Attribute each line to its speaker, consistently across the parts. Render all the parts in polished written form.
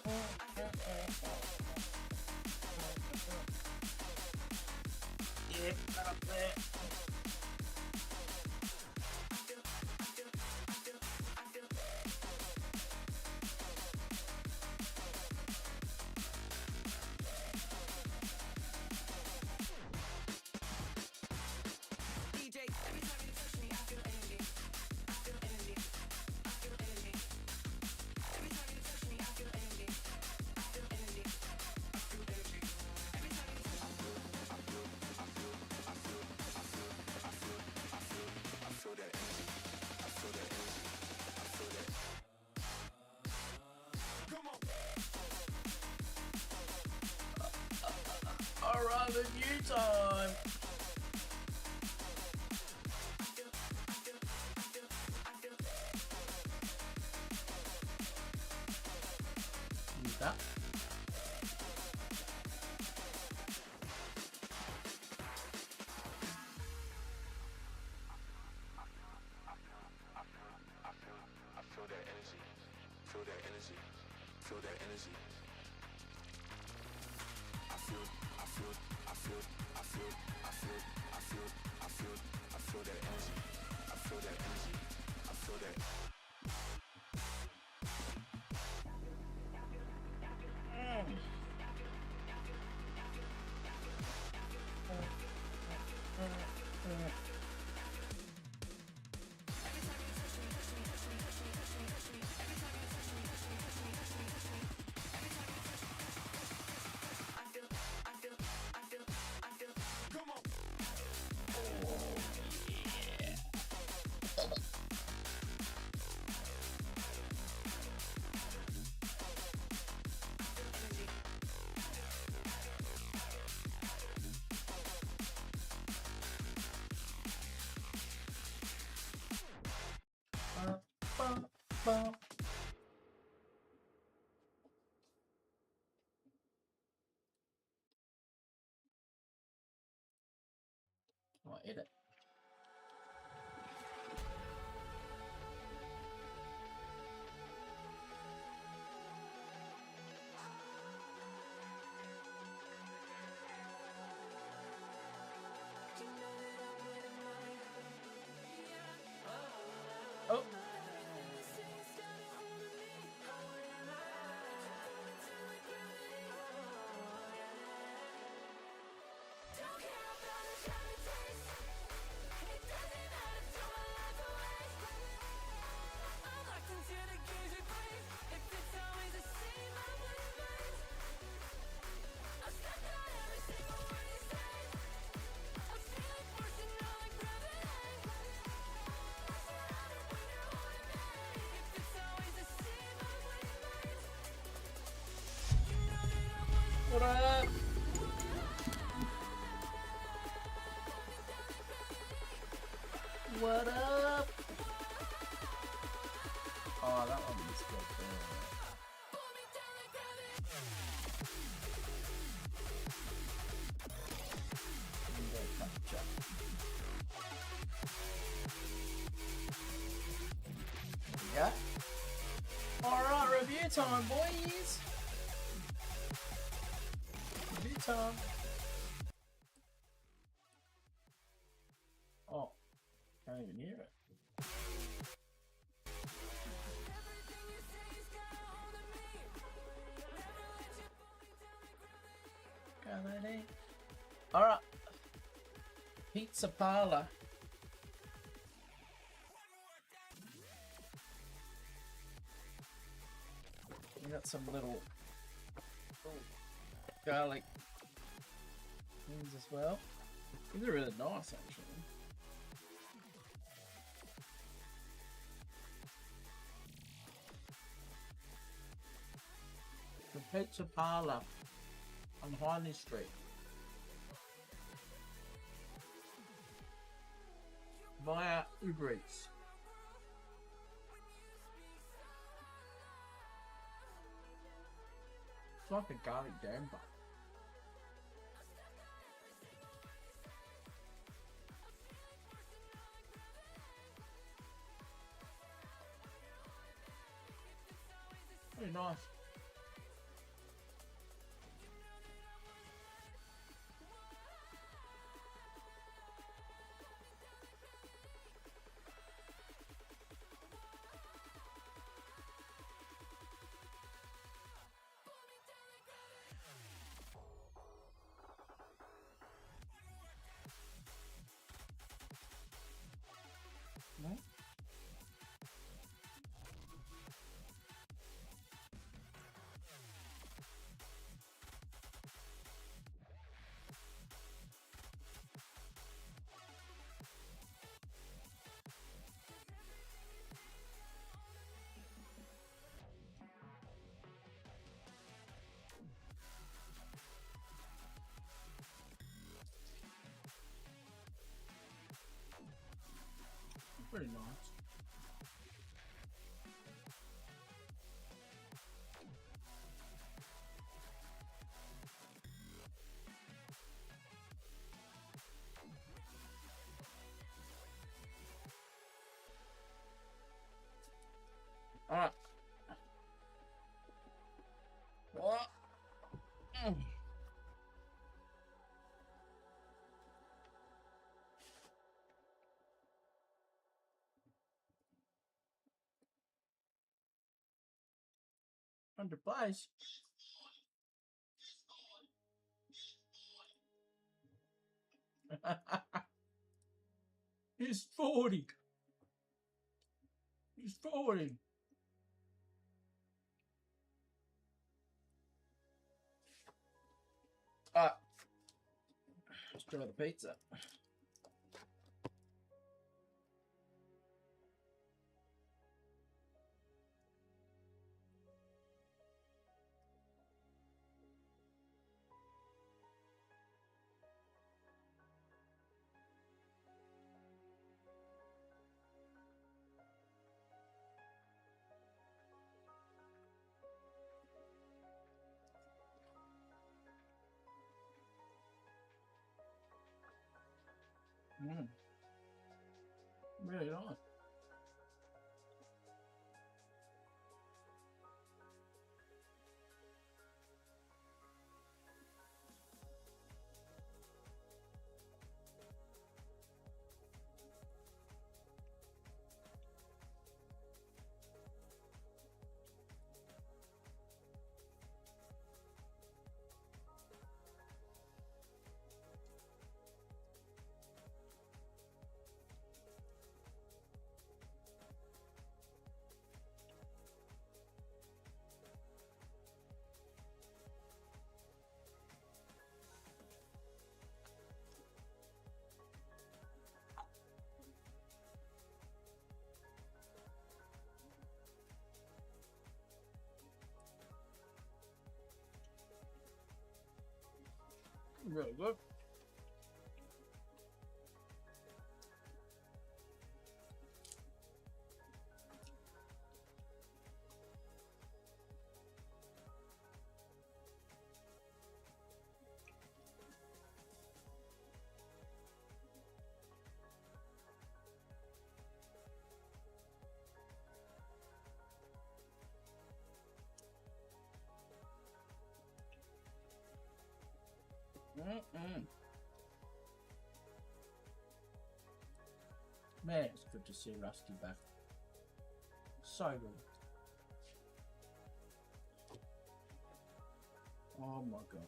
Speaker 1: Yeah, right up there. Alright, review time! Use that. Oh, I ate it. Oh. What up? What up? Oh, that one was good. Yeah. Alright, review time, boys. Review time. Oh, can't even hear it. Alright. Pizza Parlor. We got some little garlic things as well. These are really nice, actually. The Pizza Parlor on Harney Street. Via Uber Eats. It's like a garlic jam bar. Very nice. Pretty nice. Alright. What? 100 plays. He's 40. He's 40. Alright. Let's try the pizza. Really nice. Really good. Man, it's good to see Rusty back. So good. Oh my god.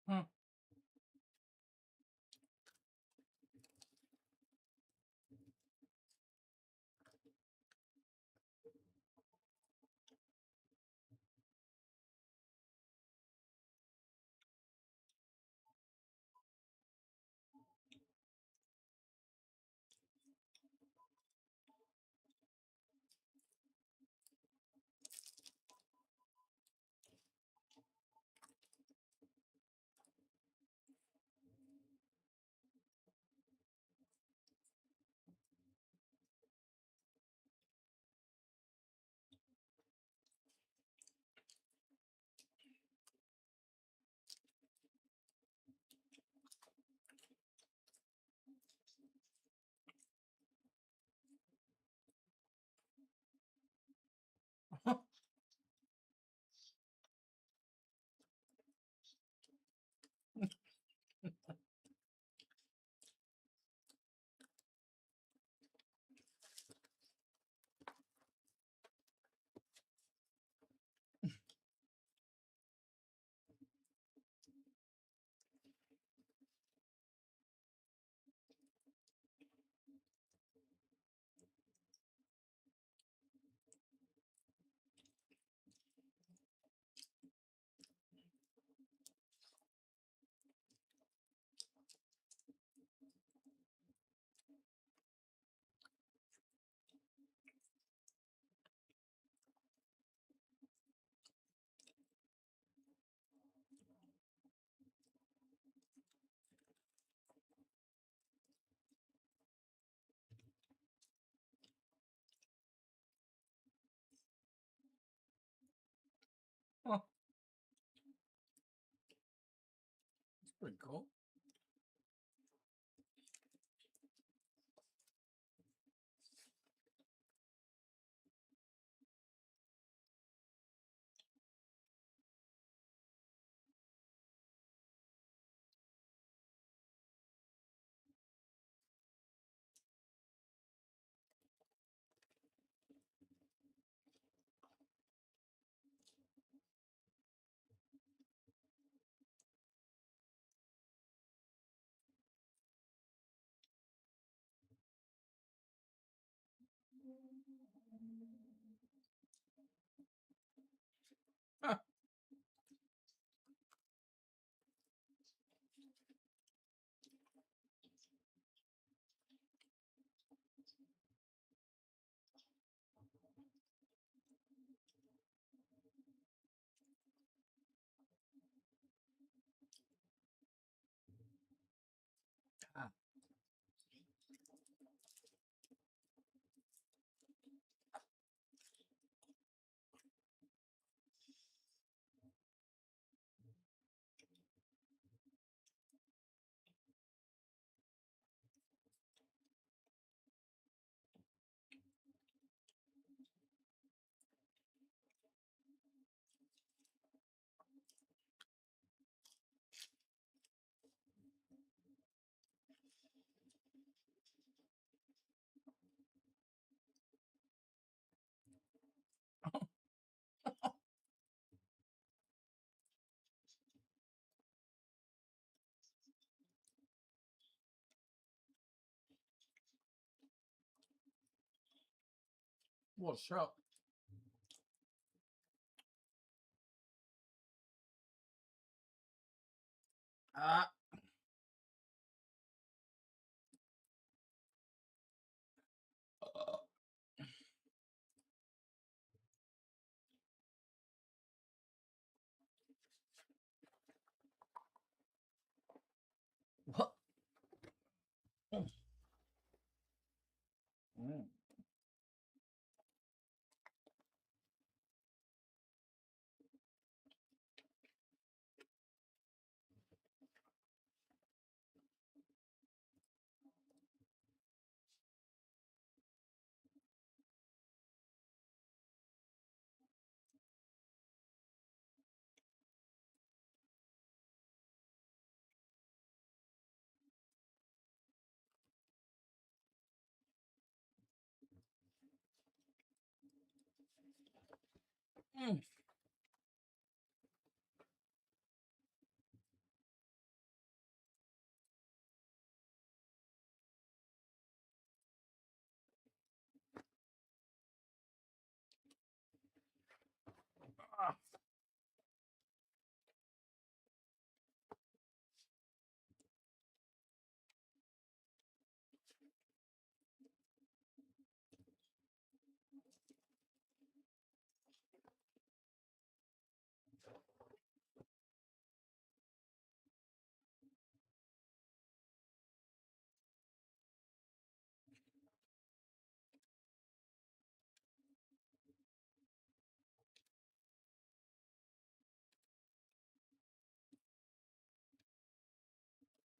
Speaker 1: Huh. Pretty cool. Huh. Ah. What's up? Ah. What? Mm. Mm. Ah.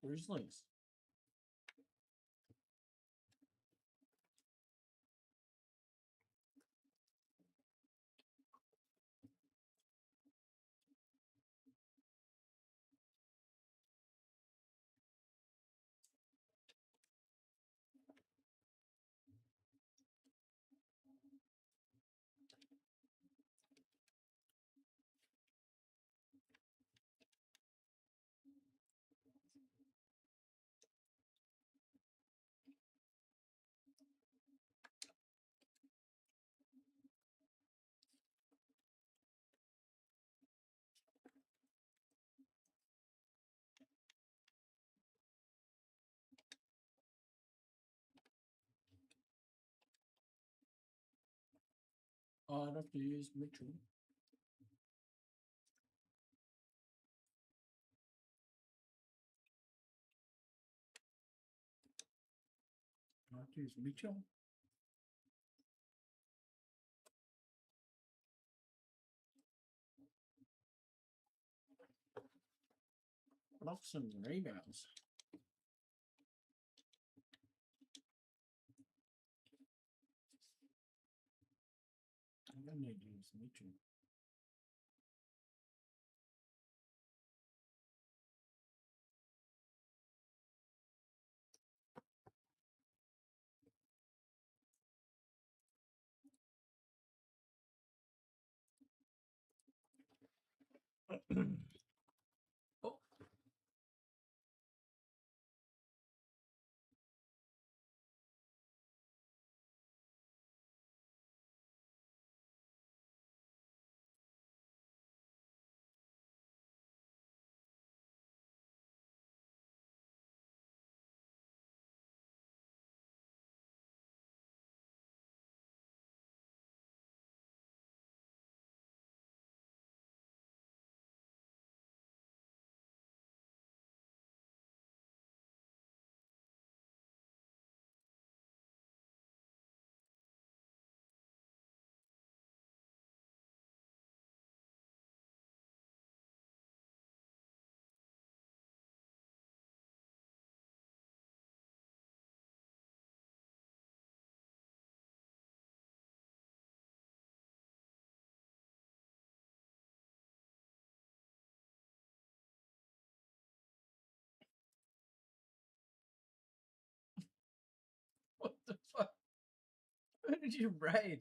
Speaker 1: Where's links? I'd have to use Mitchell. I'd have to use Mitchell. blocks and rebounds. I'm gonna need to use Mitchell. Oh. What the fuck? Who did you raid?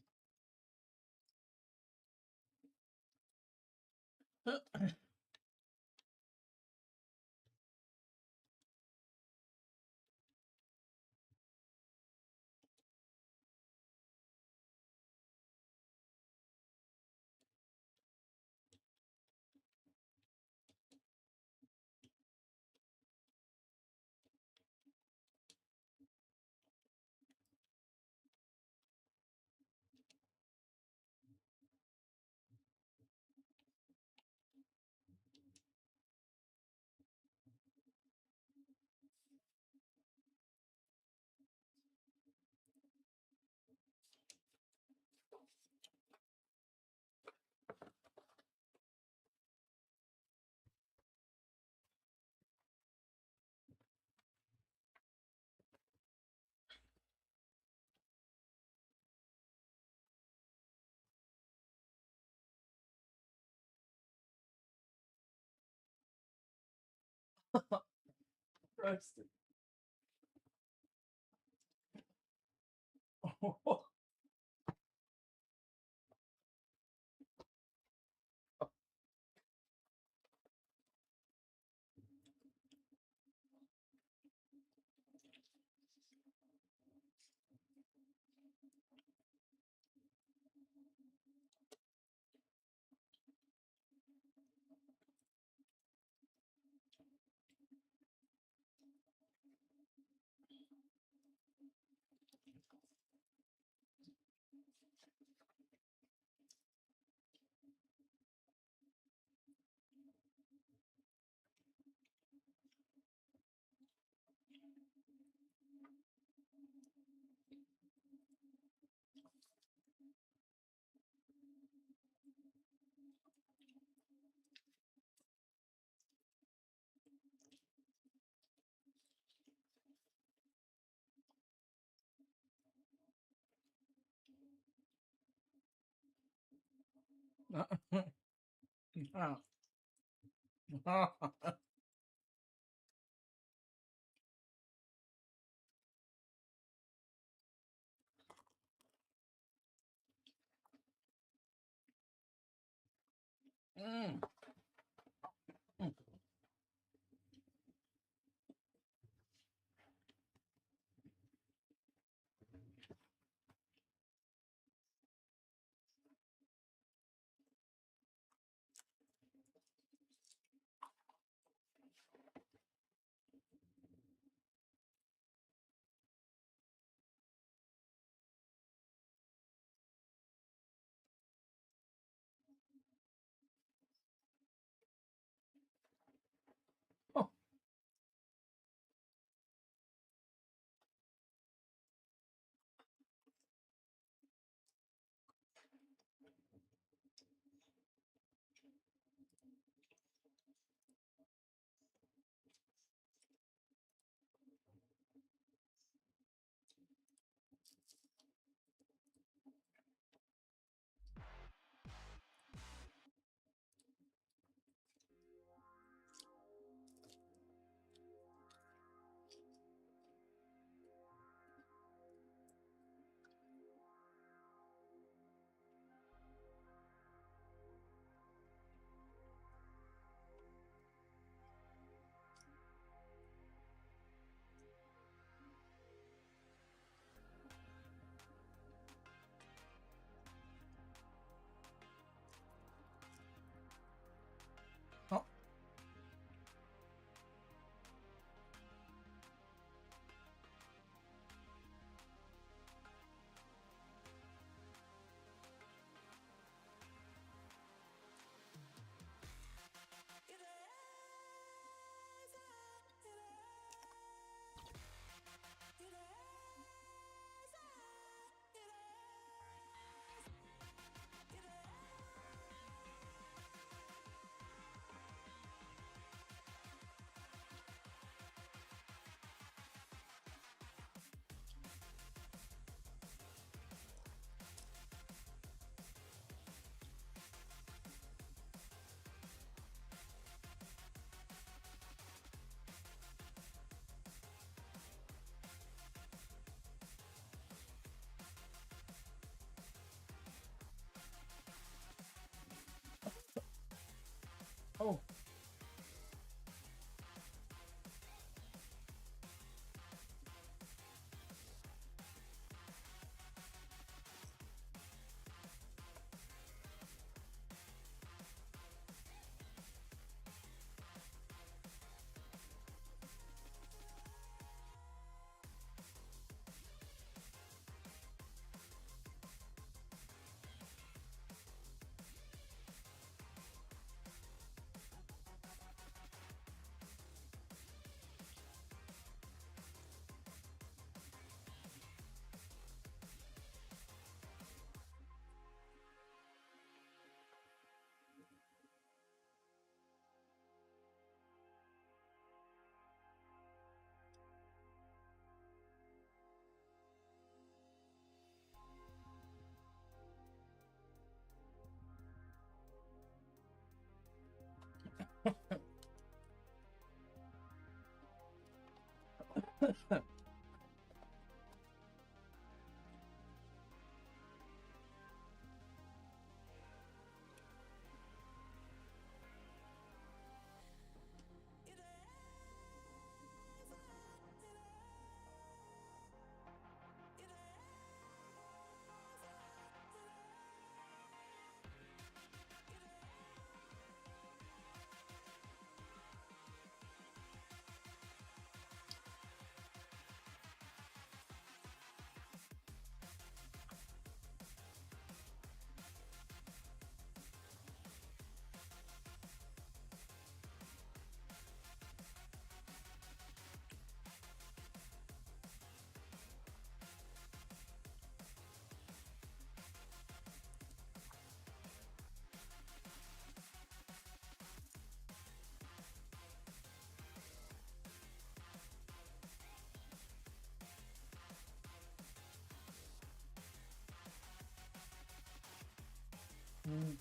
Speaker 1: Roasted. Oh. Mm. Oh. Mm.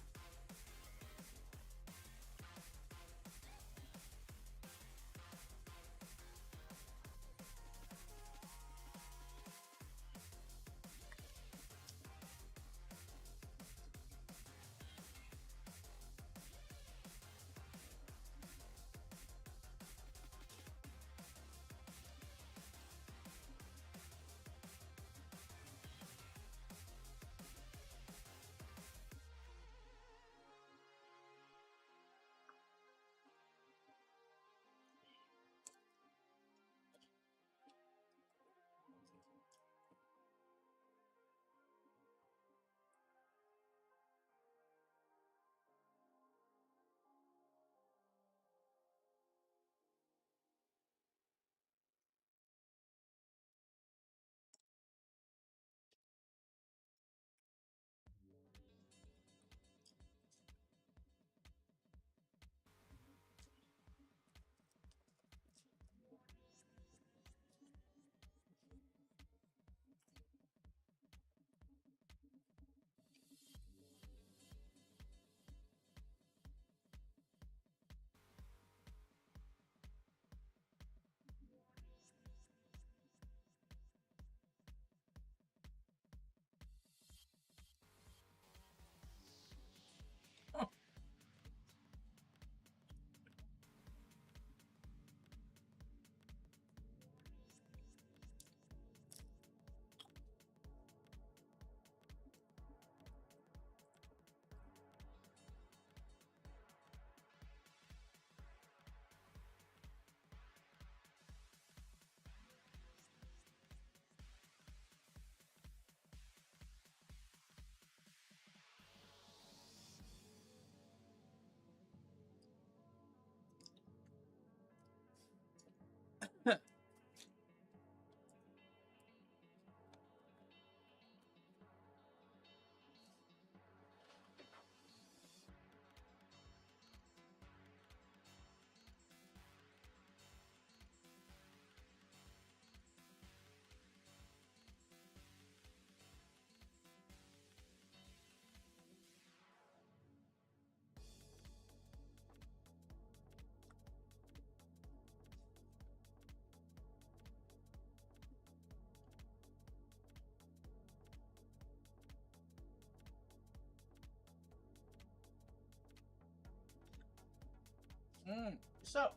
Speaker 1: So,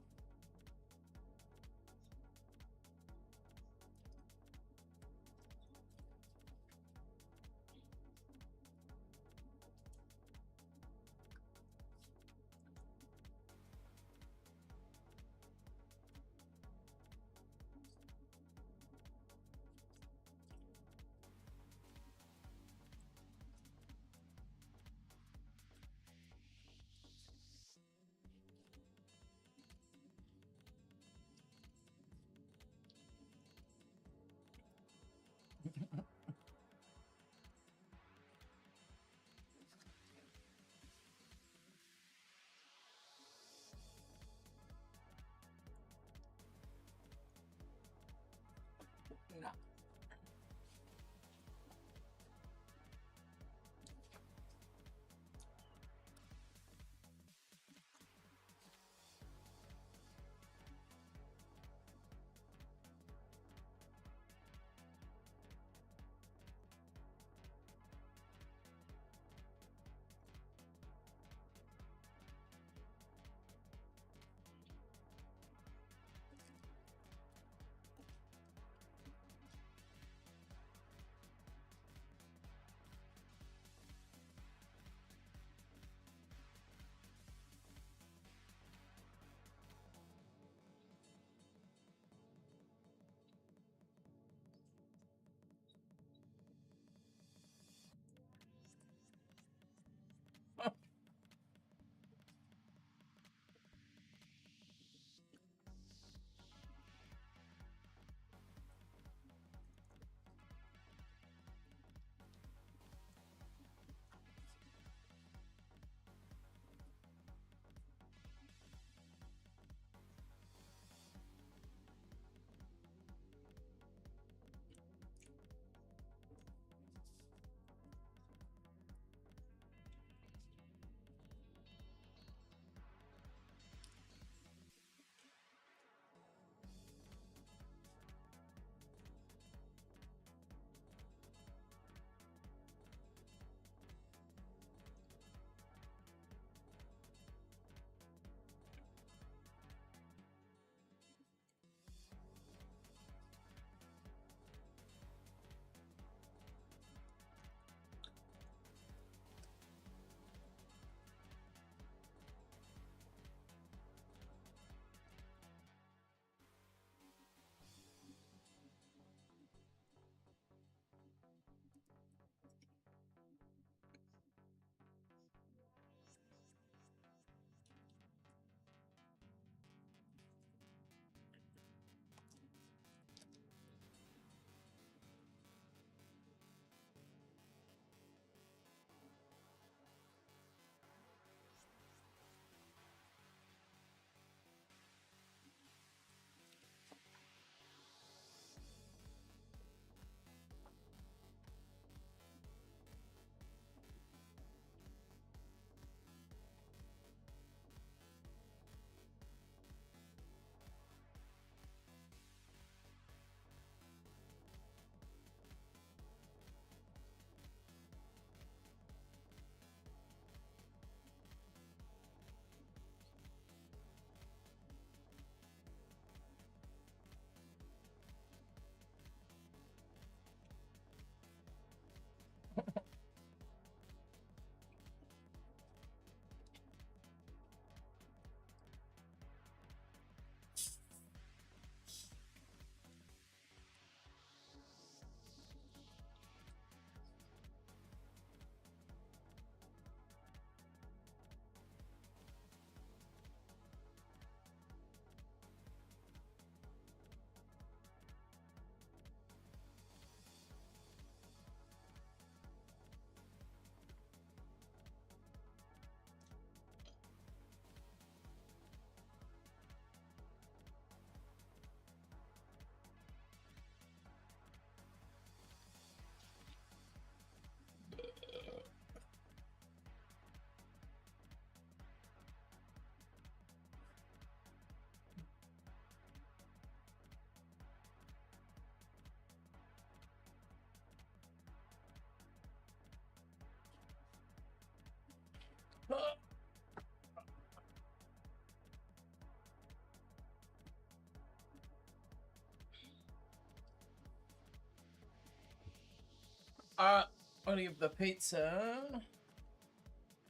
Speaker 1: I'm gonna give the pizza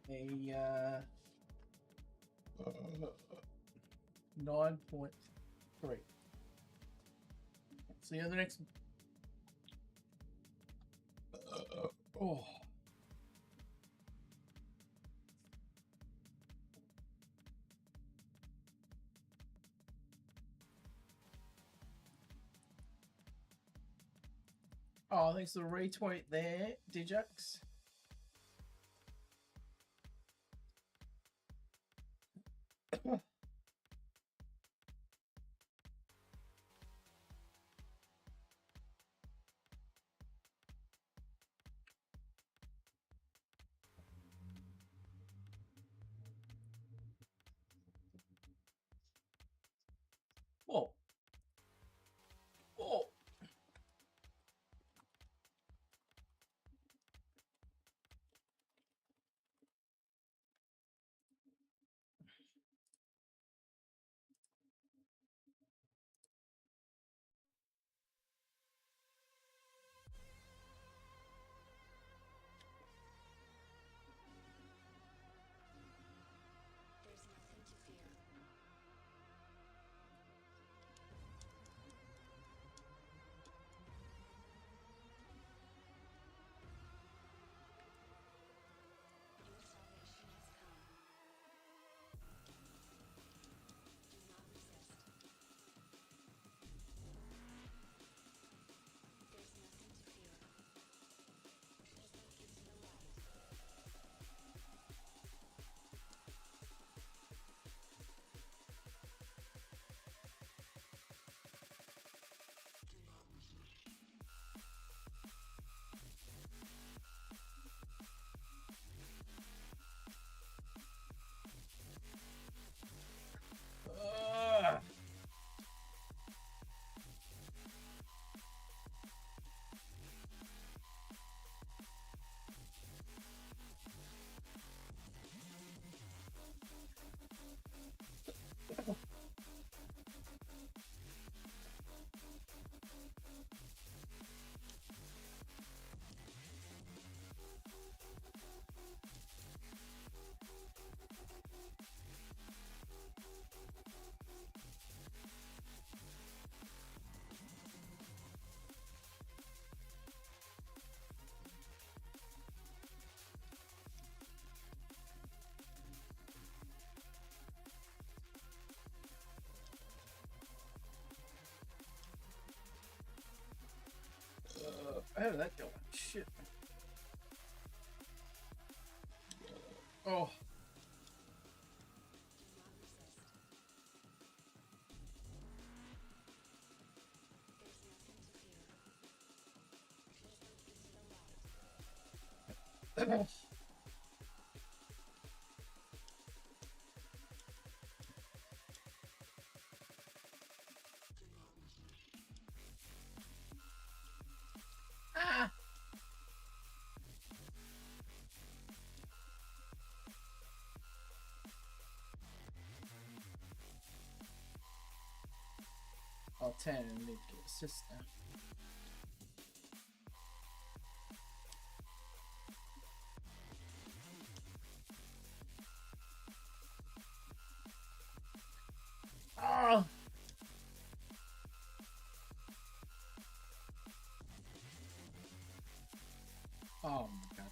Speaker 1: a 9.3. See you in the next. Oh. Oh, thanks for the retweet there, Dijax. Whoa. Whoa. How did that go? Shit. Oh. Ah. Oh, 10 and need to get assist now. Oh. Oh my god.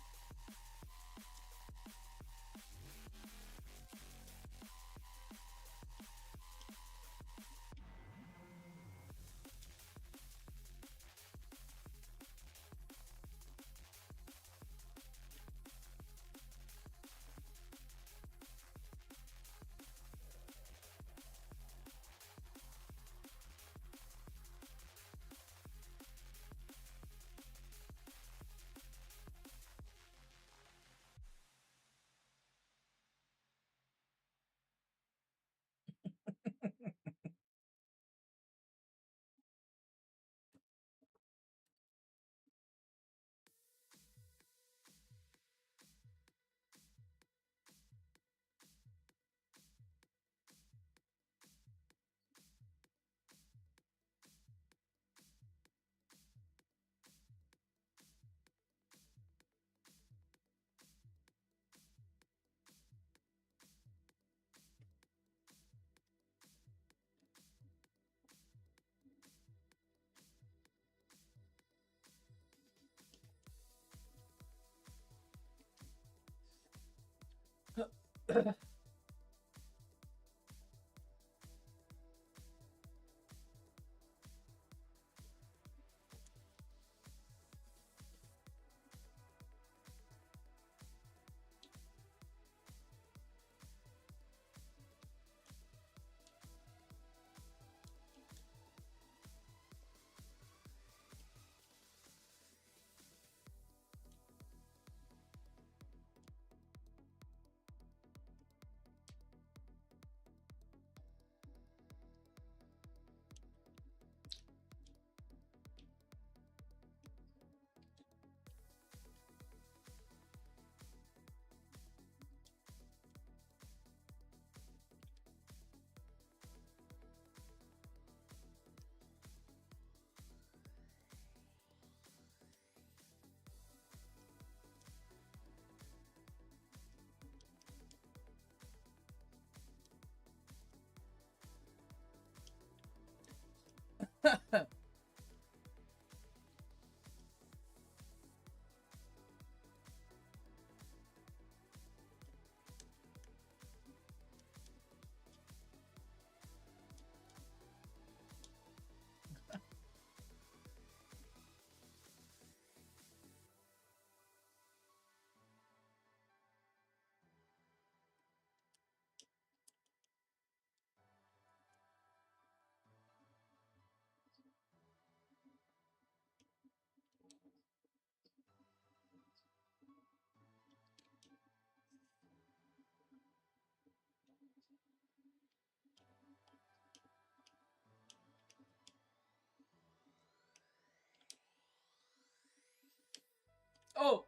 Speaker 1: Oh!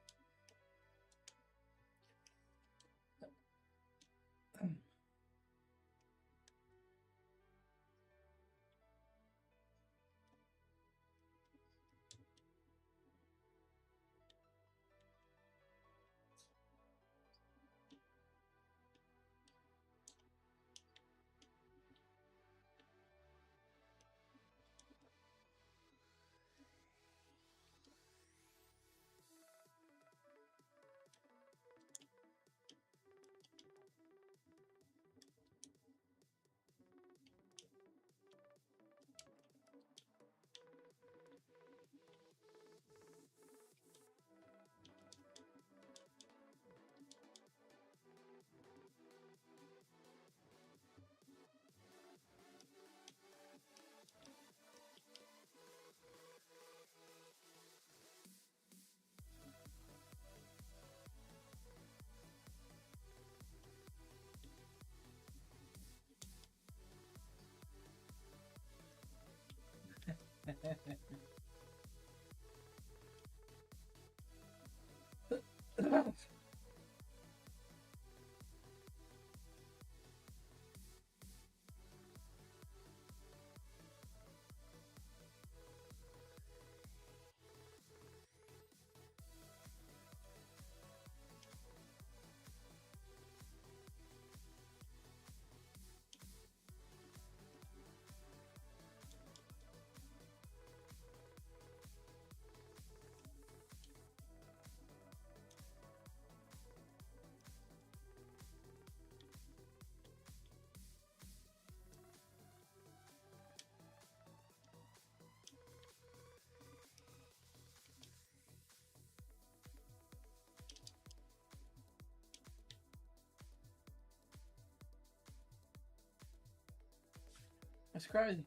Speaker 1: That's crazy.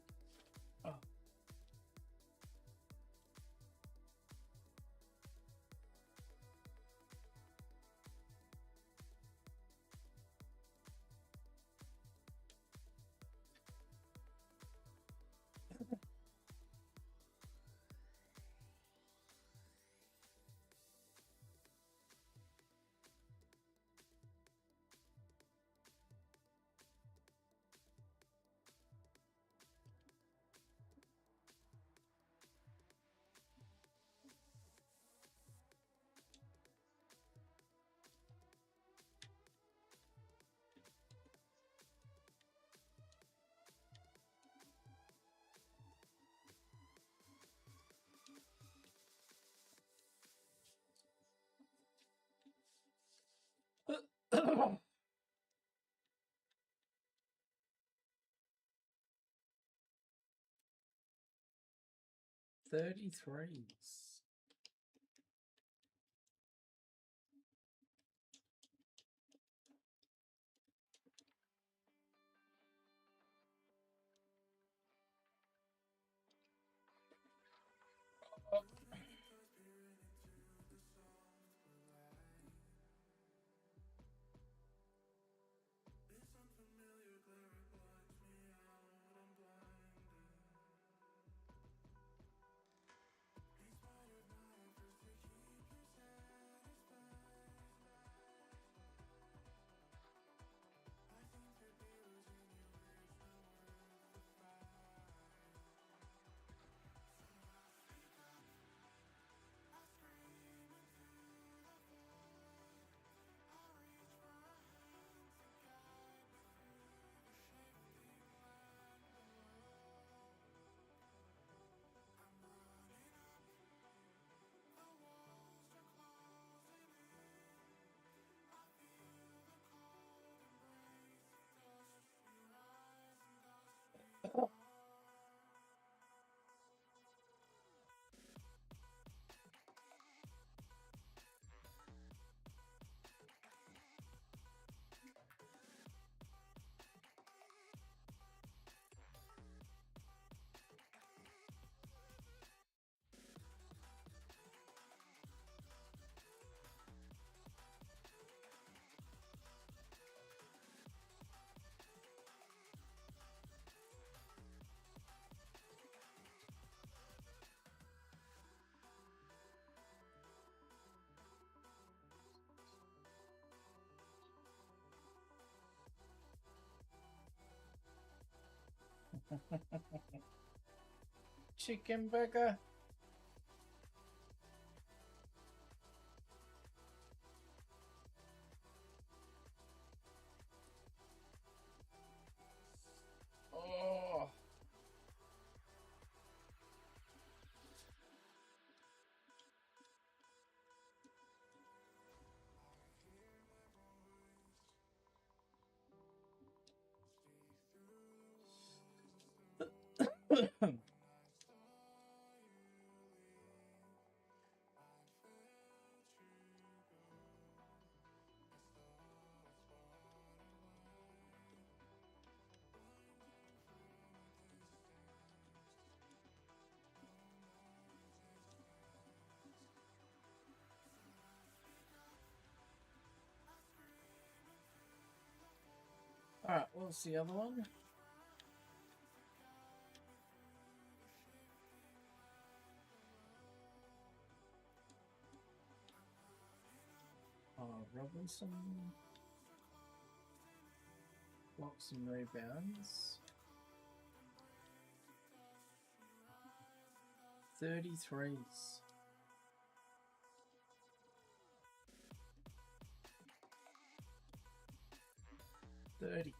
Speaker 1: Oh. 33s. Chicken burger. Oh. Alright, what's the other one? Robinson. Blocks and rebounds. 33s. 30.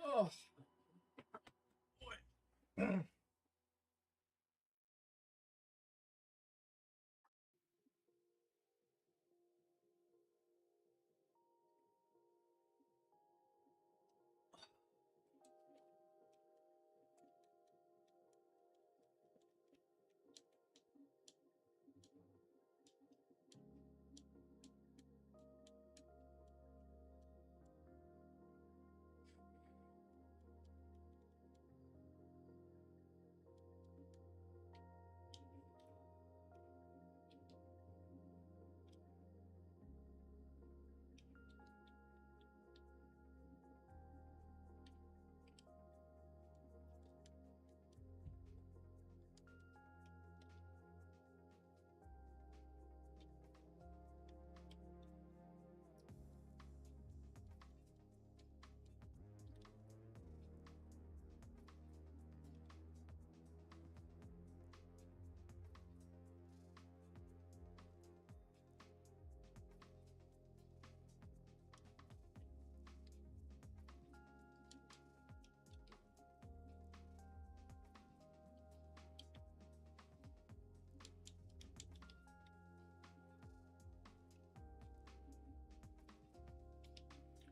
Speaker 1: Oh, boy.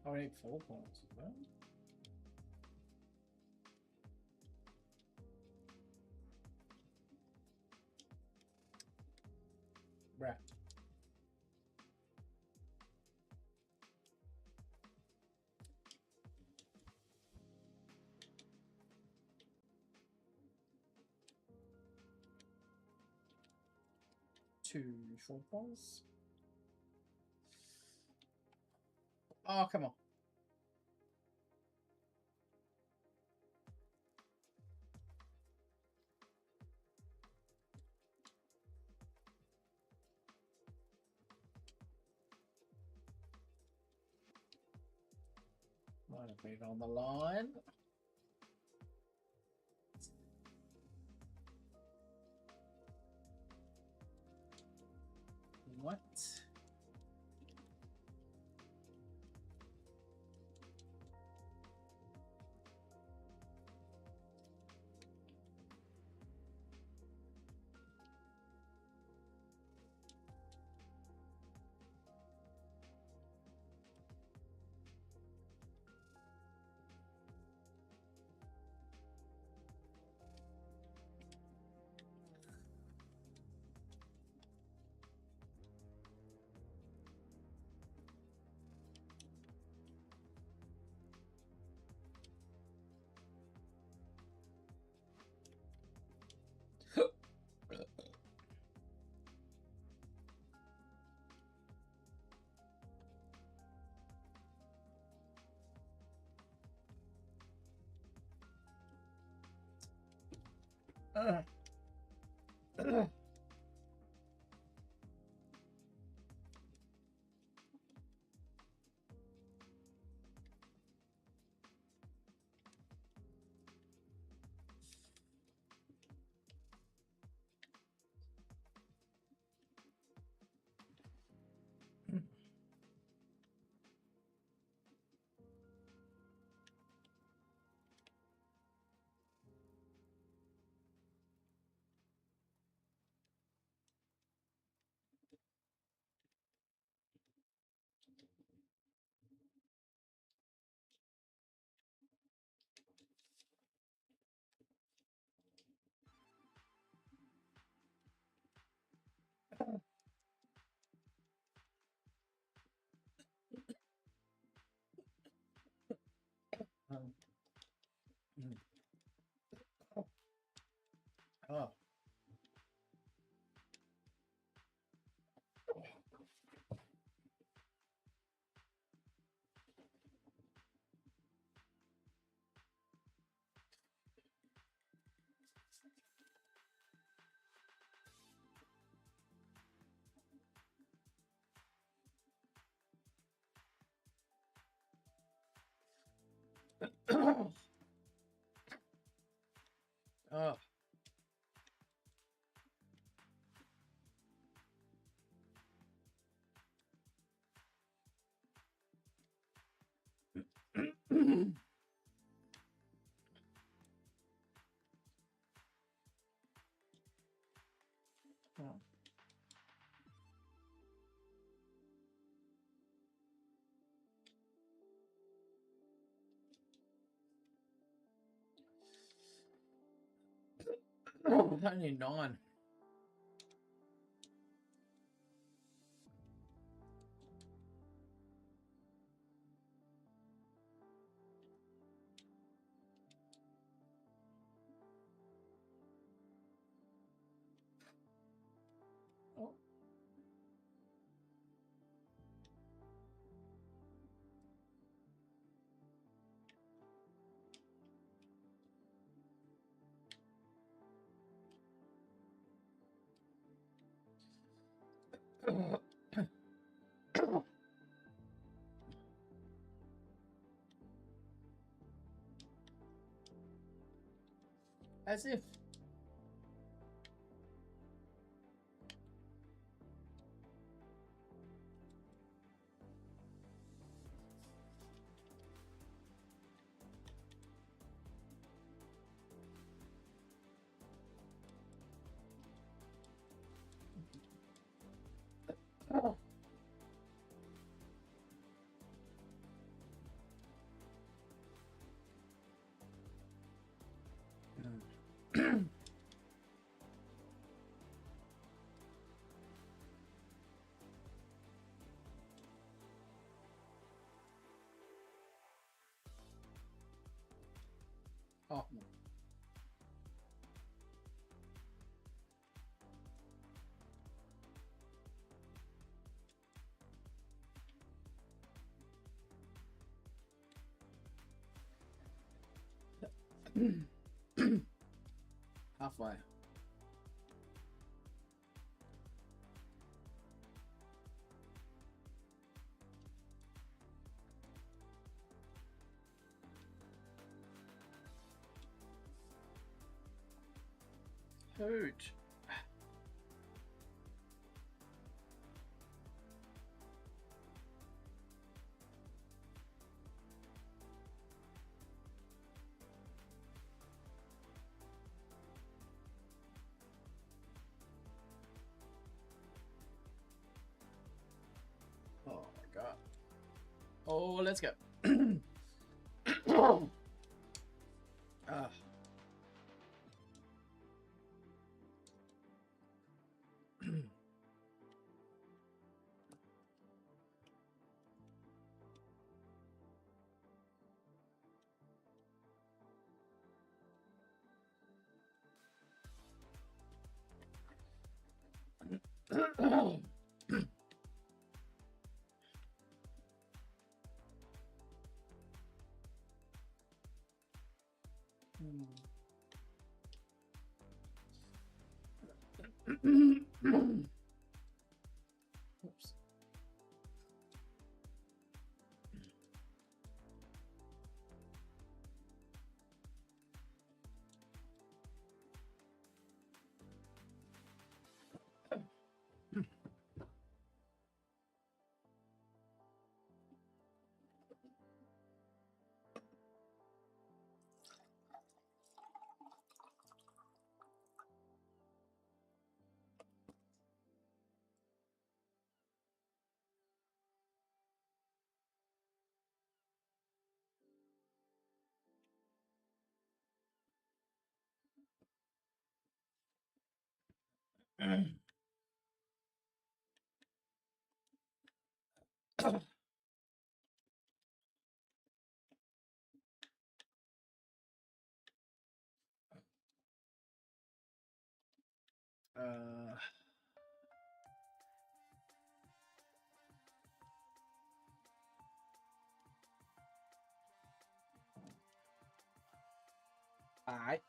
Speaker 1: Oh, I need 4 points as well. Bruh. Two short balls. Oh, come on. Might have been on the line. What? Oh. Oh. Only 9. Oh. As if. Oh. Oh, no. Halfway. Huge. Oh my god. Oh, let's go. Ah. Oops. uh, all right.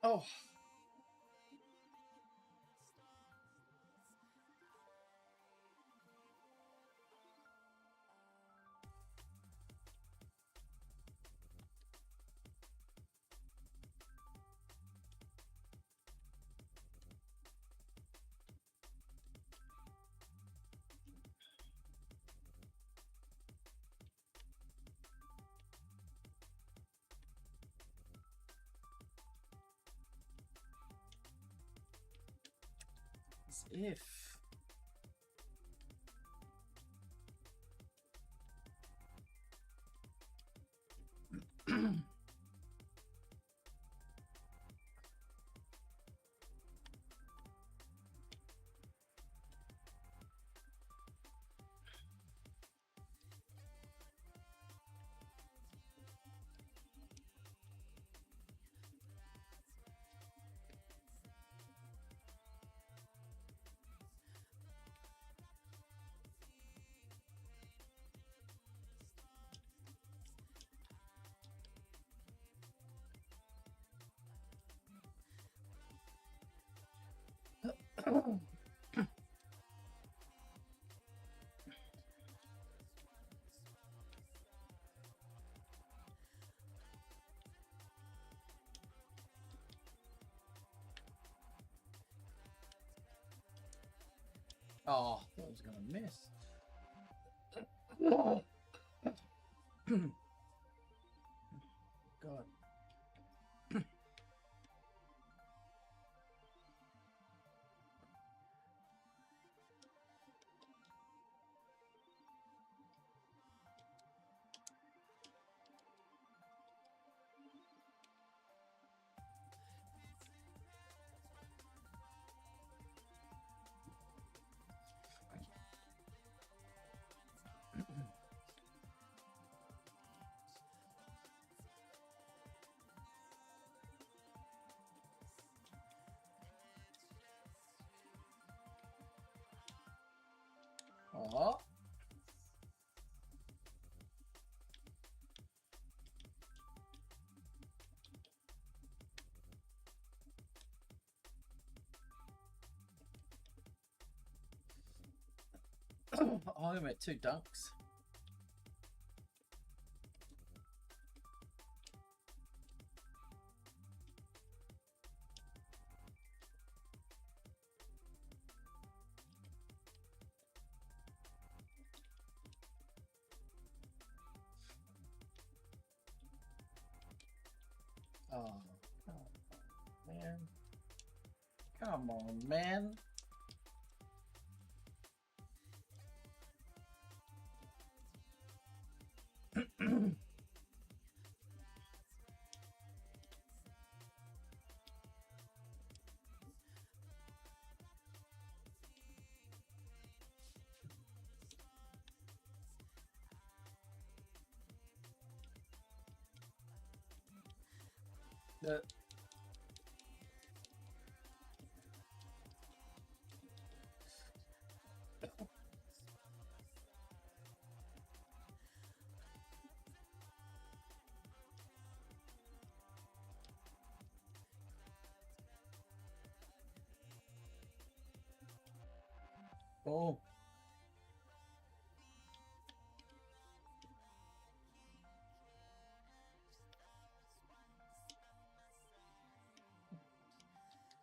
Speaker 1: Oh. As if. Oh, I thought I was going to miss. God. Oh. I'm at 2 dunks. Oh, man. Come on, man. The oh.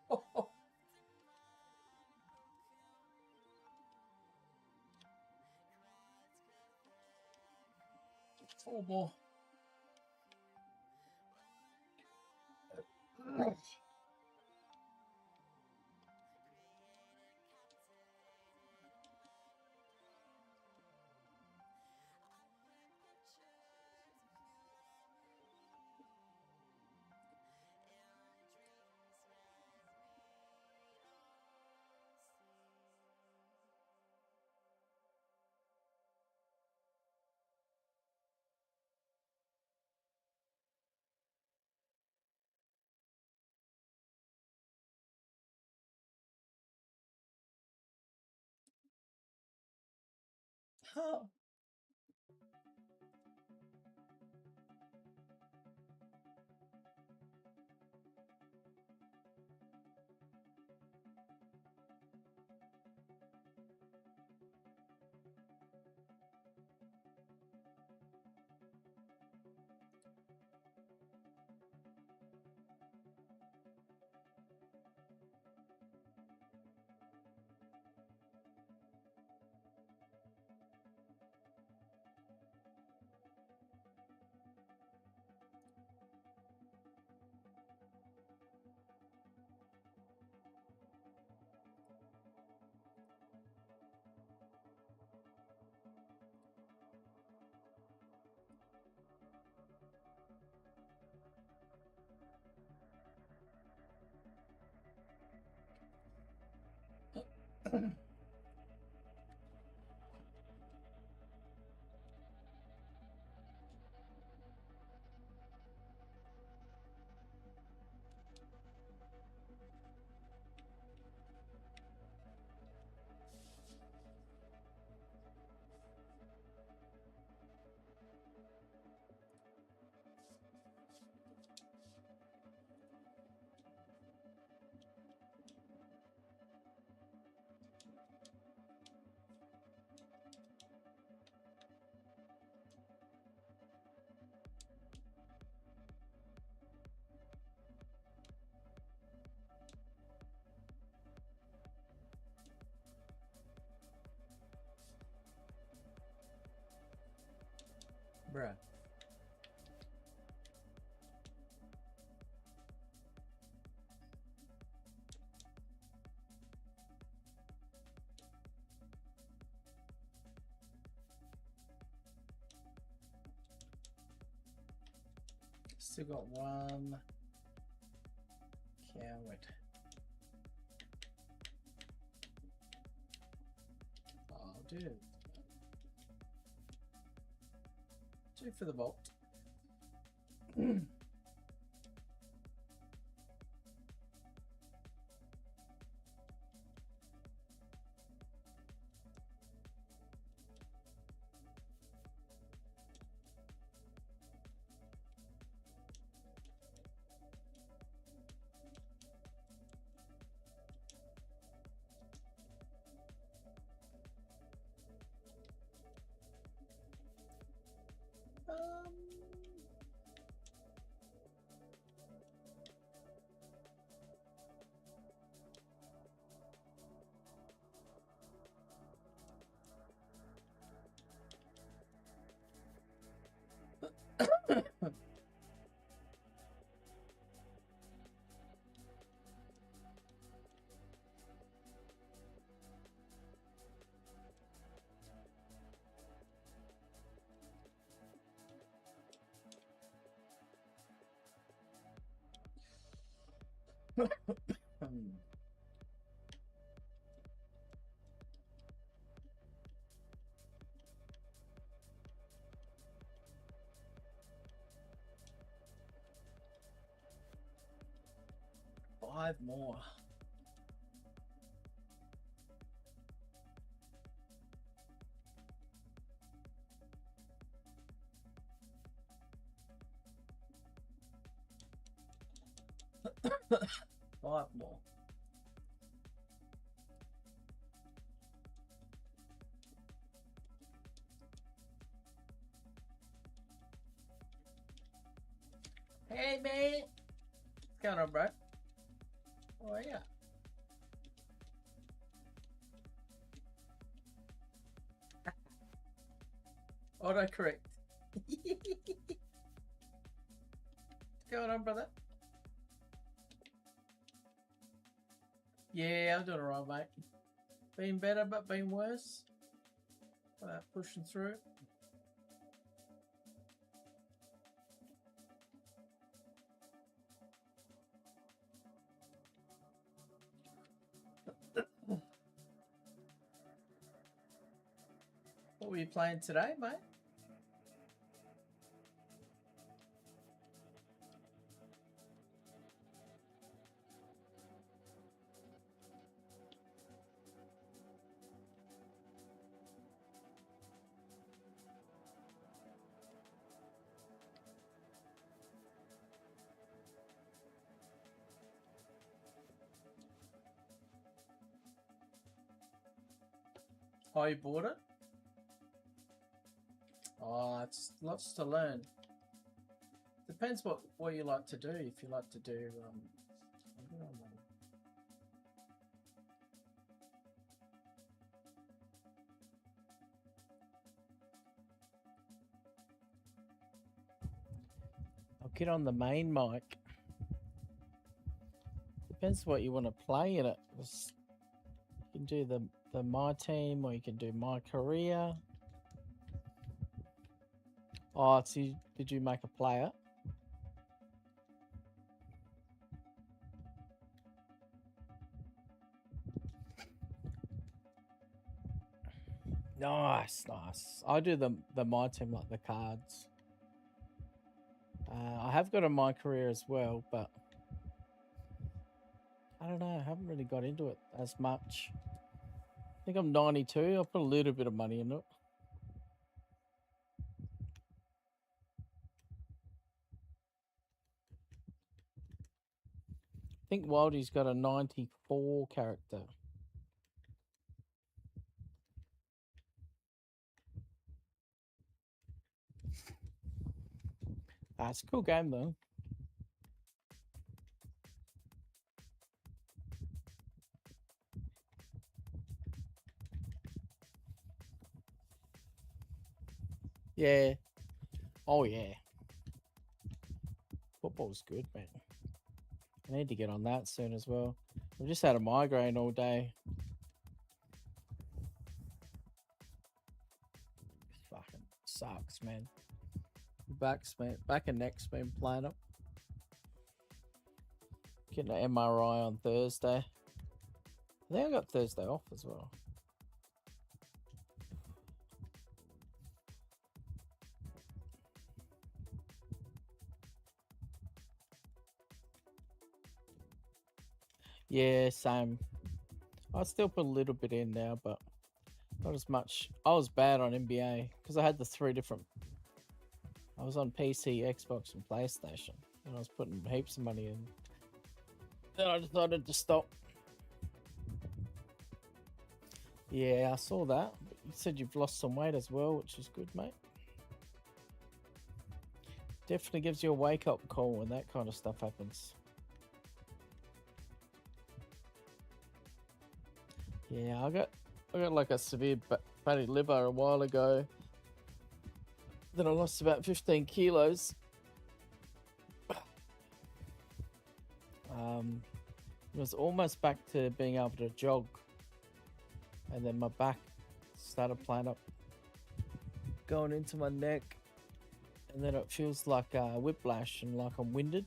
Speaker 1: Oh. Full ball. Huh. Bruh. Still got one coward. I'll do it. Two for the vault. Five more. Five more. Hey, man. What's going on, bro? Oh, yeah. Autocorrect. What's going on, brother? Yeah, I'm doing alright, mate. Been better, but been worse. Pushing through. What were you playing today, mate? Oh, you bought it? Oh, it's lots to learn. Depends what you like to do. If you like to do, I'll get on the main mic. Depends what you want to play in it. You can do the my team, or you can do my career. Oh, so did you make a player? Nice, nice. I do the my team, like the cards. I have got a my career as well, but I don't know. I haven't really got into it as much. I think I'm 92. I'll put a little bit of money in it. I think Wildy's got a 94 character. It's a cool game though. Yeah. Oh yeah, football's good, man. I need to get on that soon as well. I've just had a migraine all day. Fucking sucks, man. Back and neck's been playing up. Getting an MRI on Thursday. I think I got Thursday off as well. Yeah, same. I still put a little bit in now, but not as much. I was bad on NBA because I had the 3 different. I was on PC, Xbox, and PlayStation, and I was putting heaps of money in. Then I decided to stop. Yeah, I saw that. But you said you've lost some weight as well, which is good, mate. Definitely gives you a wake-up call when that kind of stuff happens. Yeah, I got like a severe fatty liver a while ago. Then I lost about 15 kilos. It was almost back to being able to jog. And then my back started playing up, going into my neck. And then it feels like whiplash and like I'm winded.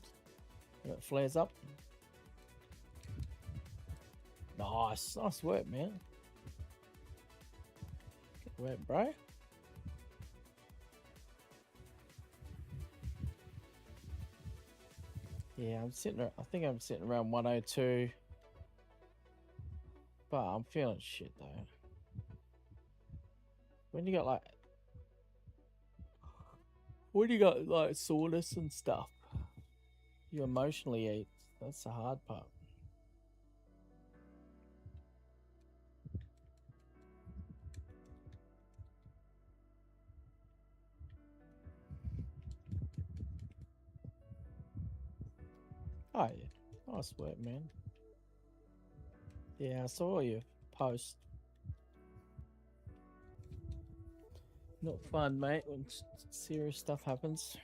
Speaker 1: And it flares up. Nice work, man. Good work, bro. Yeah, I think I'm sitting around 102. But I'm feeling shit though. When you got soreness and stuff, you emotionally eat. That's the hard part. Oh yeah, nice work, man. Yeah, I saw your post. Not fun, mate, when serious stuff happens.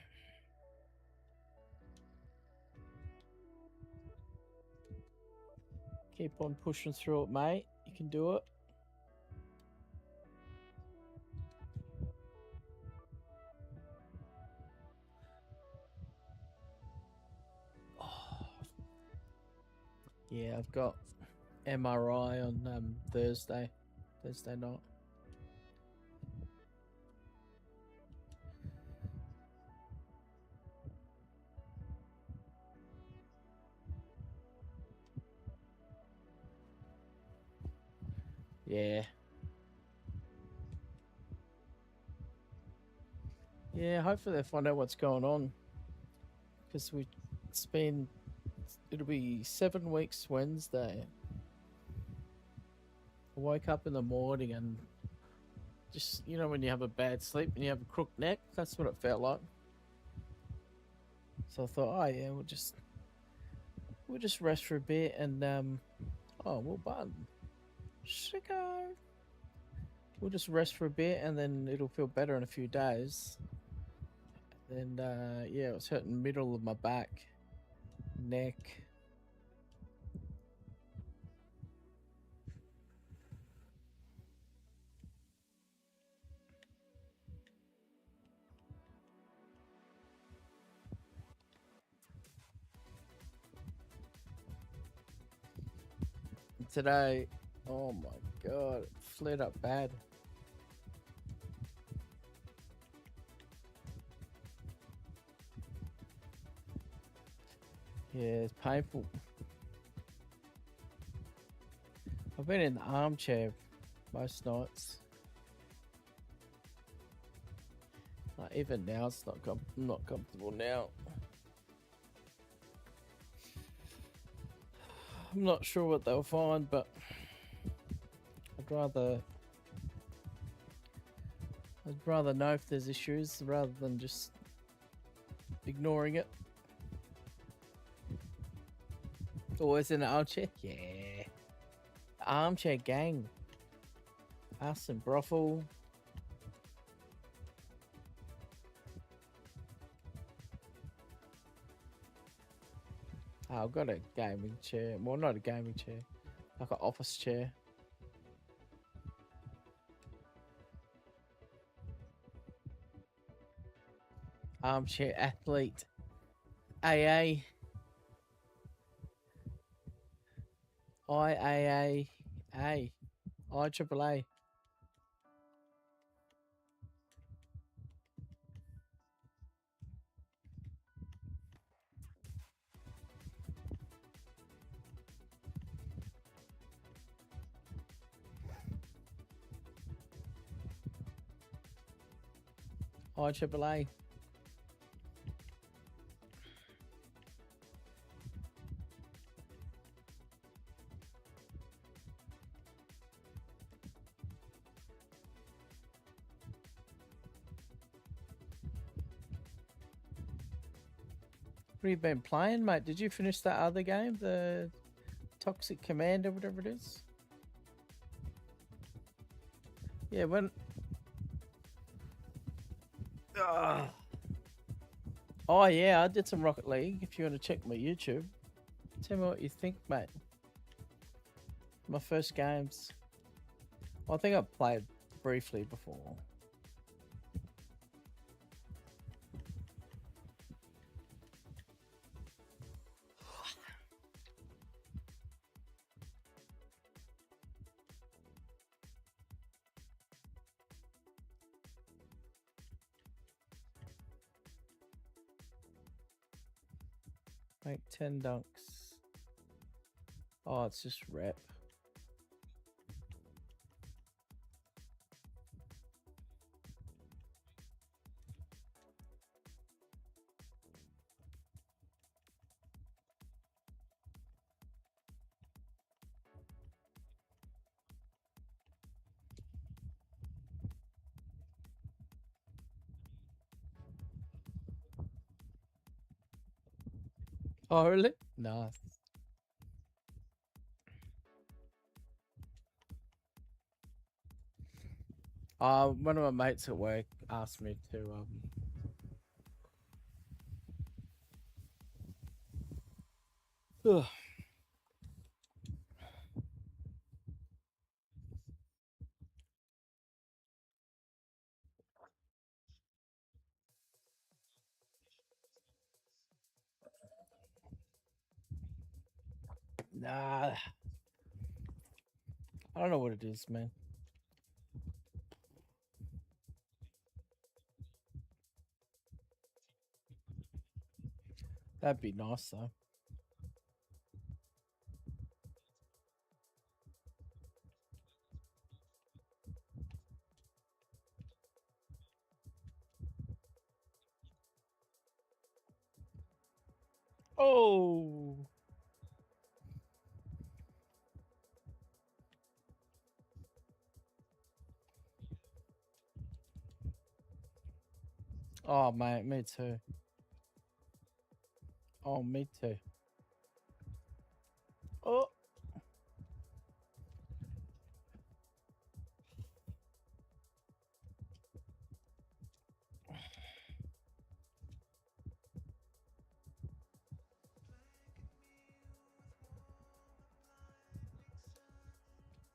Speaker 1: Keep on pushing through it, mate. You can do it. Yeah, I've got MRI on Thursday night. Yeah. Yeah, hopefully they find out what's going on. Because it'll be 7 weeks Wednesday. I woke up in the morning and just, when you have a bad sleep and you have a crooked neck, that's what it felt like. So I thought, oh yeah, we'll just rest for a bit and well done. Chico. We'll just rest for a bit and then it'll feel better in a few days. And yeah, it was hurting middle of my back, neck. Today, oh my god, it flared up bad. Yeah, it's painful. I've been in the armchair most nights. Like even now, it's not comfortable now. I'm not sure what they'll find, but I'd rather know if there's issues rather than just ignoring it. Always in the armchair? Yeah. Armchair gang. Us and Brothel. I've got a gaming chair. Well, not a gaming chair, like an office chair. Armchair athlete. AA. IAA. A. IAAA. IAAA. What have you been playing, mate? Did you finish that other game, the Toxic Command or whatever it is? Yeah, when. Oh yeah, I did some Rocket League. If you want to check my YouTube, tell me what you think, mate. My first games. Well, I think I played briefly before. Make 10 dunks. Oh, it's just rep. Oh, really? Nice. One of my mates at work asked me to Ugh. Nah, I don't know what it is, man. That'd be nice though. Oh, oh, mate, me too. Oh, me too. Oh,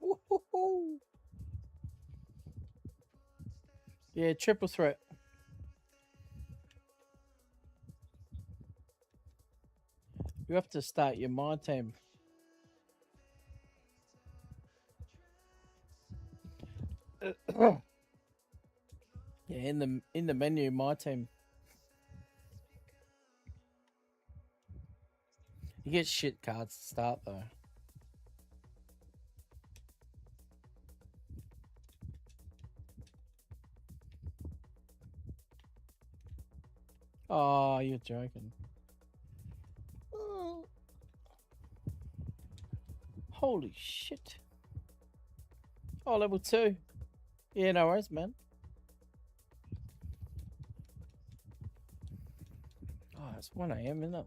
Speaker 1: woo-hoo-hoo. Yeah, triple threat. You have to start your my team. Yeah, in the menu, my team. You get shit cards to start though. Oh, you're joking. Oh, holy shit. Oh, level 2. Yeah, no worries, man. Oh, it's 1 a.m., isn't it?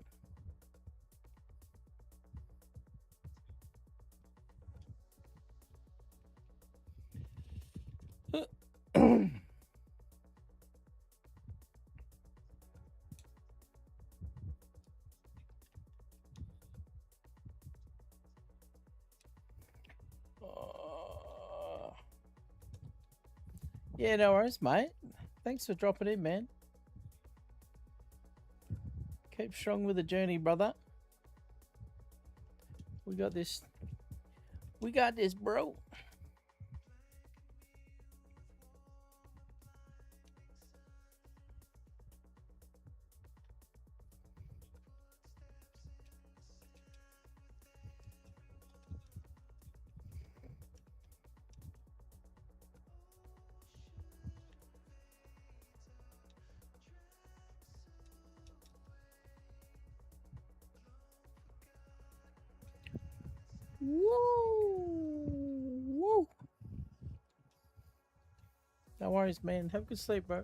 Speaker 1: Yeah, no worries, mate. Thanks for dropping in, man. Keep strong with the journey, brother. We got this. We got this, bro. Woo! Woo! No worries, man. Have a good sleep, bro.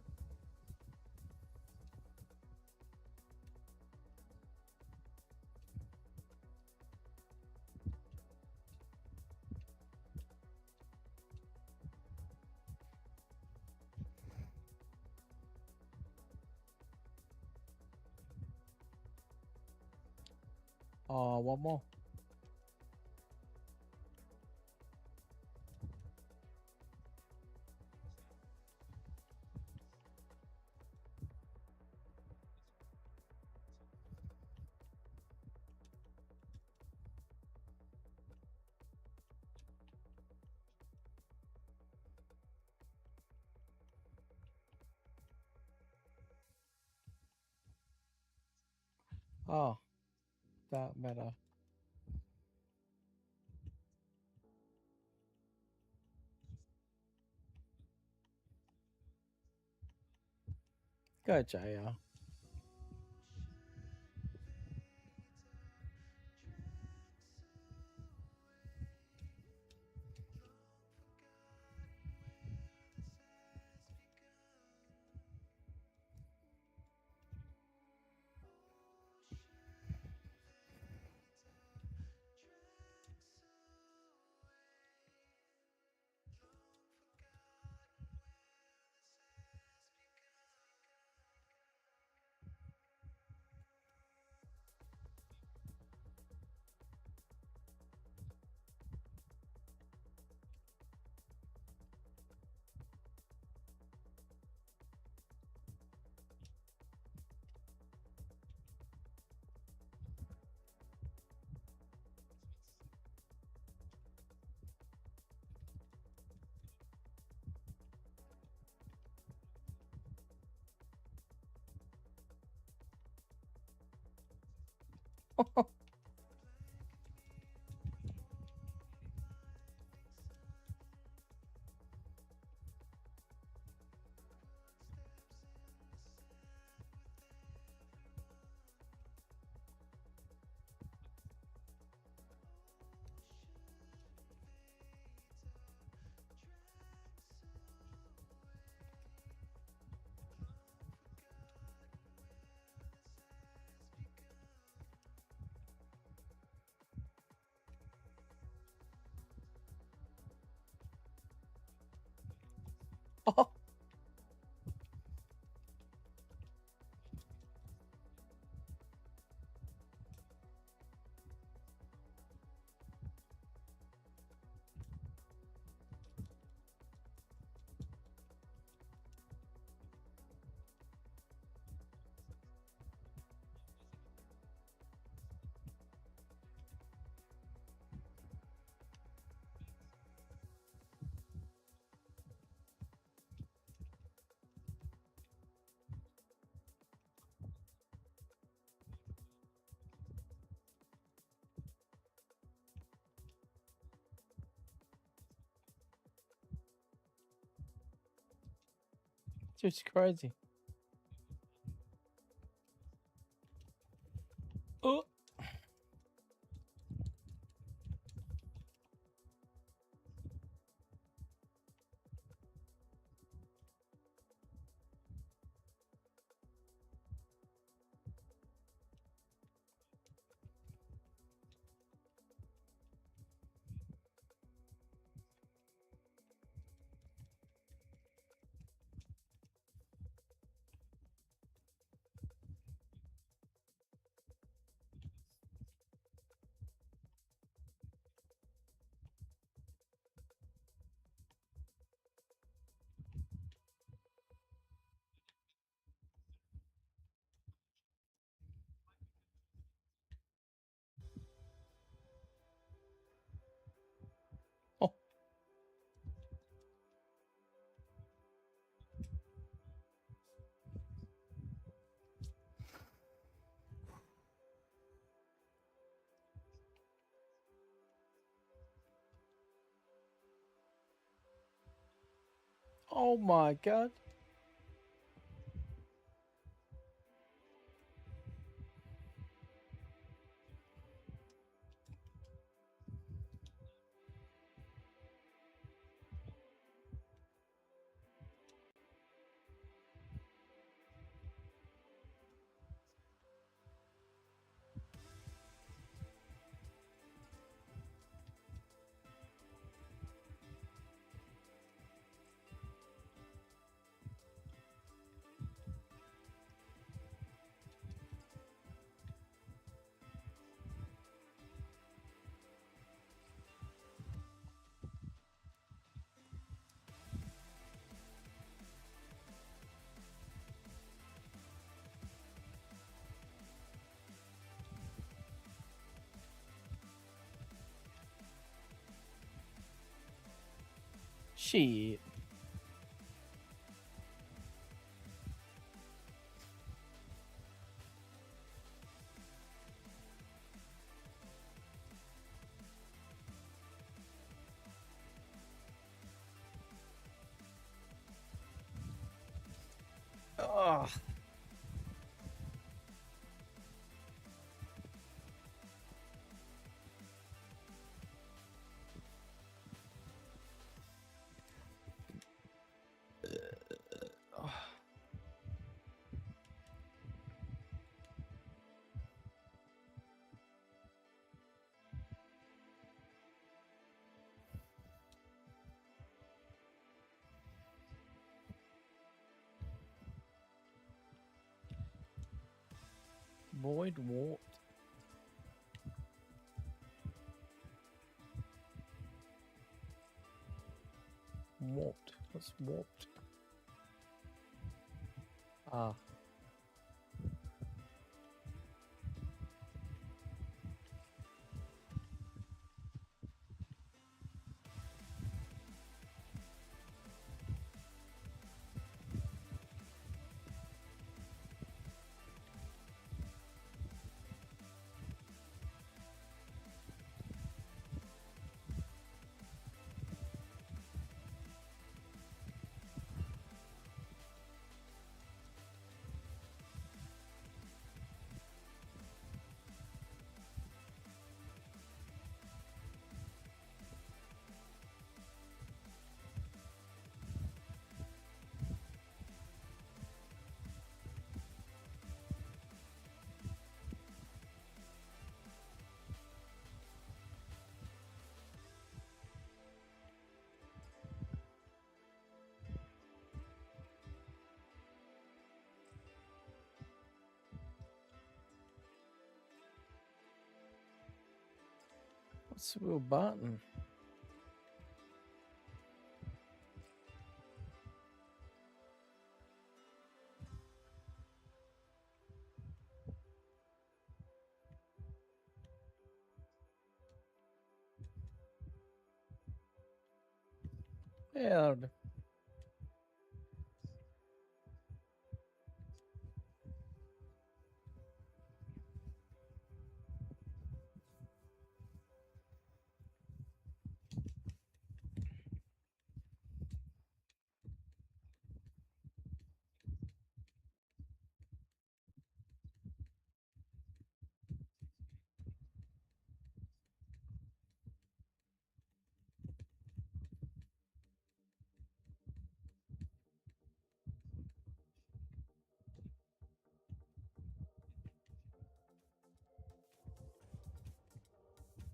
Speaker 1: Oh, one more. Oh, that matter. Go, JR. Oh, it's crazy. Oh. Oh my god. Shit. Oh. Void warped. Warped. What's warped? Ah. What's the real button? Yeah, that'll do.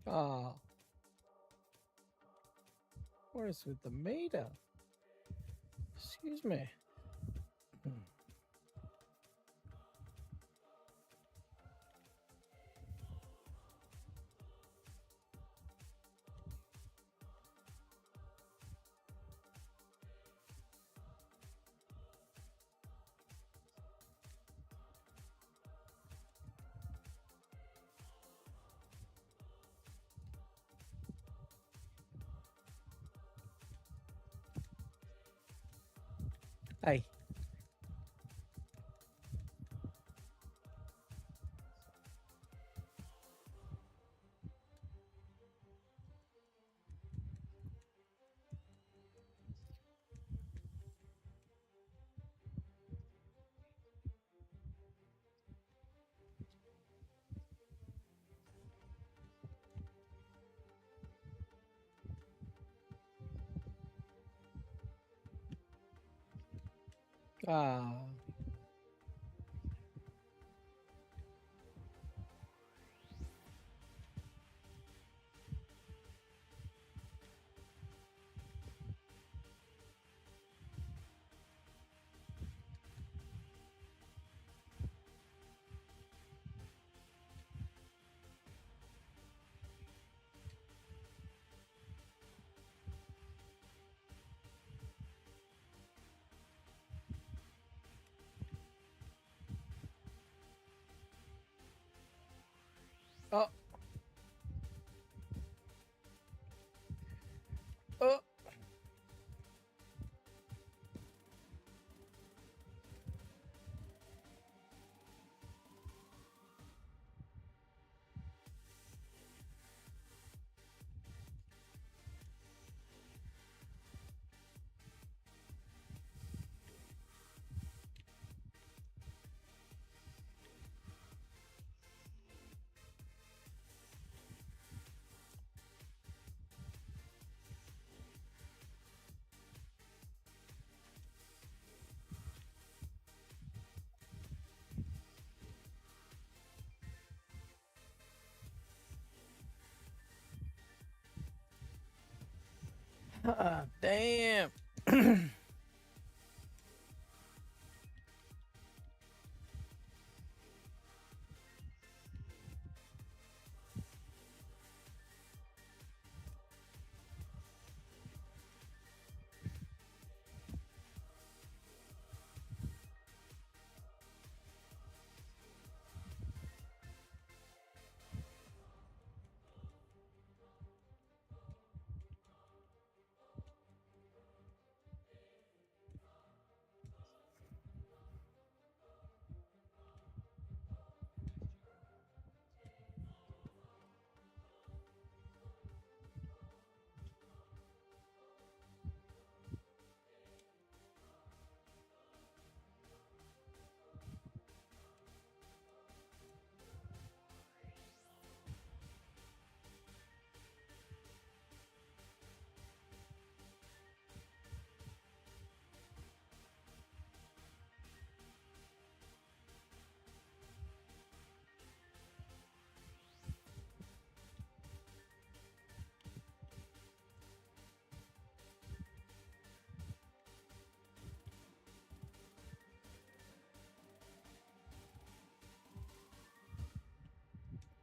Speaker 1: Ah. What is with the meter? Excuse me. Hey. Ah. Oh. Oh. Ah, damn.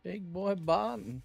Speaker 1: Big boy bond.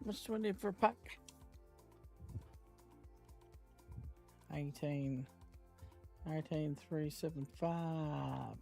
Speaker 1: Much do I need for a pack? 18. 375.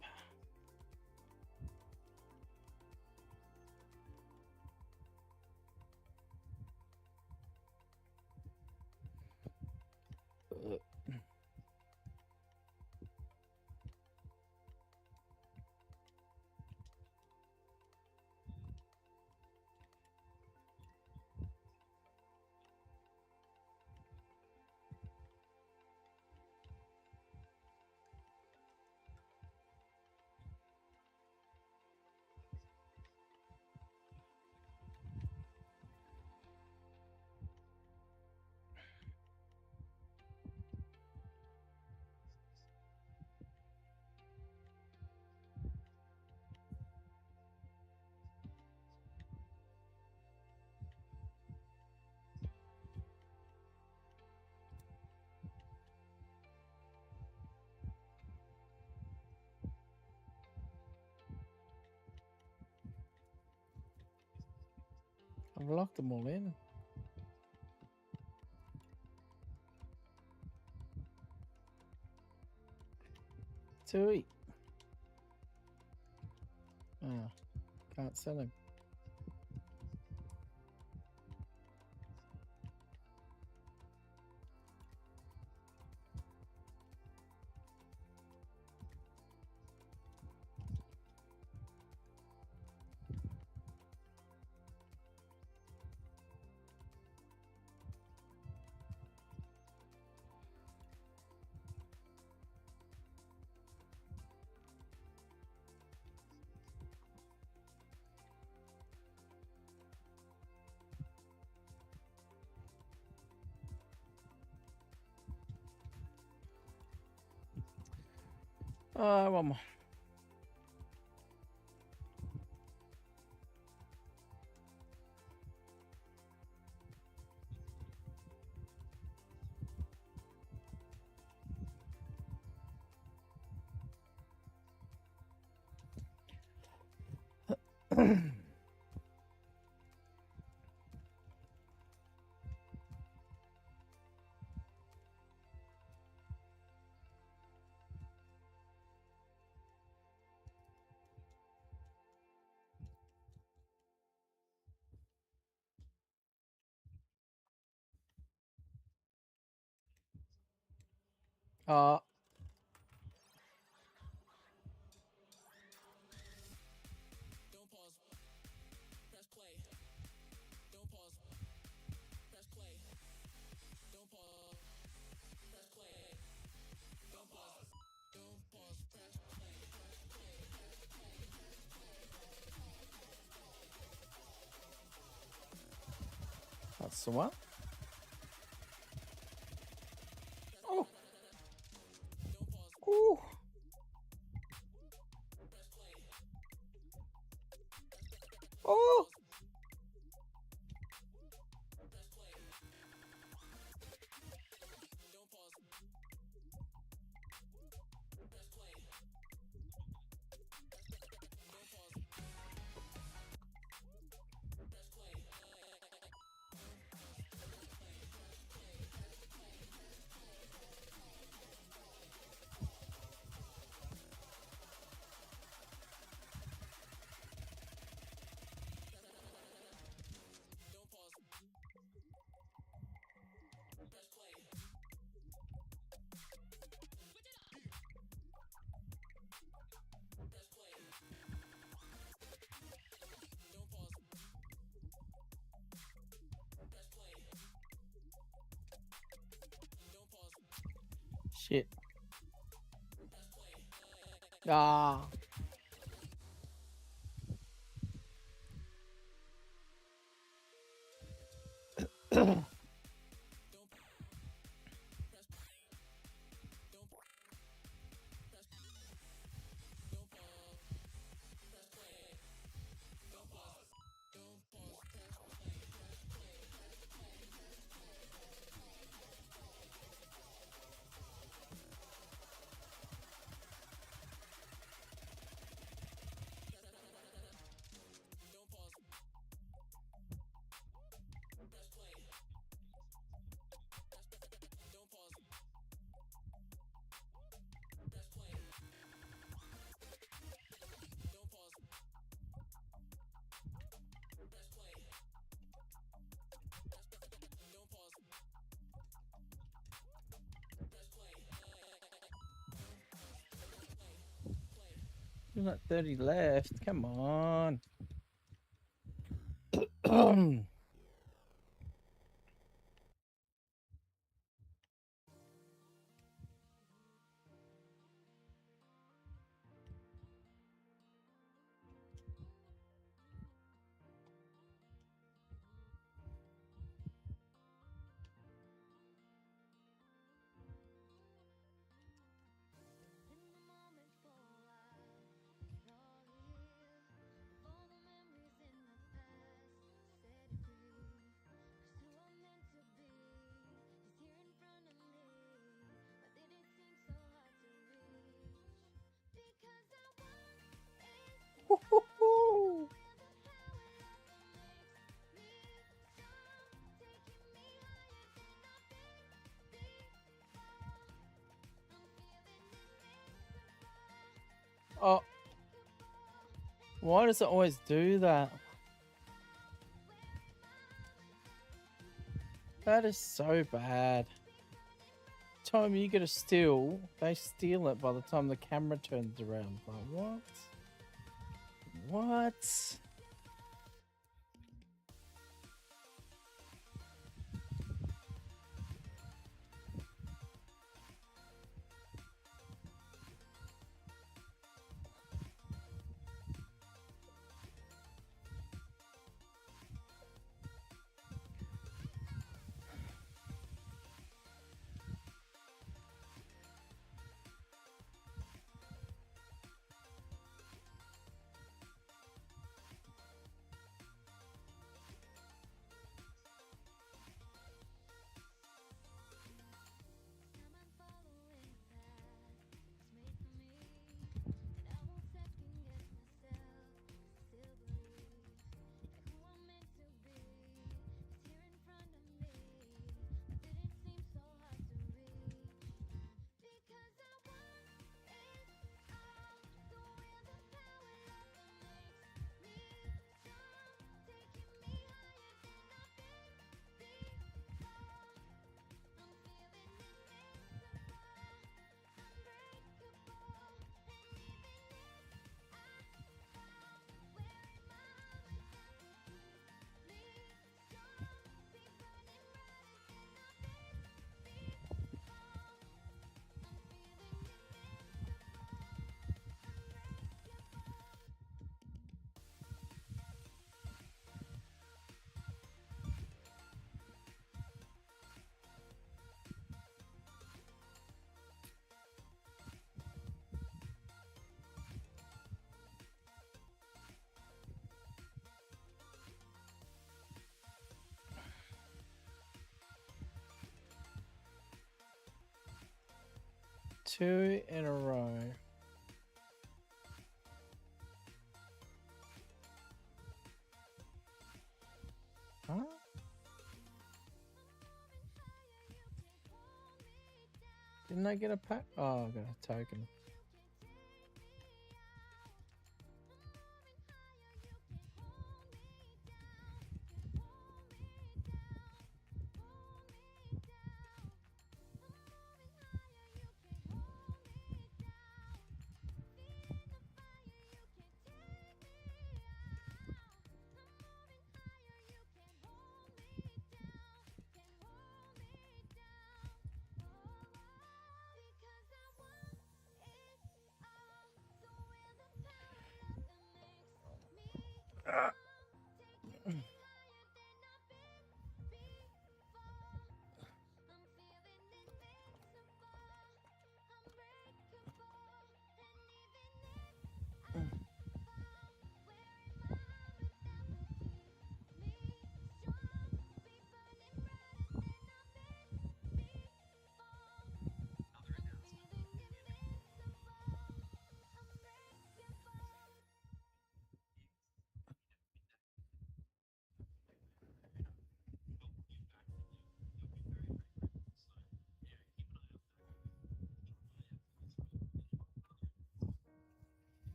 Speaker 1: I've locked them all in. To eat. Ah, can't sell him. One more. Uh, that's the one. Oh. Ooh. Oh. Shit. Ah. There's not 30 left. Come on. Oh, why does it always do that? That is so bad. Time you get a steal, they steal it by the time the camera turns around. Like, what? What? Two in a row. Huh? Didn't I get a pack? Oh, I got a token.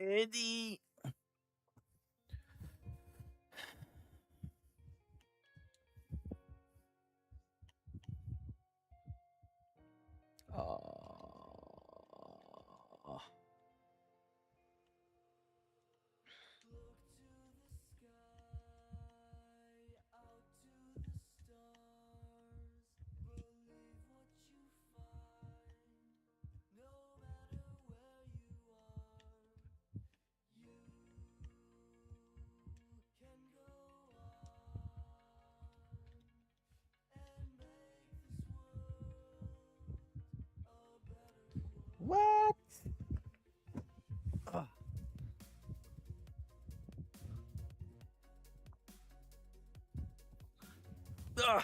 Speaker 1: Eddie. Oh. Ugh.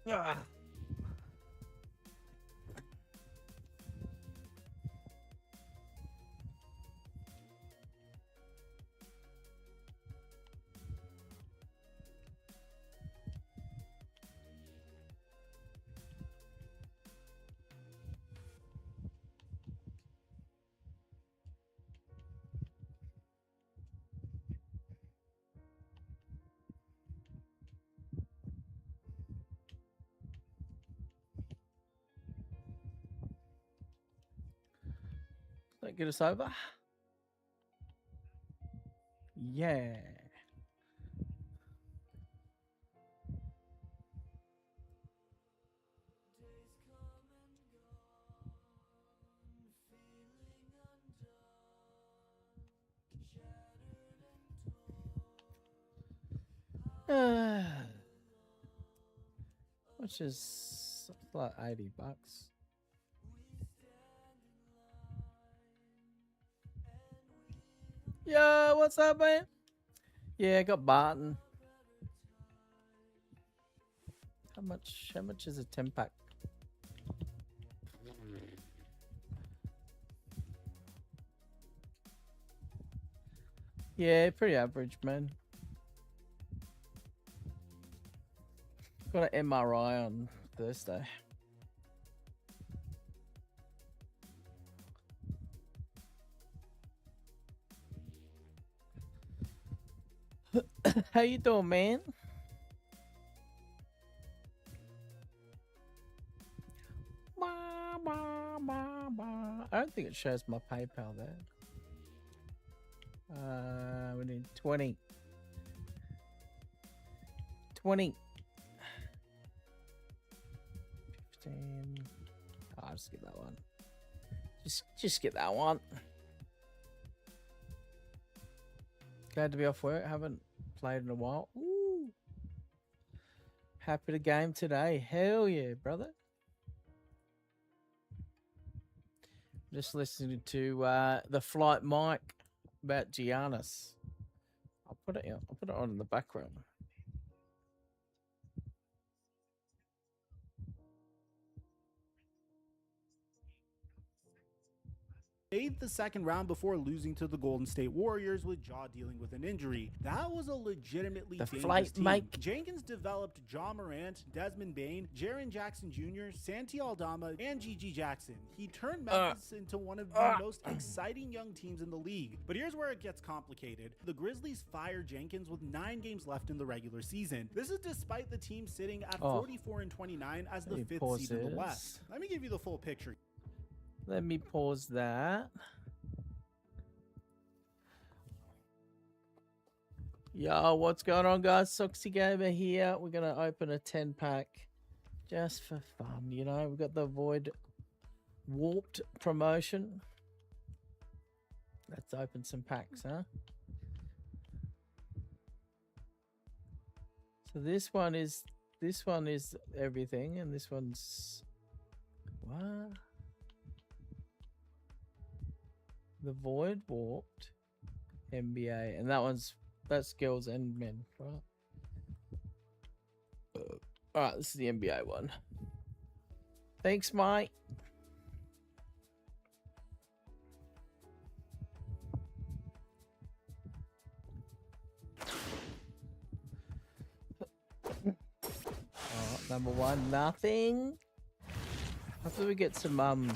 Speaker 1: Ah. That get us over? Yeah. Which is like $80. Yo, what's up, man? Yeah, I got Barton. How much is a 10-pack? Yeah, pretty average, man. Got an MRI on Thursday. How you doing, man? I don't think it shows my PayPal there. We need 20. 20. 15. Oh, I'll just get that one. Just get that one. Glad to be off work. Haven't played in a while. Ooh. Happy to game today. Hell yeah, brother. Just listening to the flight mic about Giannis. I'll put it on in the background.
Speaker 2: Made the second round before losing to the Golden State Warriors with Ja dealing with an injury. That was a legitimately dangerous team. Jenkins developed Ja Morant, Desmond Bane, Jaren Jackson Jr., Santi Aldama, and Gigi Jackson. He turned Memphis into one of the most exciting young teams in the league. But here's where it gets complicated. The Grizzlies fired Jenkins with 9 games left in the regular season. This is despite the team sitting at 44-29 as the 5th seed in the West. Let me give you the full picture.
Speaker 1: Let me pause that. Yo, what's going on, guys? Soxy Gamer here. We're going to open a 10-pack just for fun, you know. We've got the Void Warped promotion. Let's open some packs, huh? So this one is everything, and this one's what? The Void Warped NBA, and that's girls and men, right? All right, this is the NBA one. Thanks, Mike. Number one, nothing. After we get some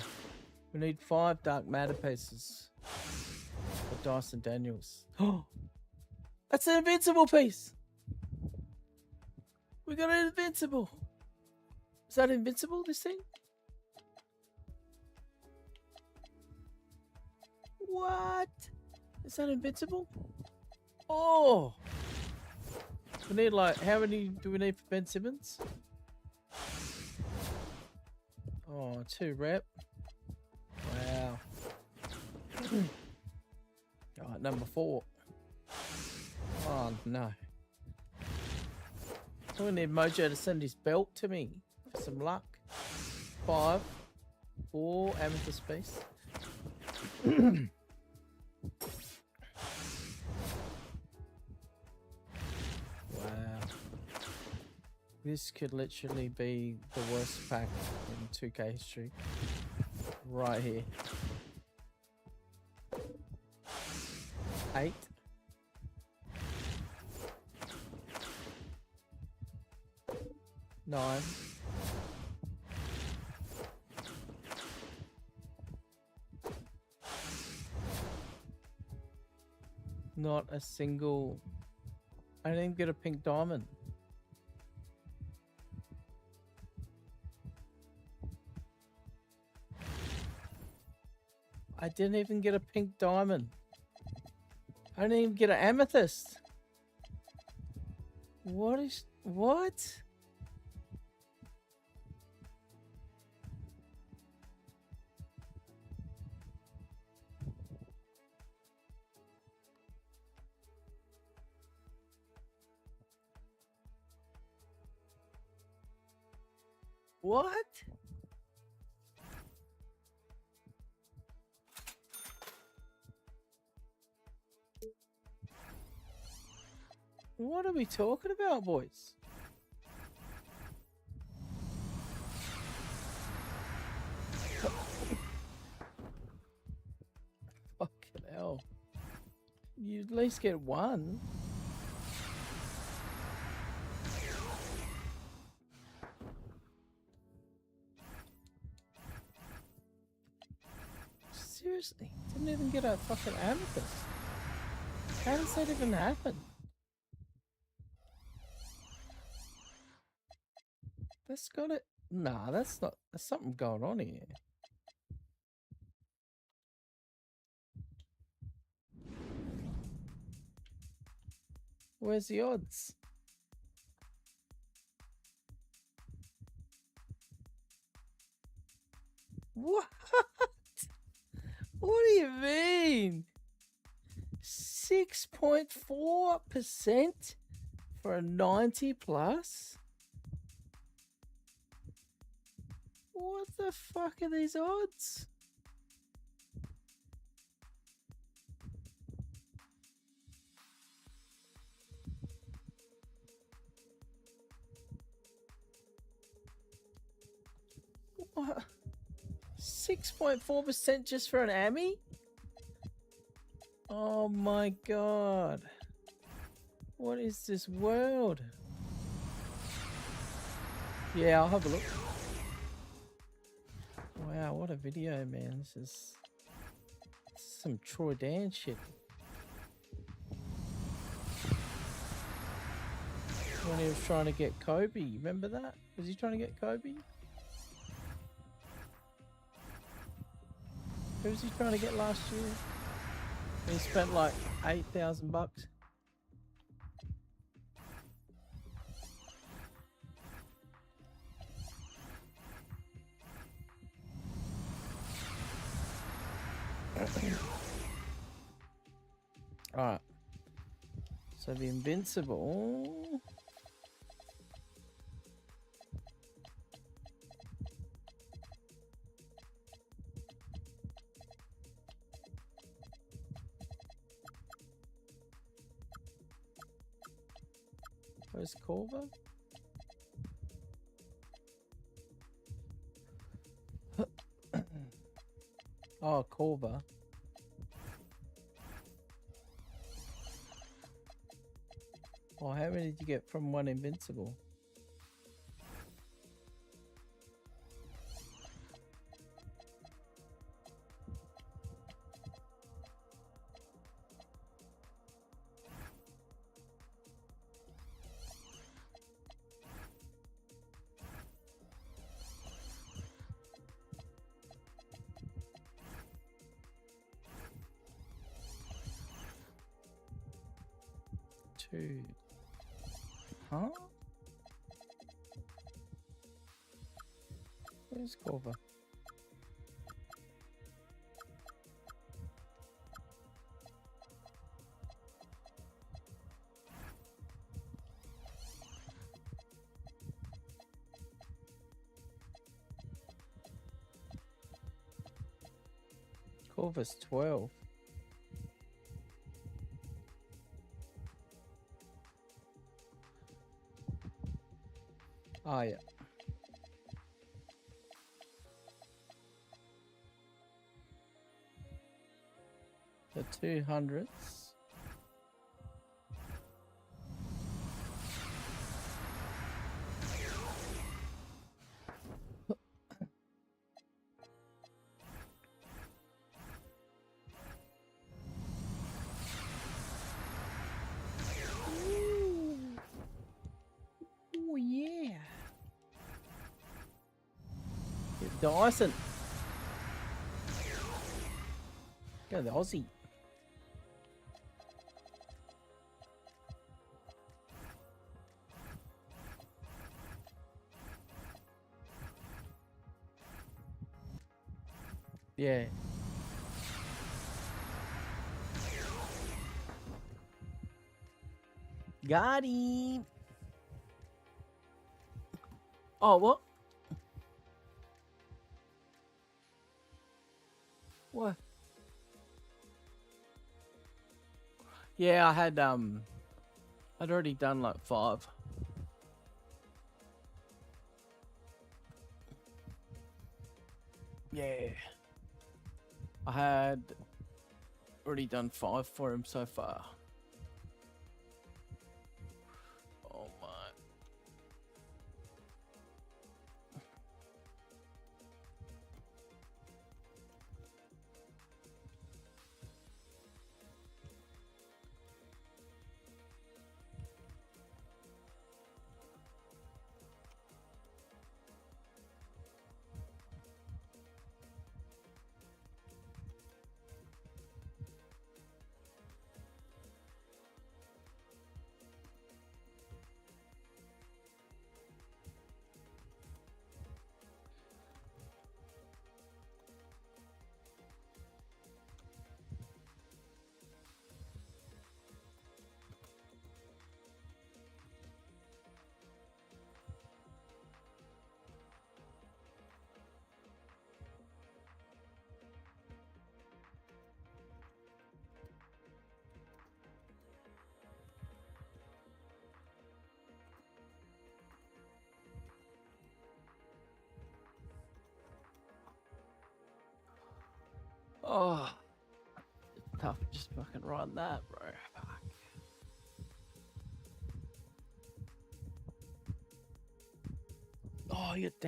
Speaker 1: we need 5 Dark Matter pieces for Dyson Daniels. Oh, that's an invincible piece. We got an invincible. Is that invincible, this thing? What? Is that invincible? Oh. We need how many do we need for Ben Simmons? Oh, 2 rep. Wow. Alright, number 4. Oh no. I need Mojo to send his belt to me for some luck. 5. 4 amethyst space. Wow. This could literally be the worst pack in 2K history. Right here. 8. 9. Not a single. I didn't even get a pink diamond. I didn't even get a pink diamond. I didn't even get an amethyst. What? What? What are we talking about, boys? Fucking hell. You at least get one. Seriously, didn't even get a fucking amethyst. How does that even happen? That's got it. Nah, that's not. There's something going on here. Where's the odds? What? What do you mean? 6.4% for a 90 plus? What the fuck are these odds? What? 6.4% just for an Ami? Oh my god. What is this world? Yeah, I'll have a look. Wow, what a video, man. This is some Troy Dan shit. When he was trying to get Kobe, remember that? Was he trying to get Kobe? Who was he trying to get last year? He spent like $8,000. Alright. So the invincible. Where's Corva? Oh, Corva. Oh, how many did you get from one invincible? Two. Huh? Where's Corva? Corva's 12. Oh, yeah. The 200s. Oh, yeah. Get Dyson. Go the Aussie. Yeah. Got him. Oh, what? What? Yeah, I'd already done like 5. Yeah. I had already done 5 for him so far. Oh my. Oh, it's tough to just fucking ride that, bro. Fuck. Oh, you got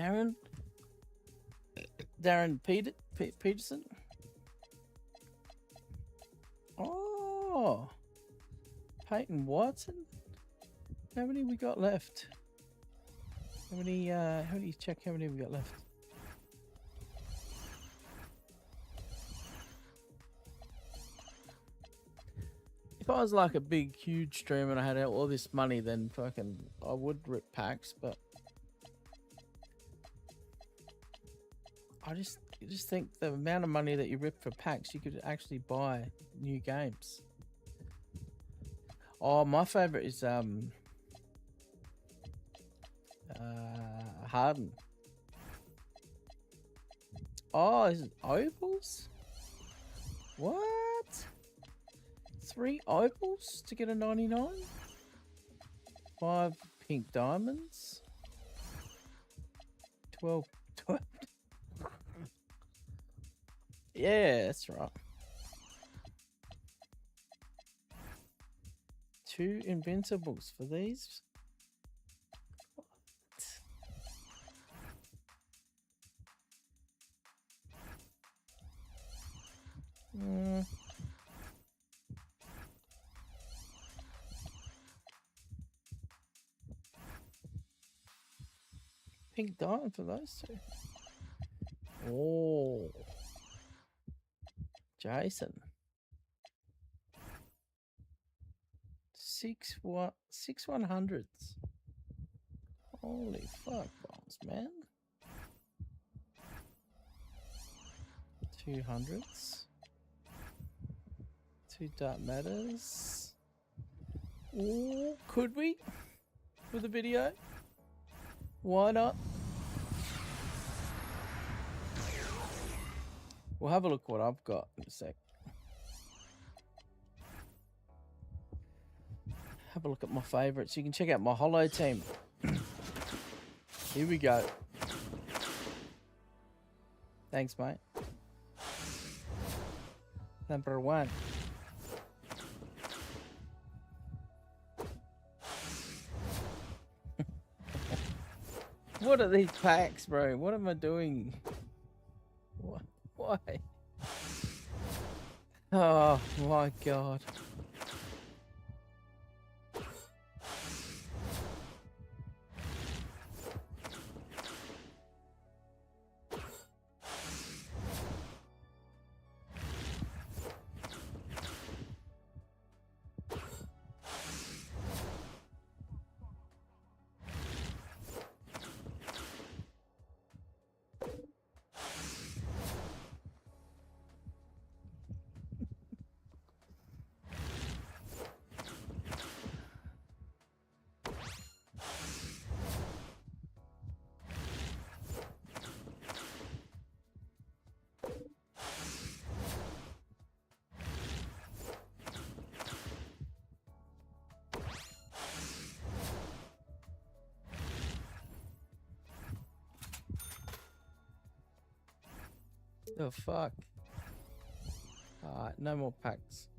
Speaker 1: Darren Peterson. Oh, Peyton Watson. How many we got left? How many? How do you check how many we got left? If I was like a big, huge streamer and I had all this money, then fucking I would rip packs. But I just think the amount of money that you rip for packs, you could actually buy new games. Oh, my favorite is Harden. Oh, is it opals? What? 3 opals to get a 99? 5 pink diamonds? 12. Yeah, that's right. 2 invincibles for these. What? Pink diamond for those 2. Oh, Jason. 6 100s. Holy fuck balls, man. Two hundreds. Two dark matters. Ooh, could we? For the video? Why not? We'll have a look what I've got in a sec. Have a look at my favorites. You can check out my holo team. Here we go. Thanks, mate. Number 1. What are these packs, bro? What am I doing? Why? Oh my god. The fuck? Alright, no more packs.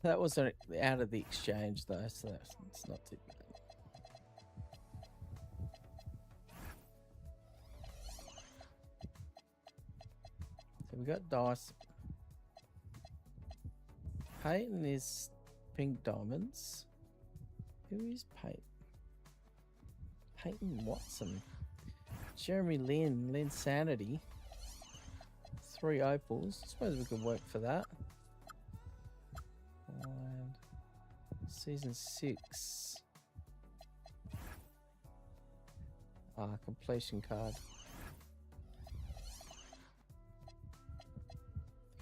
Speaker 1: That wasn't out of the exchange though, so it's not too bad. So we got dice. Peyton is pink diamonds. Who is Peyton? Peyton Watson. Jeremy Lynn Sanity. 3 opals. I suppose we could work for that. And season 6. Completion card.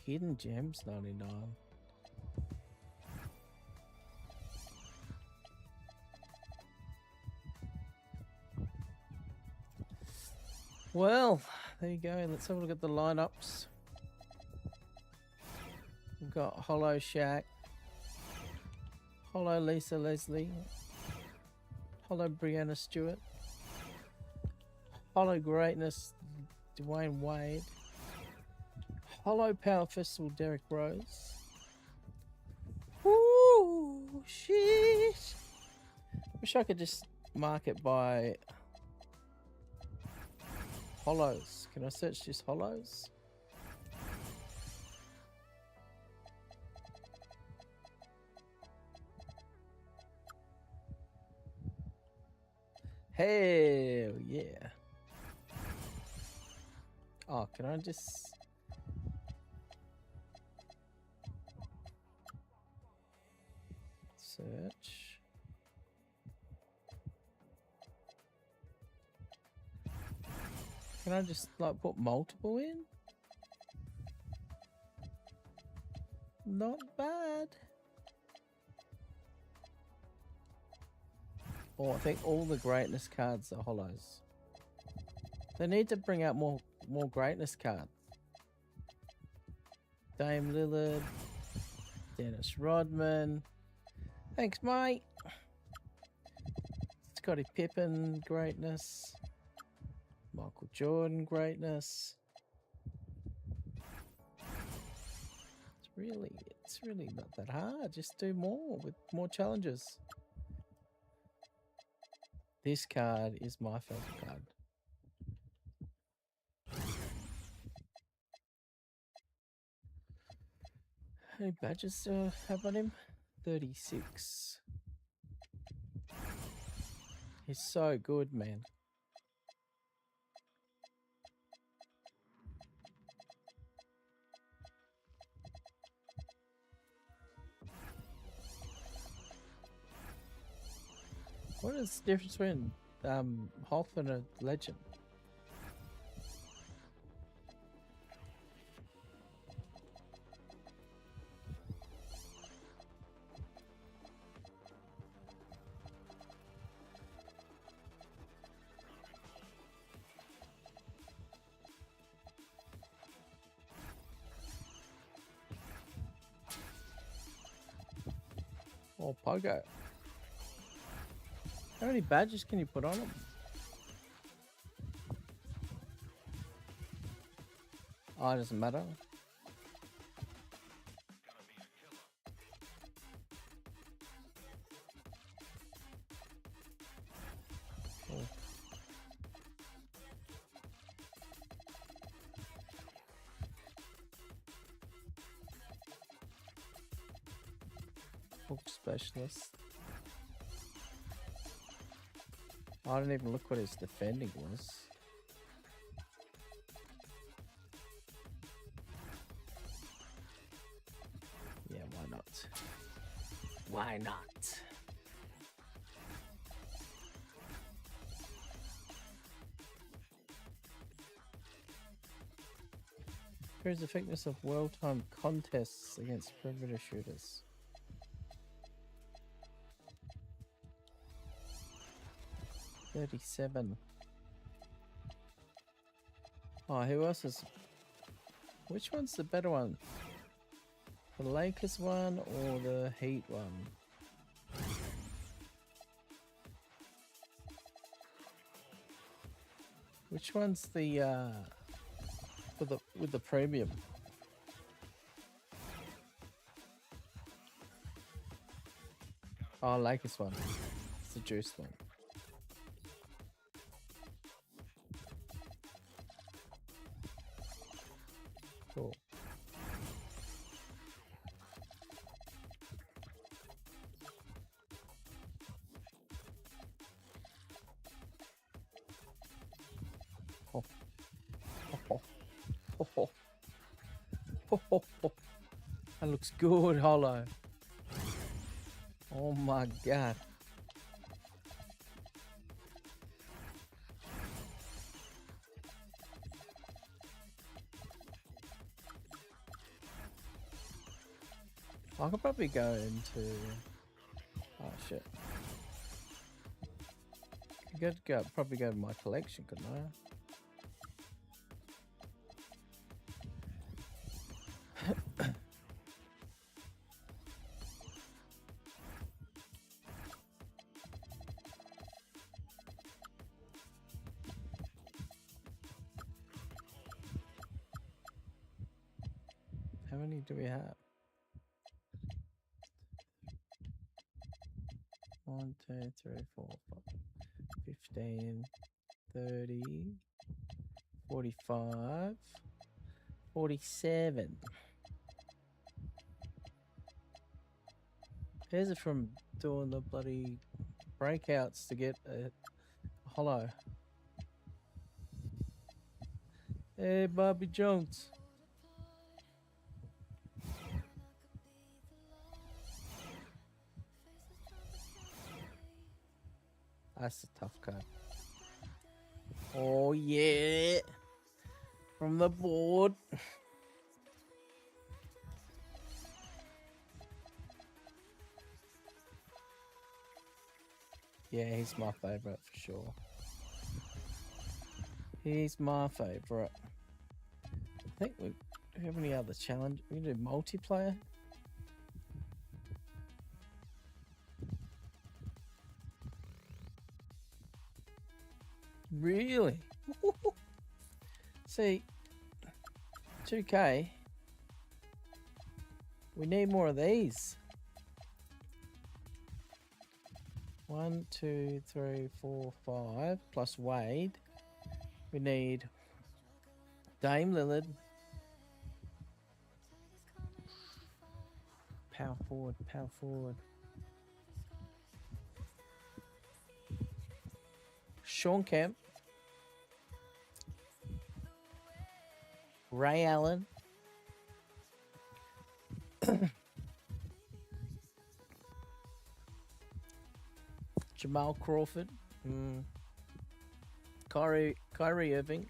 Speaker 1: Hidden gems 99. Well, there you go. Let's have a look at the lineups. We've got Holo Shaq, Holo Lisa Leslie, Holo Brianna Stewart, Holo Greatness Dwayne Wade, Holo Power Festival Derek Rose. Ooh, shit. Wish I could just mark it by holos. Can I search just holos? Hell yeah. Oh, can I just... search? Can I just like put multiple in? Not bad. Oh, I think all the greatness cards are holos. They need to bring out more greatness cards. Dame Lillard, Dennis Rodman. Thanks, mate. Scottie Pippen greatness. Michael Jordan greatness. It's really not that hard. Just do more with more challenges. This card is my favorite card. How many badges do I have on him? 36. He's so good, man. What is the difference between Hoff and a legend? Oh, Pogo. How many badges can you put on them? Oh, it doesn't matter. Oh. Hook specialist. I didn't even look what his defending was. Yeah, why not? Why not? Here's the thickness of well-timed contests against perimeter shooters. 37. Oh, who else is... Which one's the better one? The Lakers one or the Heat one? Which one's the with the premium? Oh, Lakers one. It's the juice one. Cool. Oh. Oh. Oh. Oh. Oh. Oh. Oh. That looks good, Hollow. Oh my god. I could probably go into... Oh shit. I could probably go to my collection, couldn't I? How many do we have? 1, 2, 3, 4, 5, 15, 30, 45, 47. Here's it from doing the bloody breakouts to get a hollow. Hey, Bobby Jones. That's a tough card. Oh, yeah. From the board. Yeah, he's my favorite for sure. He's my favorite. I think do we have any other challenge? We can do multiplayer. Really? See, 2K. We need more of these. 1, 2, 3, 4, 5 plus Wade. We need Dame Lillard. Power forward, power forward. Sean Kemp. Ray Allen. Jamal Crawford. Kyrie Irving.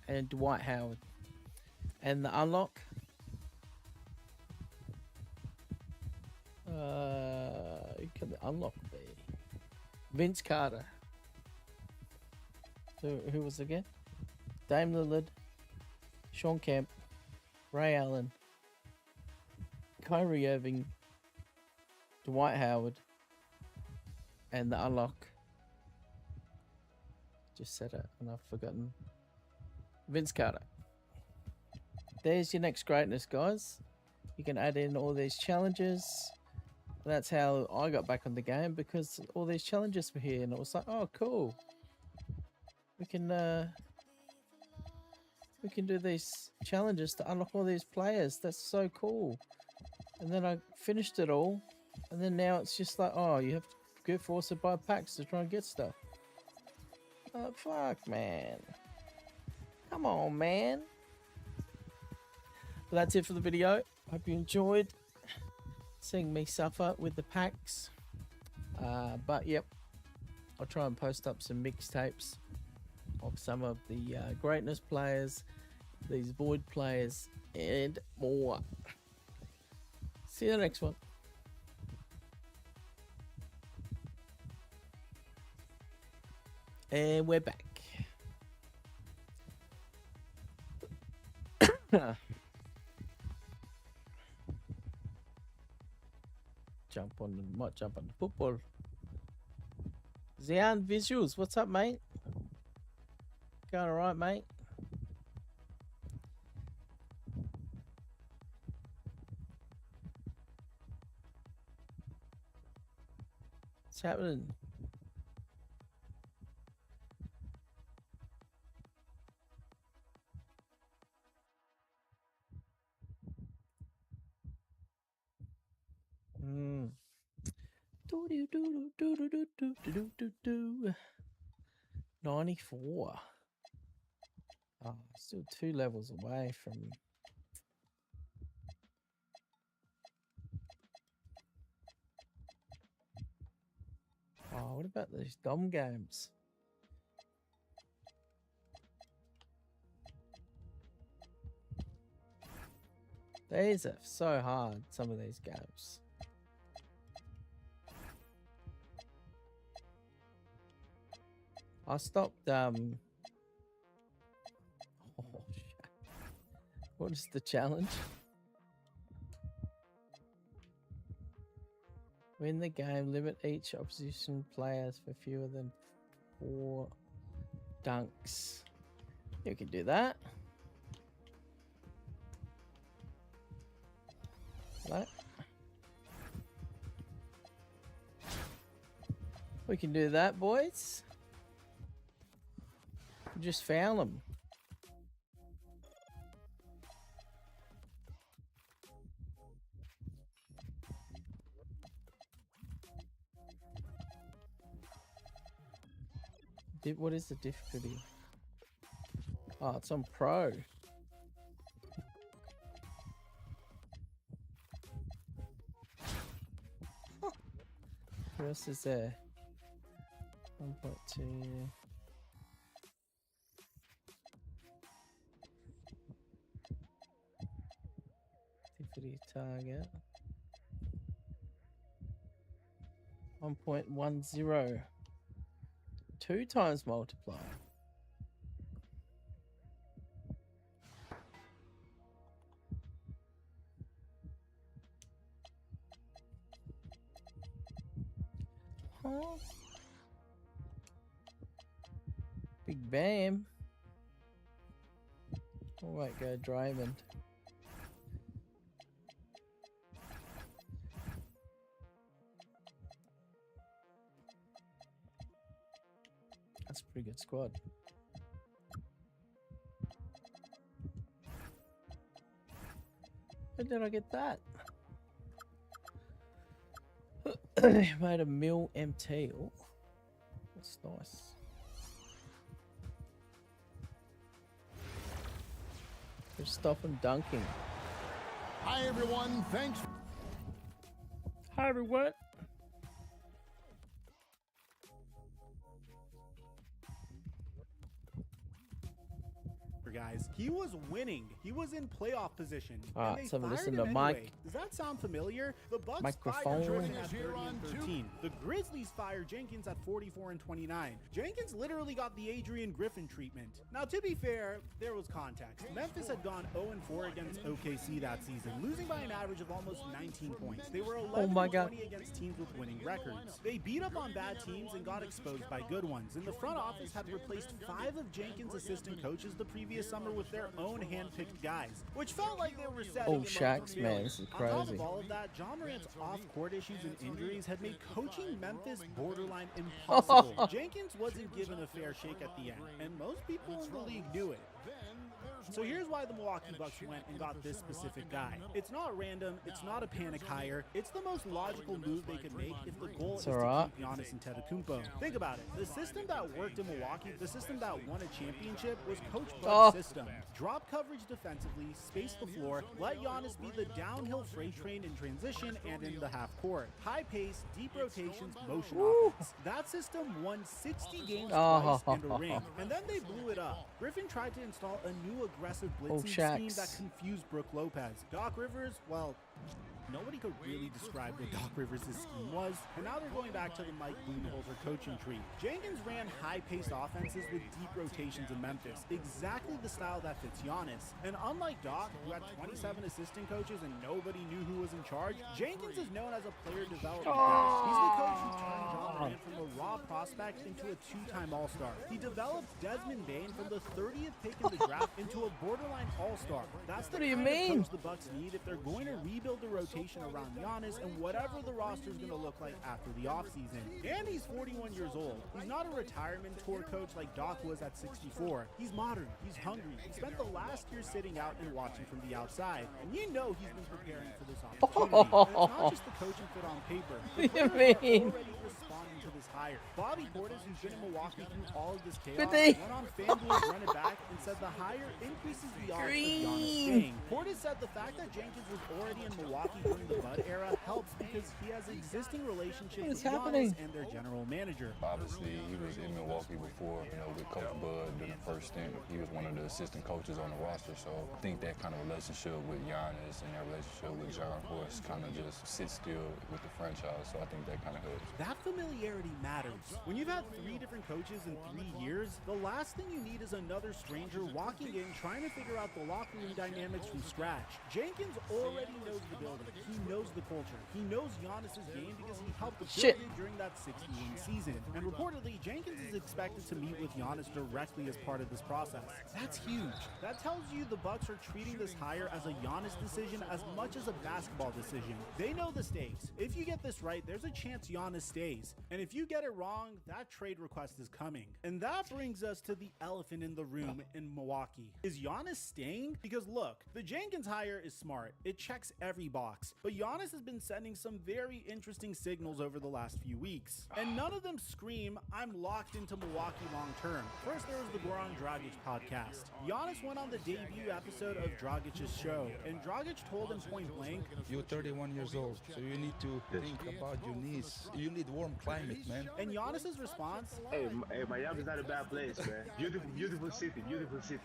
Speaker 1: And Dwight Howard. And the unlock. Who can the unlock be? Vince Carter. Who was again? Dame Lillard. Sean Kemp. Ray Allen. Kyrie Irving, Dwight Howard, and the unlock. Just said it and I've forgotten. Vince Carter. There's your next greatness, guys. You can add in all these challenges. That's how I got back on the game, because all these challenges were here and it was like, oh cool. We can do these challenges to unlock all these players. That's so cool. And then I finished it all, and then now it's just like, oh, you have to get forced to buy packs to try and get stuff. Oh fuck, man. Come on, man. But that's it for the video. Hope you enjoyed seeing me suffer with the packs. But yep, I'll try and post up some mixtapes of some of the greatness players, these void players, and more. See you in the next one. And we're back. Might jump on the football. Zian Visuals, what's up, mate? Going alright, mate? What's happening? Do do do do do do do do do do. 94. Oh, still 2 levels away from. Oh, what about these Dom games? These are so hard, some of these games. I stopped, oh, shit. What is the challenge? Win the game, limit each opposition players for fewer than 4 dunks. You can do that. Right. We can do that, boys. We just found them. What is the difficulty? Oh, it's on pro. What else is there? 1.2. Difficulty target. 1.10. 2 times multiplier. Huh? Big Bam. Oh, wait, go Draymond. That's a pretty good squad. Where did I get that? Made a mill MT. Oh, that's nice. Just stop him dunking.
Speaker 3: Hi everyone, thanks.
Speaker 1: Hi everyone.
Speaker 2: guys. He was winning. He was in playoff position.
Speaker 1: Alright,
Speaker 2: And
Speaker 1: so
Speaker 2: they
Speaker 1: listen
Speaker 2: fired him
Speaker 1: to
Speaker 2: anyway.
Speaker 1: Mike.
Speaker 2: Does that sound familiar? The Bucks
Speaker 1: Microphone.
Speaker 2: fired Griffin at 30-13. The Grizzlies fired Jenkins at 44-29. Jenkins literally got the Adrian Griffin treatment. Now, to be fair, there was context. Memphis had gone 0-4 against OKC that season, losing by an average of almost 19 points. They were 11-20 against teams with winning records. They beat up on bad teams and got exposed by good ones. And the front office had replaced 5 of Jenkins' assistant coaches the previous summer with their own hand-picked guys, which felt like they were setting him up for
Speaker 1: Shaq's,
Speaker 2: failure.
Speaker 1: man, this is
Speaker 2: On top
Speaker 1: crazy.
Speaker 2: of all of that, John Morant's off-court issues and injuries had made coaching Memphis borderline impossible. Jenkins wasn't given a fair shake at the end, and most people in the league knew it. So here's why the Milwaukee Bucks went and got this specific guy. It's not random, it's not a panic hire, it's the most logical move they could make if the goal is to keep Giannis Antetokounmpo. Think about it. The system that worked in Milwaukee, the system that won a championship, was Coach Bud's system. Drop coverage defensively, space the floor, let Giannis be the downhill freight train in transition and in the half court. High pace, deep rotations, motion offense. That system won 60 games twice and a ring, and then they blew it up. Griffin tried to install a new aggressive blitzing scheme that confused Brook Lopez. Doc Rivers, well, nobody could really describe what Doc Rivers' scheme was, and now they're going back to the Mike Budenholzer coaching tree. Jenkins ran high-paced offenses with deep rotations in Memphis, exactly the style that fits Giannis. And unlike Doc, who had 27 assistant coaches and nobody knew who was in charge, Jenkins is known as a player development guy. He's the coach who turned John Morant from a raw prospect into a 2-time All-Star. He developed Desmond Bane from the 30th pick in the draft into a borderline All-Star. That's the kind of coach the Bucks need if they're going to rebuild the rotation around Giannis and whatever the roster is going to look like after the offseason. And he's 41 years old. He's not a retirement tour coach like Doc was at 64. He's modern. He's hungry. He spent the last year sitting out and watching from the outside. And you know he's been preparing for this opportunity. And it's not just the coaching fit on paper. The players are already responding to this hire. Bobby Portis, who's been in Milwaukee through all of this chaos, went on FanDuel's Run It Back and said the hire increases the odds of Giannis staying. Portis said the fact that Jenkins was already in Milwaukee during the Bud era helps because he has existing relationships with Giannis and their general manager.
Speaker 4: Obviously, he was in Milwaukee before, with Coach Bud during the first stint. He was one of the assistant coaches on the roster, so I think that kind of relationship with Giannis and that relationship with John Horst kind of just sits still with the franchise, so I think that kind of helps.
Speaker 2: That familiarity matters. When you've had 3 different coaches in 3 years, the last thing you need is another stranger walking in trying to figure out the locker room dynamics from scratch. Jenkins already knows the building. He knows the culture. He knows Giannis' game because he helped build it during that 60-win season. And reportedly, Jenkins is expected to meet with Giannis directly as part of this process. That's huge. That tells you the Bucks are treating this hire as a Giannis decision as much as a basketball decision. They know the stakes. If you get this right, there's a chance Giannis stays. And if you get it wrong, that trade request is coming. And that brings us to the elephant in the room in Milwaukee. Is Giannis staying? Because look, the Jenkins hire is smart. It checks every box. But Giannis has been sending some very interesting signals over the last few weeks. And none of them scream, I'm locked into Milwaukee long term. First, there was the Goran Dragic podcast. Giannis went on the debut episode of Dragic's show, and Dragic told him point blank,
Speaker 5: you're 31 years old, so you need to think about your needs. You need warm climate, man.
Speaker 2: And Giannis's response,
Speaker 6: Hey, Miami's not a bad place, man. Beautiful city, beautiful city.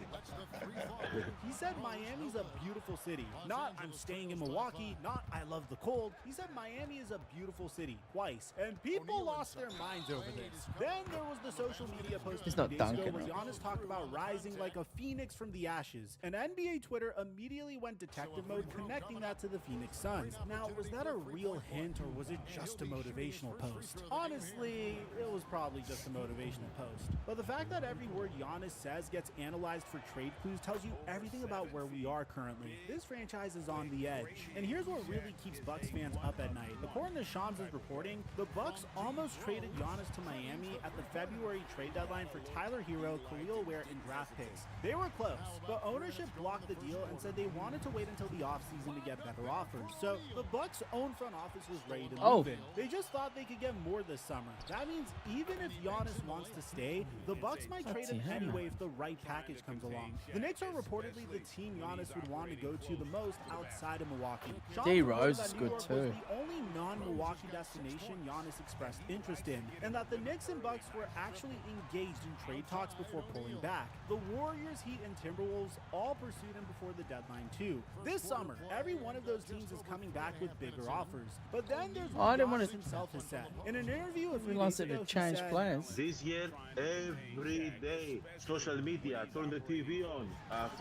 Speaker 2: He said Miami's a beautiful city. Not I'm staying in Milwaukee, not I love the cold. He said Miami is a beautiful city, twice. And people lost their minds over this. Then there was the social media post a few days ago where Giannis talked about rising like a phoenix from the ashes. And NBA Twitter immediately went detective mode, connecting that to the Phoenix Suns. Now, was that a real hint or was it just a motivational post? Honestly, it was probably just a motivational post. But the fact that every word Giannis says gets analyzed for trade clues tells you everything about where we are currently. This franchise is on the edge. And here's what really keeps Bucks fans up at night. According to Shams' reporting, the Bucks almost traded Giannis to Miami at the February trade deadline for Tyler Hero, Khalil Ware, and draft picks. They were close, but ownership blocked the deal and said they wanted to wait until the offseason to get better offers. So the Bucks' own front office was ready to move in. They just thought they could get more this summer. That means even if Giannis wants to stay, the Bucks might trade him anyway if the right package comes along. The Knicks are reportedly the team Giannis would want to go to the most outside of Milwaukee.
Speaker 1: D-Rose is good too.
Speaker 2: Was the only non-Milwaukee destination Giannis expressed interest in, and that the Knicks and Bucks were actually engaged in trade talks before pulling back. The Warriors, Heat, and Timberwolves all pursued him before the deadline too. This summer, every one of those teams is coming back with bigger offers. But then there's what Giannis himself has said. In an interview with
Speaker 1: wants it to change plans.
Speaker 6: This year, every day, social media, turn the TV on,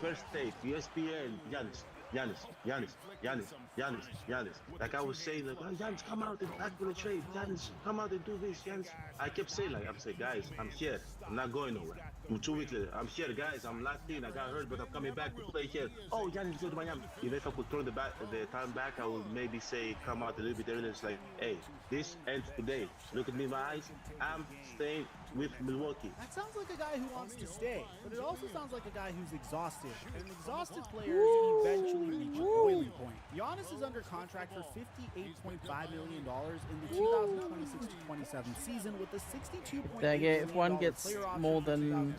Speaker 6: first take, ESPN, Giannis. Like I was saying, like, oh, Giannis, come out and act for the trade. Giannis, come out and do this. Giannis. I kept saying, like, I'm saying, guys, I'm here. I'm not going nowhere. 2 weeks later, I'm here, guys. I'm locked in. I got hurt, but I'm coming back to play here. Oh, Giannis, go to Miami. Even if I could turn the time back, I would maybe say, come out a little bit earlier. It's like, hey, this ends today. Look at me in my eyes. I'm staying with Milwaukee.
Speaker 2: That sounds like a guy who wants to stay, but it also sounds like a guy who's exhausted. And exhausted players eventually reach a boiling point. Giannis is under contract for $58.5 million in the 2026-27 season with a $62.8 million
Speaker 1: if one gets more than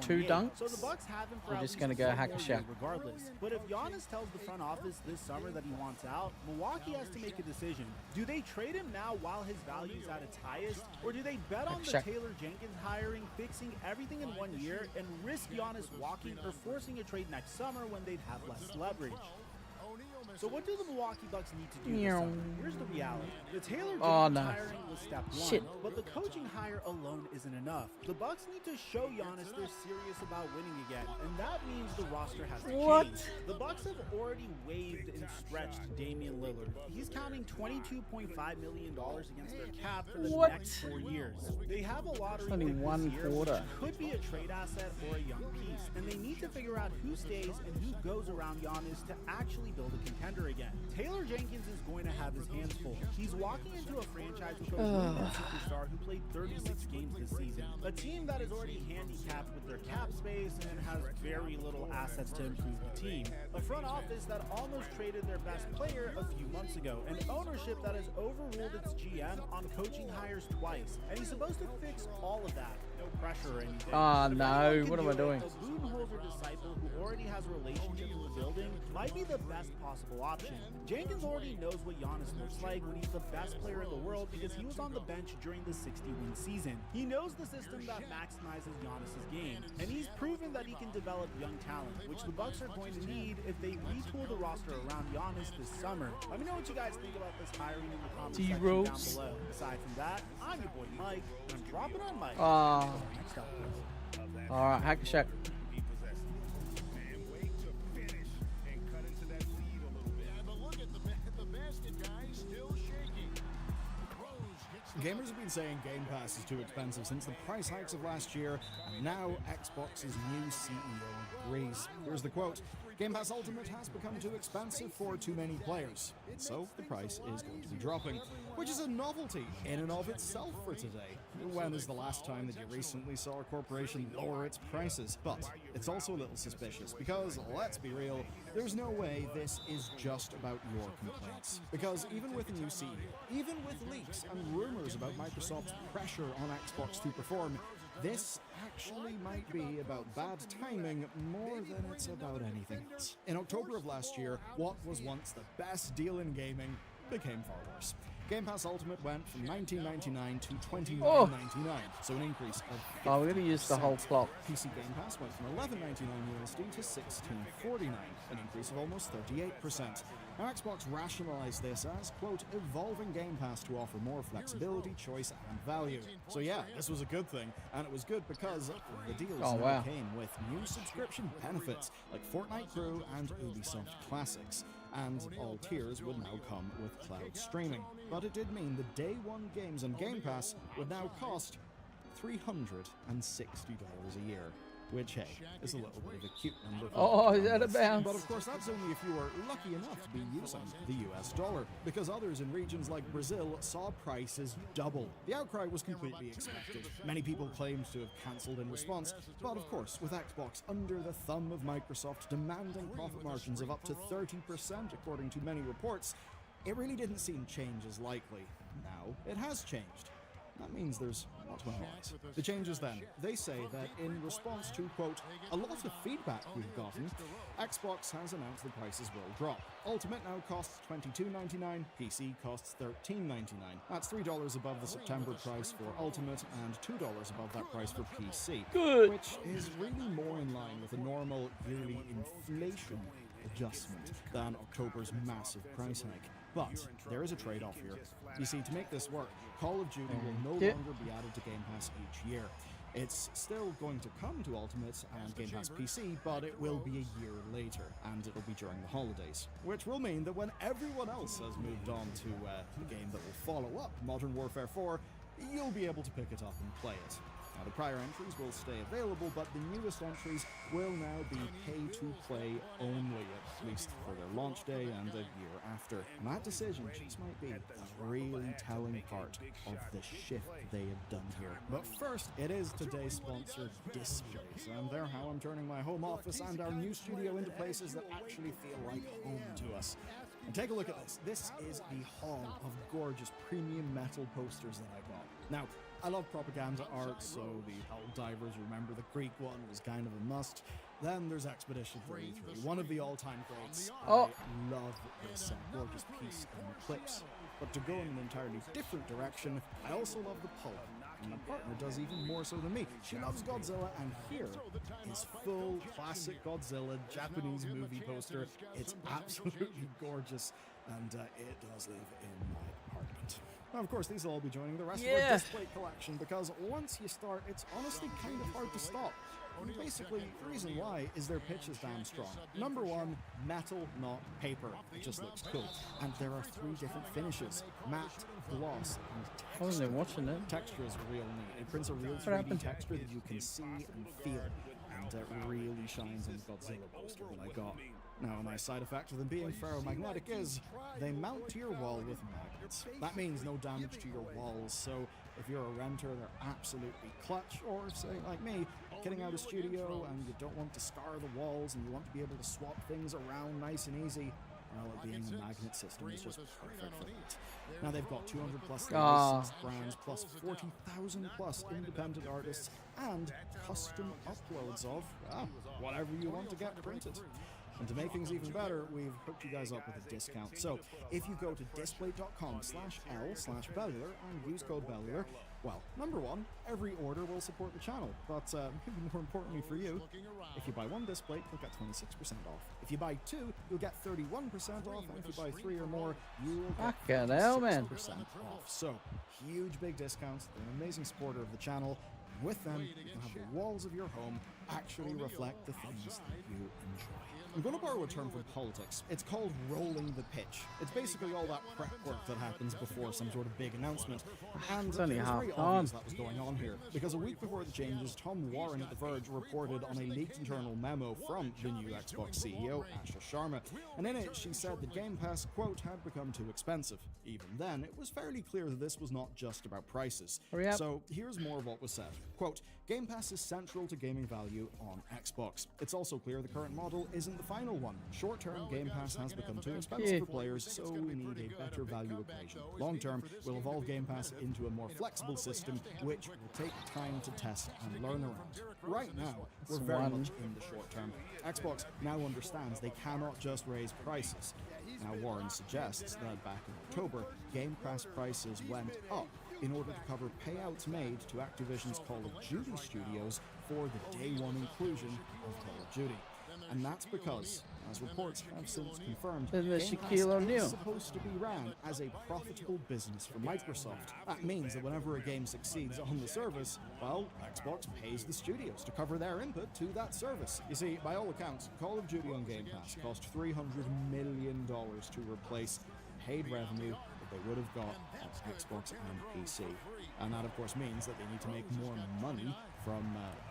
Speaker 1: 2 dunks,
Speaker 2: so the Bucks have him for
Speaker 1: we're just gonna go hack a shack
Speaker 2: regardless. But if Giannis tells the front office this summer that he wants out, Milwaukee has to make a decision. Do they trade him now while his value is at its highest, or do they bet on the Taylor Jenkins hiring, fixing everything in 1 year, and risk Giannis walking or forcing a trade next summer when they'd have less leverage? So what do the Milwaukee Bucks need to do this summer? Here's the reality. The Taylor Jenkins hiring was step one, but the coaching hire alone isn't enough. The Bucks need to show Giannis they're serious about winning again, and that means the roster has to change. The Bucks have already waived and stretched Damian Lillard. He's counting $22.5 million against their cap for the next 4 years. They have a lottery pick this year, which could be a trade asset or a young piece, and they need to figure out who stays and who goes around Giannis to actually build a contender again. Taylor Jenkins is going to have his hands full. He's walking into a franchise with a wounded superstar who played 36 games this season. A team that is already handicapped with their cap space and has very little assets to improve the team. A front office that almost traded their best player a few months ago. An ownership that has overruled its GM on coaching hires twice. And he's supposed to fix all of that. No pressure or anything.
Speaker 1: No, what am I doing?
Speaker 2: A Budenholzer disciple who already has relationships in the building might be the best possible option. Jenkins already knows what Giannis looks like when he's the best player in the world because he was on the bench during the 60-win season. He knows the system that maximizes Giannis's game, and he's proven that he can develop young talent, which the Bucks are going to need if they retool the roster around Giannis this summer. Let me know what you guys think about this hiring in the comments section down below. Aside from that, I'm your boy Mike, and I'm dropping on Mike.
Speaker 1: Alright, hack a shack.
Speaker 7: Gamers have been saying Game Pass is too expensive since the price hikes of last year, and now Xbox's new CEO agrees. Here's the quote: Game Pass Ultimate has become too expensive for too many players, so the price is going to be dropping, which is a novelty in and of itself for today. When is the last time that you recently saw a corporation lower its prices? But it's also a little suspicious because, let's be real, there's no way this is just about your complaints. Because even with a new CEO, even with leaks and rumors about Microsoft's pressure on Xbox to perform, this actually might be about bad timing more than it's about anything else. In October of last year, what was once the best deal in gaming became far worse. Game Pass Ultimate went from $19.99 to $29.99, so an increase of 50%.
Speaker 1: We're going to use the whole clock.
Speaker 7: PC Game Pass went from $11.99 USD to $16.49, an increase of almost 38%. Now, Xbox rationalized this as, quote, evolving Game Pass to offer more flexibility, choice, and value. So yeah, this was a good thing, and it was good because the deals now came with new subscription benefits like Fortnite Crew and Ubisoft Classics. And all tiers would now come with cloud streaming. But it did mean the day one games on Game Pass would now cost $360 a year. Which, hey, is a little bit of a cute number.
Speaker 1: Is that a bounce?
Speaker 7: But of course, that's only if you were lucky enough to be using the US dollar, because others in regions like Brazil saw prices double. The outcry was completely expected. Many people claimed to have cancelled in response, but of course, with Xbox under the thumb of Microsoft demanding profit margins of up to 30% according to many reports, it really didn't seem change as likely. Now, it has changed. that means there's not to analyze. The changes then, they say that in response to, quote, a lot of feedback we've gotten, Xbox has announced the prices will drop. Ultimate now costs $22.99, PC costs $13.99. That's $3 above the September price for Ultimate and $2 above that price for PC.
Speaker 1: Good.
Speaker 7: Which is really more in line with a normal yearly inflation adjustment than October's massive price hike. But there is a trade-off here. You see, to make this work, Call of Duty will no longer be added to Game Pass each year. It's still going to come to Ultimate and Game Pass PC, but it will be a year later, and it'll be during the holidays. Which will mean that when everyone else has moved on to the game that will follow up Modern Warfare 4, you'll be able to pick it up and play it. Now, the prior entries will stay available, but the newest entries will now be pay-to-play only, at least for their launch day and a year after. And that decision just might be a really telling part of the shift they have done here. But first, it is today's sponsor, Displays, and they're how I'm turning my home office and our new studio into places that actually feel like home to us. And take a look at this. This is the haul of gorgeous premium metal posters that I got. Now, I love propaganda art, so the Helldivers, remember the Greek one, was kind of a must. Then there's Expedition 33, one of the all-time greats.
Speaker 1: Oh.
Speaker 7: I love this gorgeous piece in clips. But to go in an entirely different direction, I also love the pulp. And my partner does even more so than me. She loves Godzilla, and here is full classic Godzilla Japanese movie poster. It's absolutely gorgeous, and it does live in my apartment. Now, of course, these will all be joining the rest of our display collection, because once you start, it's honestly kind of hard to stop. And basically, the reason why is their pitch is damn strong. Number one, metal, not paper. It just looks cool. And there are 3 different finishes: matte, gloss, and texture.
Speaker 1: I wasn't watching it.
Speaker 7: Texture is real neat. It prints a real 3D texture that you can see and feel. And it really shines on the Godzilla poster that I got. Now, a nice side effect of them being ferromagnetic is they mount to your wall with magnets. That means no damage to your walls, so if you're a renter, they're absolutely clutch. Or, say, like me, getting out of studio and you don't want to scar the walls and you want to be able to swap things around nice and easy, well, being a magnet system is just perfect for that. Now, they've got 200 plus licensed brands, plus 40,000 plus independent artists, and custom uploads of whatever you want to get printed. And to make things even better, we've hooked you guys up with a discount. So if you go to display.com/L/Bellular and use code Bellular, well, number one, every order will support the channel. But maybe more importantly for you, if you buy 1 display, you'll get 26% off. If you buy 2, you'll get 31% off. And if you buy 3 or more, you will get 26% off. So huge big discounts. They're an amazing supporter of the channel. With them, you can have the walls of your home actually reflect the things that you enjoy. I'm going to borrow a term from politics. It's called rolling the pitch. It's basically all that prep work that happens before some sort of big announcement. And
Speaker 1: it's only
Speaker 7: it was
Speaker 1: half
Speaker 7: very obvious that was going on here, because a week before the changes, Tom Warren at The Verge reported on a leaked internal memo from the new Xbox CEO, Asha Sharma. And in it, she said that Game Pass, quote, had become too expensive. Even then, it was fairly clear that this was not just about prices. So here's more of what was said. Quote, Game Pass is central to gaming value on Xbox. It's also clear the current model isn't the final one. Short-term, Game Pass has become too expensive for players, so we need a better value equation. Long-term, we'll evolve Game Pass into a more flexible system, which will take time to test and learn around. Right now, we're very much in the short term. Xbox now understands they cannot just raise prices. Now, Warren suggests that back in October, Game Pass prices went up in order to cover payouts made to Activision's Call of Duty studios for the day one inclusion of Call of Duty. And that's because, as reports have since confirmed, Game Pass is supposed to be ran as a profitable business for Microsoft. That means that whenever a game succeeds on the service, well, Xbox pays the studios to cover their input to that service. You see, by all accounts, Call of Duty on Game Pass cost $300 million to replace paid revenue that they would have got on Xbox and PC. And that, of course, means that they need to make more money from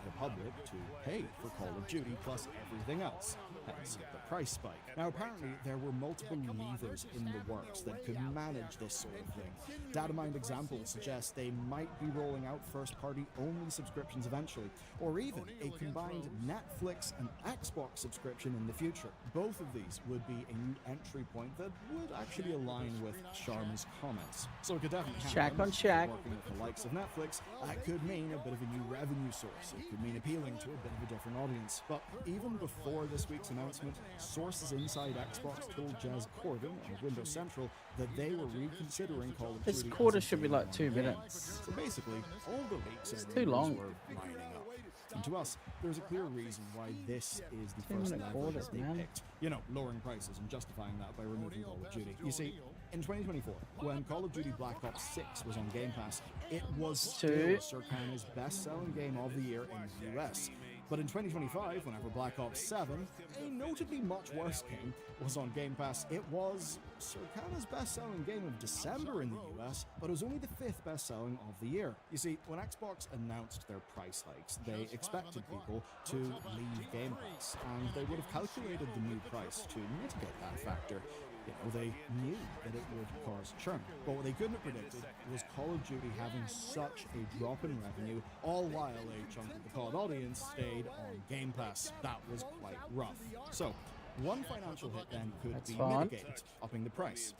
Speaker 7: the public to pay for Call of Duty plus everything else, hence the price spike. Now apparently there were multiple levers in the works that could manage this sort of thing. Data mined examples suggest they might be rolling out first-party only subscriptions eventually, or even a combined Netflix and Xbox subscription in the future. Both of these would be a new entry point that would actually align with Sharma's comments. So it could definitely happen.
Speaker 1: Shack on shack.
Speaker 7: Working with the likes of Netflix, that could mean a bit of a new revenue source. It could mean appealing to a bit of a different audience. But even before this week's announcement, sources inside Xbox told Jez Corden on Windows Central that they were reconsidering Call of Duty.
Speaker 1: This quarter should be like 2 minutes.
Speaker 7: So basically, all the leaks
Speaker 1: It's
Speaker 7: and
Speaker 1: too long.
Speaker 7: rumors were lining up. And to us, there's a clear reason why this is the
Speaker 1: 2
Speaker 7: first
Speaker 1: minute
Speaker 7: lever
Speaker 1: quarters,
Speaker 7: that they
Speaker 1: man.
Speaker 7: picked. You know, lowering prices and justifying that by removing Call of Duty. You see, in 2024, when Call of Duty Black Ops 6 was on Game Pass, it was still Circana's best-selling game of the year in the US. But in 2025, whenever Black Ops 7, a notably much worse game, was on Game Pass, it was Circana's best-selling game of December in the US, but it was only the 5th best-selling of the year. You see, when Xbox announced their price hikes, they expected people to leave Game Pass, and they would have calculated the new price to mitigate that factor. You know, they knew that it would cause churn. But what they couldn't have predicted was Call of Duty having such a drop in revenue, all while a chunk of the COD audience stayed on Game Pass. That was quite rough. So, one financial hit then could be mitigated, upping the price.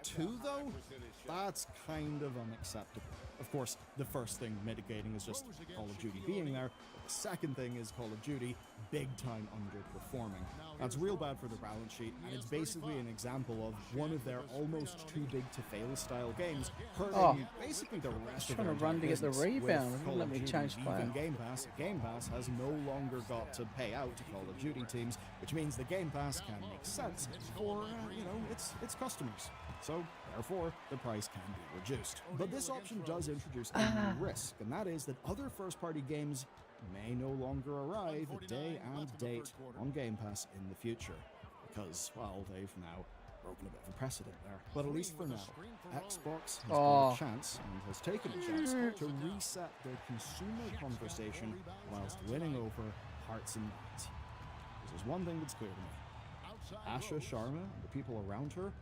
Speaker 7: 2, though, that's kind of unacceptable. Of course, the first thing mitigating is just Call of Duty being there. The second thing is Call of Duty big time underperforming. That's real bad for their balance sheet, and it's basically an example of one of their almost too big to fail style games hurting basically the rest of
Speaker 1: trying
Speaker 7: their
Speaker 1: to run to get the
Speaker 7: business. With
Speaker 1: rebound.
Speaker 7: Call
Speaker 1: Let
Speaker 7: of
Speaker 1: me
Speaker 7: Duty
Speaker 1: change
Speaker 7: leaving
Speaker 1: player.
Speaker 7: Game Pass has no longer got to pay out to Call of Duty teams, which means the Game Pass can make sense for its customers. So therefore, the price can be reduced. But this option does introduce a new risk, and that is that other first-party games may no longer arrive day and date on Game Pass in the future. Because, well, they've now broken a bit of a precedent there. But at least for now, Xbox has got a chance, and has taken a chance, to reset their consumer conversation whilst winning over hearts and minds. There's one thing that's clear to me. Asha Sharma and the people around her are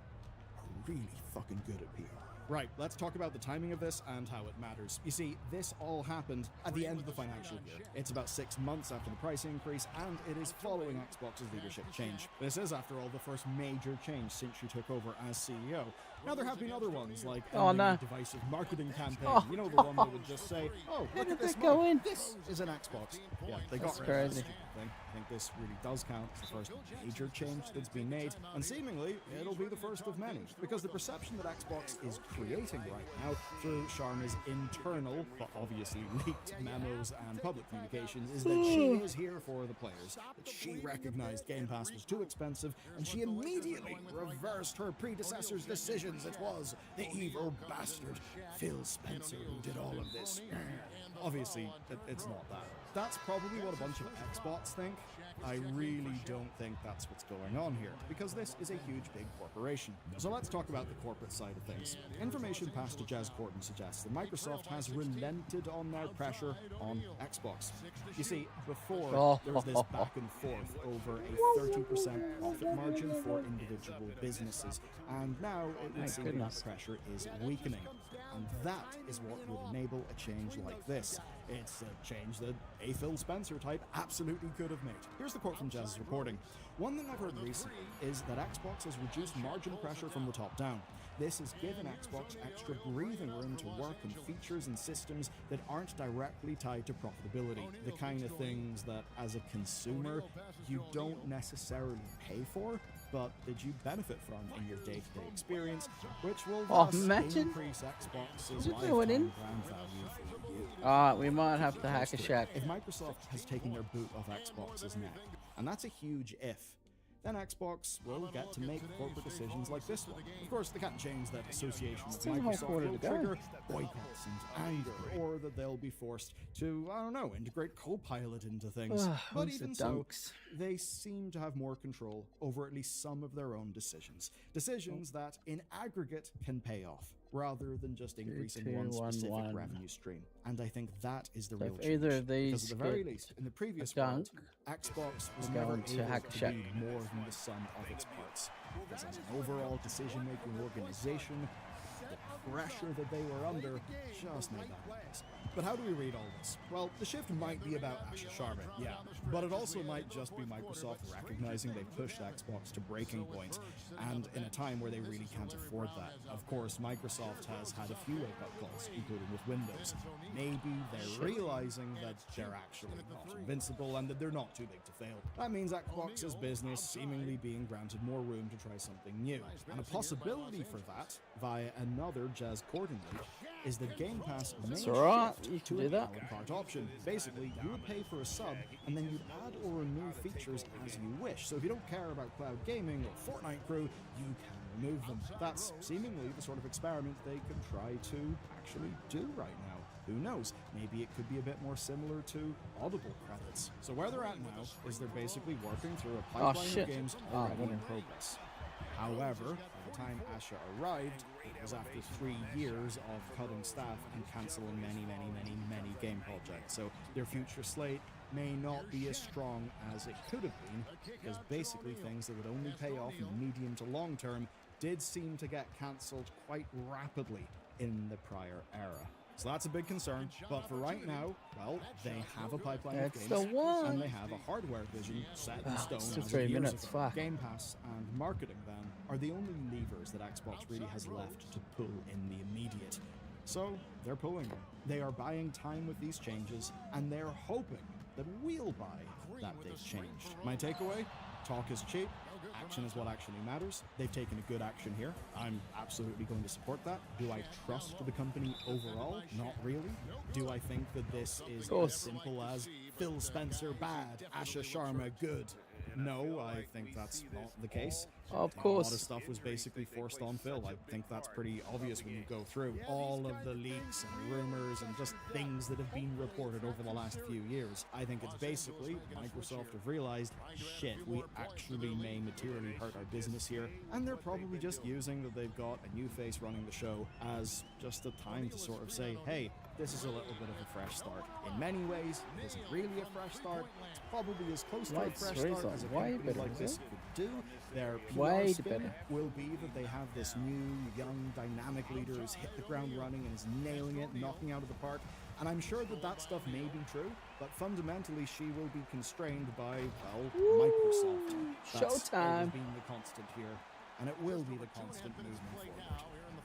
Speaker 7: really fucking good at PR. Right, let's talk about the timing of this and how it matters. You see, this all happened at the end of the financial year. It's about 6 months after the price increase, and it is following Xbox's leadership change. This is, after all, the first major change since she took over as CEO. Now, there have been other ones, like a divisive marketing campaign. You know, the one that would just say, oh, look at this one. This is an Xbox. Yeah, they got rid of this thing. I think this really does count as the first major change that's been made, and seemingly it'll be the first of many, because the perception that Xbox is creating right now through Sharma's internal, but obviously leaked memos and public communications is that she is here for the players, that she recognized Game Pass was too expensive, and she immediately reversed her predecessor's decisions. It was the evil bastard Phil Spencer who did all of this. Obviously, it's not that. That's probably what a bunch of Xbots think. I really don't think that's what's going on here, because this is a huge, big corporation. So let's talk about the corporate side of things. Information passed to Jez Corden suggests that Microsoft has relented on their pressure on Xbox. You see, before there was this back and forth over a 30% profit margin for individual businesses, and now it would seem that pressure is weakening. And that is what would enable a change like this. It's a change that a Phil Spencer type absolutely could have made. Here's the quote from Jez's reporting. One thing I've heard recently is that Xbox has reduced margin pressure from the top down. This has given Xbox extra breathing room to work on features and systems that aren't directly tied to profitability. The kind of things that, as a consumer, you don't necessarily pay for, but that you benefit from in your day-to-day experience, which will thus increase Xbox's lifetime brand value for you.
Speaker 1: We might have to hack a shack.
Speaker 7: If Microsoft has taken their boot off Xbox's neck, and that's a huge if, then Xbox will get to make corporate decisions like this one. Of course, they can't change that association with Microsoft will trigger boycotts and anger, or that they'll be forced to, I don't know, integrate Copilot into things. But even so, they seem to have more control over at least some of their own decisions. Decisions that, in aggregate, can pay off. rather than just increasing
Speaker 1: 2,
Speaker 7: one
Speaker 1: 1,
Speaker 7: specific
Speaker 1: 1.
Speaker 7: revenue stream. And I think that is the
Speaker 1: So
Speaker 7: real
Speaker 1: if
Speaker 7: change.
Speaker 1: either of these
Speaker 7: Because at the very
Speaker 1: get
Speaker 7: least, in the previous
Speaker 1: a dunk,
Speaker 7: world, Xbox was
Speaker 1: we're
Speaker 7: never
Speaker 1: going to
Speaker 7: able
Speaker 1: Hack
Speaker 7: to
Speaker 1: Shack.
Speaker 7: be more than the sum of its parts. Because as an overall decision-making organization, the pressure that they were under just made that impossible. But how do we read all this? Well, the shift might be about Asher Sharma, yeah, but it also might just be Microsoft recognizing they pushed Xbox to breaking point, and in a time where they really can't afford that. Of course, Microsoft has had a few wake-up calls, including with Windows. Maybe they're realizing that they're actually not invincible and that they're not too big to fail. That means Xbox's business seemingly being granted more room to try something new. And a possibility for that, via another Jazz Corden leak, is that Game Pass may shift
Speaker 1: you can
Speaker 7: to
Speaker 1: do
Speaker 7: an
Speaker 1: that.
Speaker 7: a la carte option. Basically, you would pay for a sub, and then you'd add or remove features as you wish. So if you don't care about cloud gaming or Fortnite crew, you can remove them. That's seemingly the sort of experiment they could try to actually do right now. Who knows? Maybe it could be a bit more similar to Audible credits. So where they're at now is they're basically working through a pipeline of games already in progress. However, by the time Asha arrived, it was after 3 years of cutting staff and cancelling many game projects. So their future slate may not be as strong as it could have been, because basically things that would only pay off in the medium to long term did seem to get cancelled quite rapidly in the prior era. So that's a big concern, but for right now, well, they have a pipeline of
Speaker 1: That's
Speaker 7: games,
Speaker 1: the one.
Speaker 7: and they have a hardware vision set in stone
Speaker 1: still
Speaker 7: as of
Speaker 1: 3
Speaker 7: years
Speaker 1: minutes,
Speaker 7: ago.
Speaker 1: fuck.
Speaker 7: Game Pass and marketing then are the only levers that Xbox really has left to pull in the immediate. So they're pulling them. They are buying time with these changes, and they're hoping that we'll buy that they've changed. My takeaway? Talk is cheap. Action is what actually matters. They've taken a good action here. I'm absolutely going to support that. Do I trust the company overall? Not really. Do I think that this is as simple as Phil Spencer bad, Asha Sharma good? No, I think that's not the case.
Speaker 1: Of
Speaker 7: A
Speaker 1: course.
Speaker 7: lot of stuff was basically forced on Phil. I think that's pretty obvious when you go through all of the leaks and rumors and just things that have been reported over the last few years. I think it's basically Microsoft have realized, shit, we actually may materially hurt our business here, and they're probably just using that they've got a new face running the show as just a time to sort of say, hey, this is a little bit of a fresh start. In many ways, it isn't really a fresh start. It's probably as close to a fresh start as a company like this could do. Their PR spin will be that they have this new, young, dynamic leader who's hit the ground running and is nailing it, knocking out of the park. And I'm sure that that stuff may be true, but fundamentally she will be constrained by, well, Microsoft. That's always been the constant here, and it will be the constant moving forward.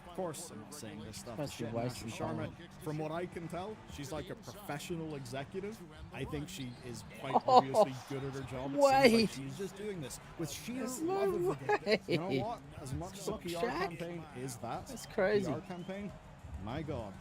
Speaker 7: Of course, I'm not saying this stuff is shit. Asha Sharma, from what I can tell, she's like a professional executive. I think she is quite obviously good at her job. It seems like she's just doing this with sheer love of the game. You know what? As much as a PR campaign is that's
Speaker 1: crazy.
Speaker 7: PR campaign, my God,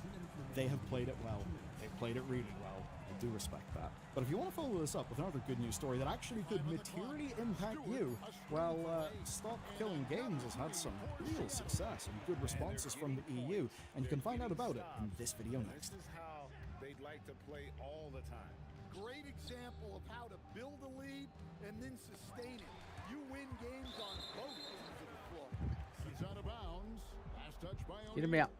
Speaker 7: they have played it well. They played it really well. I do respect that. But if you want to follow this up with another good news story that actually could materially impact you, well, Stop Killing Games has had some real success and good responses from the EU, and you can find out about it in this video next.
Speaker 3: This is how they'd like to play all the time. Great example of how to build a lead and then sustain it. You win games on both ends of the floor. He's out of bounds. Last touch by
Speaker 1: Get him out.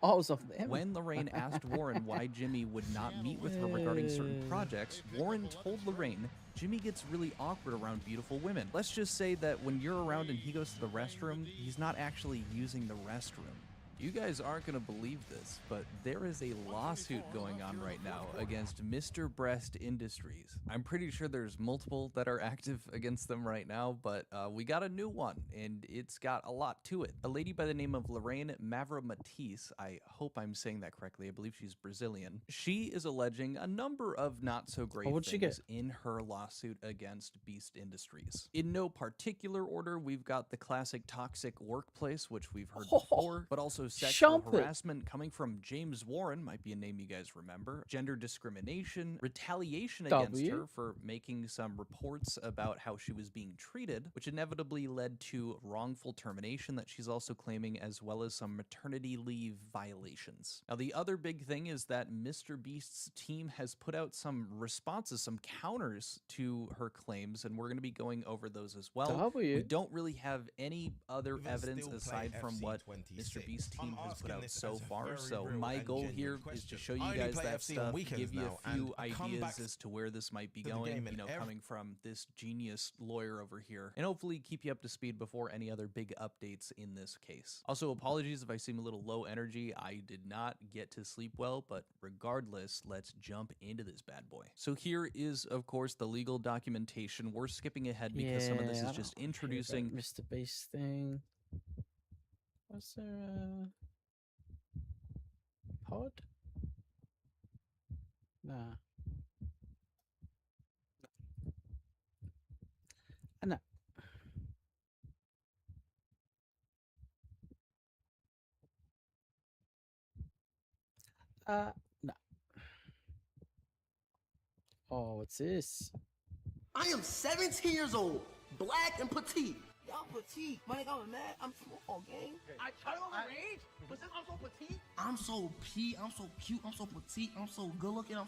Speaker 1: Oh, it was off the
Speaker 8: When Lorraine asked Warren why Jimmy would not meet with her regarding certain projects, Warren told Lorraine, Jimmy gets really awkward around beautiful women. Let's just say that when you're around and he goes to the restroom, he's not actually using the restroom. You guys aren't going to believe this, but there is a lawsuit going on right now against Mr. Breast Industries. I'm pretty sure there's multiple that are active against them right now, but we got a new one, and it's got a lot to it. A lady by the name of Lorraine Mavra-Matisse, I hope I'm saying that correctly, I believe she's Brazilian. She is alleging a number of not so great things in her lawsuit against Beast Industries. In no particular order, we've got the classic toxic workplace, which we've heard before, but also Also, sexual
Speaker 1: Shump it.
Speaker 8: harassment coming from James Warren, might be a name you guys remember. Gender discrimination, retaliation against her for making some reports about how she was being treated, which inevitably led to wrongful termination that she's also claiming, as well as some maternity leave violations. Now, the other big thing is that Mr. Beast's team has put out some responses, some counters to her claims, and we're going to be going over those as well. We don't really have any other evidence aside from what Mr. Beast's team has put out so far, so my goal here is to show you guys that stuff, give you a few ideas as to where this might be going, you know, coming from this genius lawyer over here, and hopefully keep you up to speed before any other big updates in this case. Also, apologies if I seem a little low energy. I did not get to sleep well, but regardless, let's jump into this bad boy. So here is, of course, the legal documentation. We're skipping ahead because some of this is just introducing
Speaker 1: Mr. Beast thing. Was there a pod? Nah. No. No. Oh, what's this?
Speaker 9: I am 17 years old, black and petite. Y'all petite. My nigga, I'm mad. I'm small, gang. I don't range, but since I'm so petite. I'm so I'm so cute, I'm so petite, I'm so good looking, I'm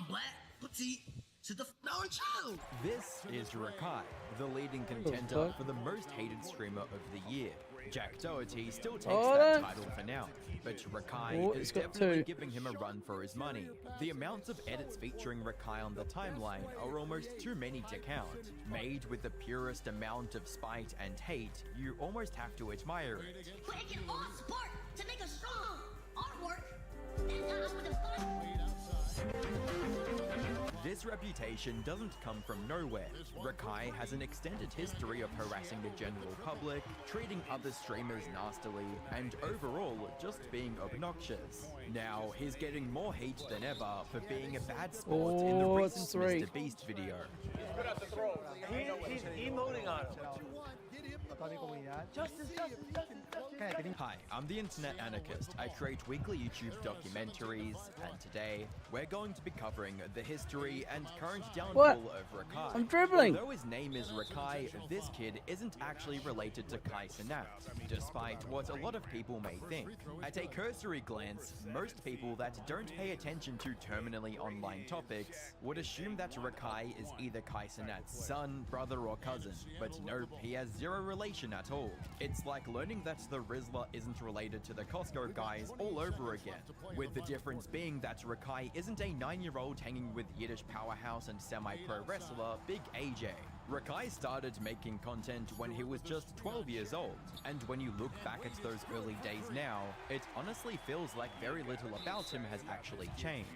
Speaker 9: black, petite. Sit the down, child.
Speaker 10: This is Rakai, the leading contender for the most hated streamer of the year. Jack Doherty still takes that title for now, but Rakai is definitely giving him a run for his money. The amounts of edits featuring Rakai on the timeline are almost too many to count. Made with the purest amount of spite and hate, you almost have to admire it.
Speaker 9: But it can all spark to make a strong artwork. That's how I would have
Speaker 10: This reputation doesn't come from nowhere. Rakai has an extended history of harassing the general public, treating other streamers nastily, and overall just being obnoxious. Now, he's getting more hate than ever for being a bad sport in the recent Mr. Beast video.
Speaker 9: He's emoting on him.
Speaker 10: Hi, I'm the Internet Anarchist. I create weekly YouTube documentaries, and today we're going to be covering the history and current downfall of Rakai.
Speaker 1: I'm dribbling!
Speaker 10: Although his name is Rakai, this kid isn't actually related to Kai Cenat, despite what a lot of people may think. At a cursory glance, most people that don't pay attention to terminally online topics would assume that Rakai is either Kai Cenat's son, brother, or cousin, but nope, he has zero relation at all. It's like learning that the Rizzler isn't related to the Costco guys all over again, with the difference being that Rakai isn't a 9-year-old hanging with Yiddish powerhouse and semi-pro wrestler Big AJ. Rakai started making content when he was just 12 years old, and when you look back at those early days now, it honestly feels like very little about him has actually changed.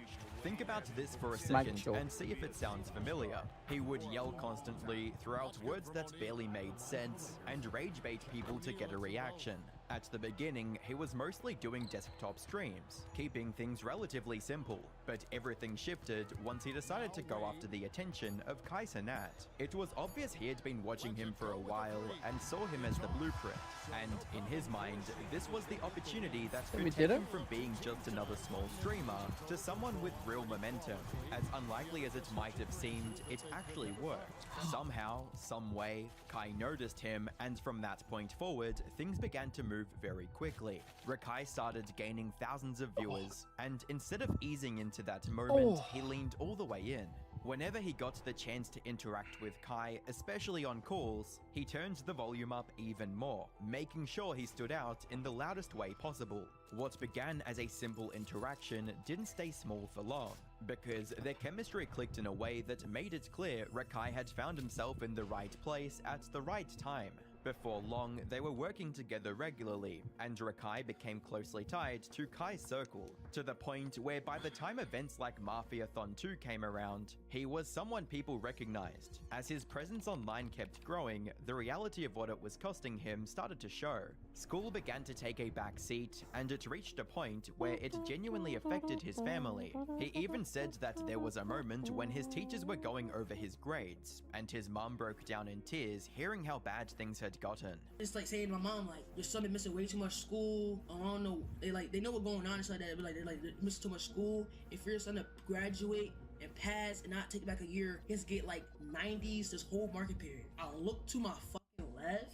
Speaker 10: Think about this for a second and see if it sounds familiar. He would yell constantly, throw out words that barely made sense, and rage bait people to get a reaction. At the beginning, he was mostly doing desktop streams, keeping things relatively simple, but everything shifted once he decided to go after the attention of Kai Cenat. It was obvious he had been watching him for a while and saw him as the blueprint, and in his mind, this was the opportunity that could take him from being just another small streamer to someone with real momentum. As unlikely as it might have seemed, it actually worked. Somehow, some way, Kai noticed him, and from that point forward, things began to move very quickly. Rakai started gaining thousands of viewers, and instead of easing into that moment, he leaned all the way in. Whenever he got the chance to interact with Kai, especially on calls, he turned the volume up even more, making sure he stood out in the loudest way possible. What began as a simple interaction didn't stay small for long, because their chemistry clicked in a way that made it clear Rakai had found himself in the right place at the right time. Before long, they were working together regularly, and Rakai became closely tied to Kai's circle, to the point where by the time events like Mafiathon 2 came around, he was someone people recognized. As his presence online kept growing, the reality of what it was costing him started to show. School began to take a back seat, and it reached a point where it genuinely affected his family. He even said that there was a moment when his teachers were going over his grades, and his mom broke down in tears hearing how bad things had gotten.
Speaker 9: It's like saying to my mom, like, your son been missing way too much school. I don't know. They know what's going on and stuff like that. But they're missing too much school. If your son to graduate and pass and not take back a year, he has to get like 90s this whole market period. I look to my fucking left,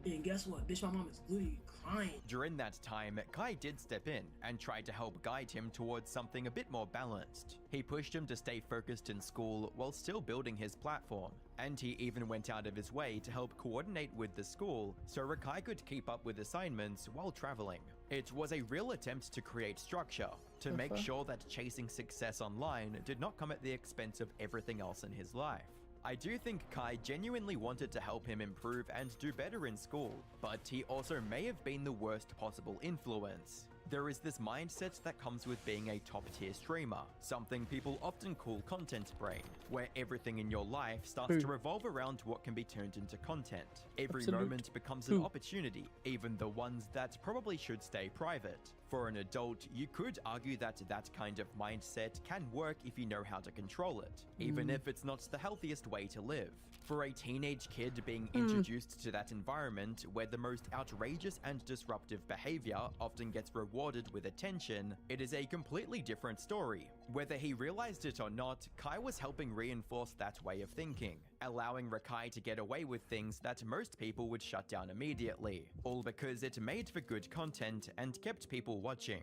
Speaker 9: and guess what? Bitch, my mom is literally crying.
Speaker 10: During that time, Kai did step in and tried to help guide him towards something a bit more balanced. He pushed him to stay focused in school while still building his platform, and he even went out of his way to help coordinate with the school so Rakai could keep up with assignments while traveling. It was a real attempt to create structure, to make sure that chasing success online did not come at the expense of everything else in his life. I do think Kai genuinely wanted to help him improve and do better in school, but he also may have been the worst possible influence. There is this mindset that comes with being a top-tier streamer, something people often call content brain, where everything in your life starts to revolve around what can be turned into content. Every moment becomes an opportunity, even the ones that probably should stay private. For an adult, you could argue that that kind of mindset can work if you know how to control it, even if it's not the healthiest way to live. For a teenage kid being introduced to that environment where the most outrageous and disruptive behavior often gets rewarded with attention, it is a completely different story. Whether he realized it or not, Kai was helping reinforce that way of thinking, allowing Rakai to get away with things that most people would shut down immediately, all because it made for good content and kept people watching.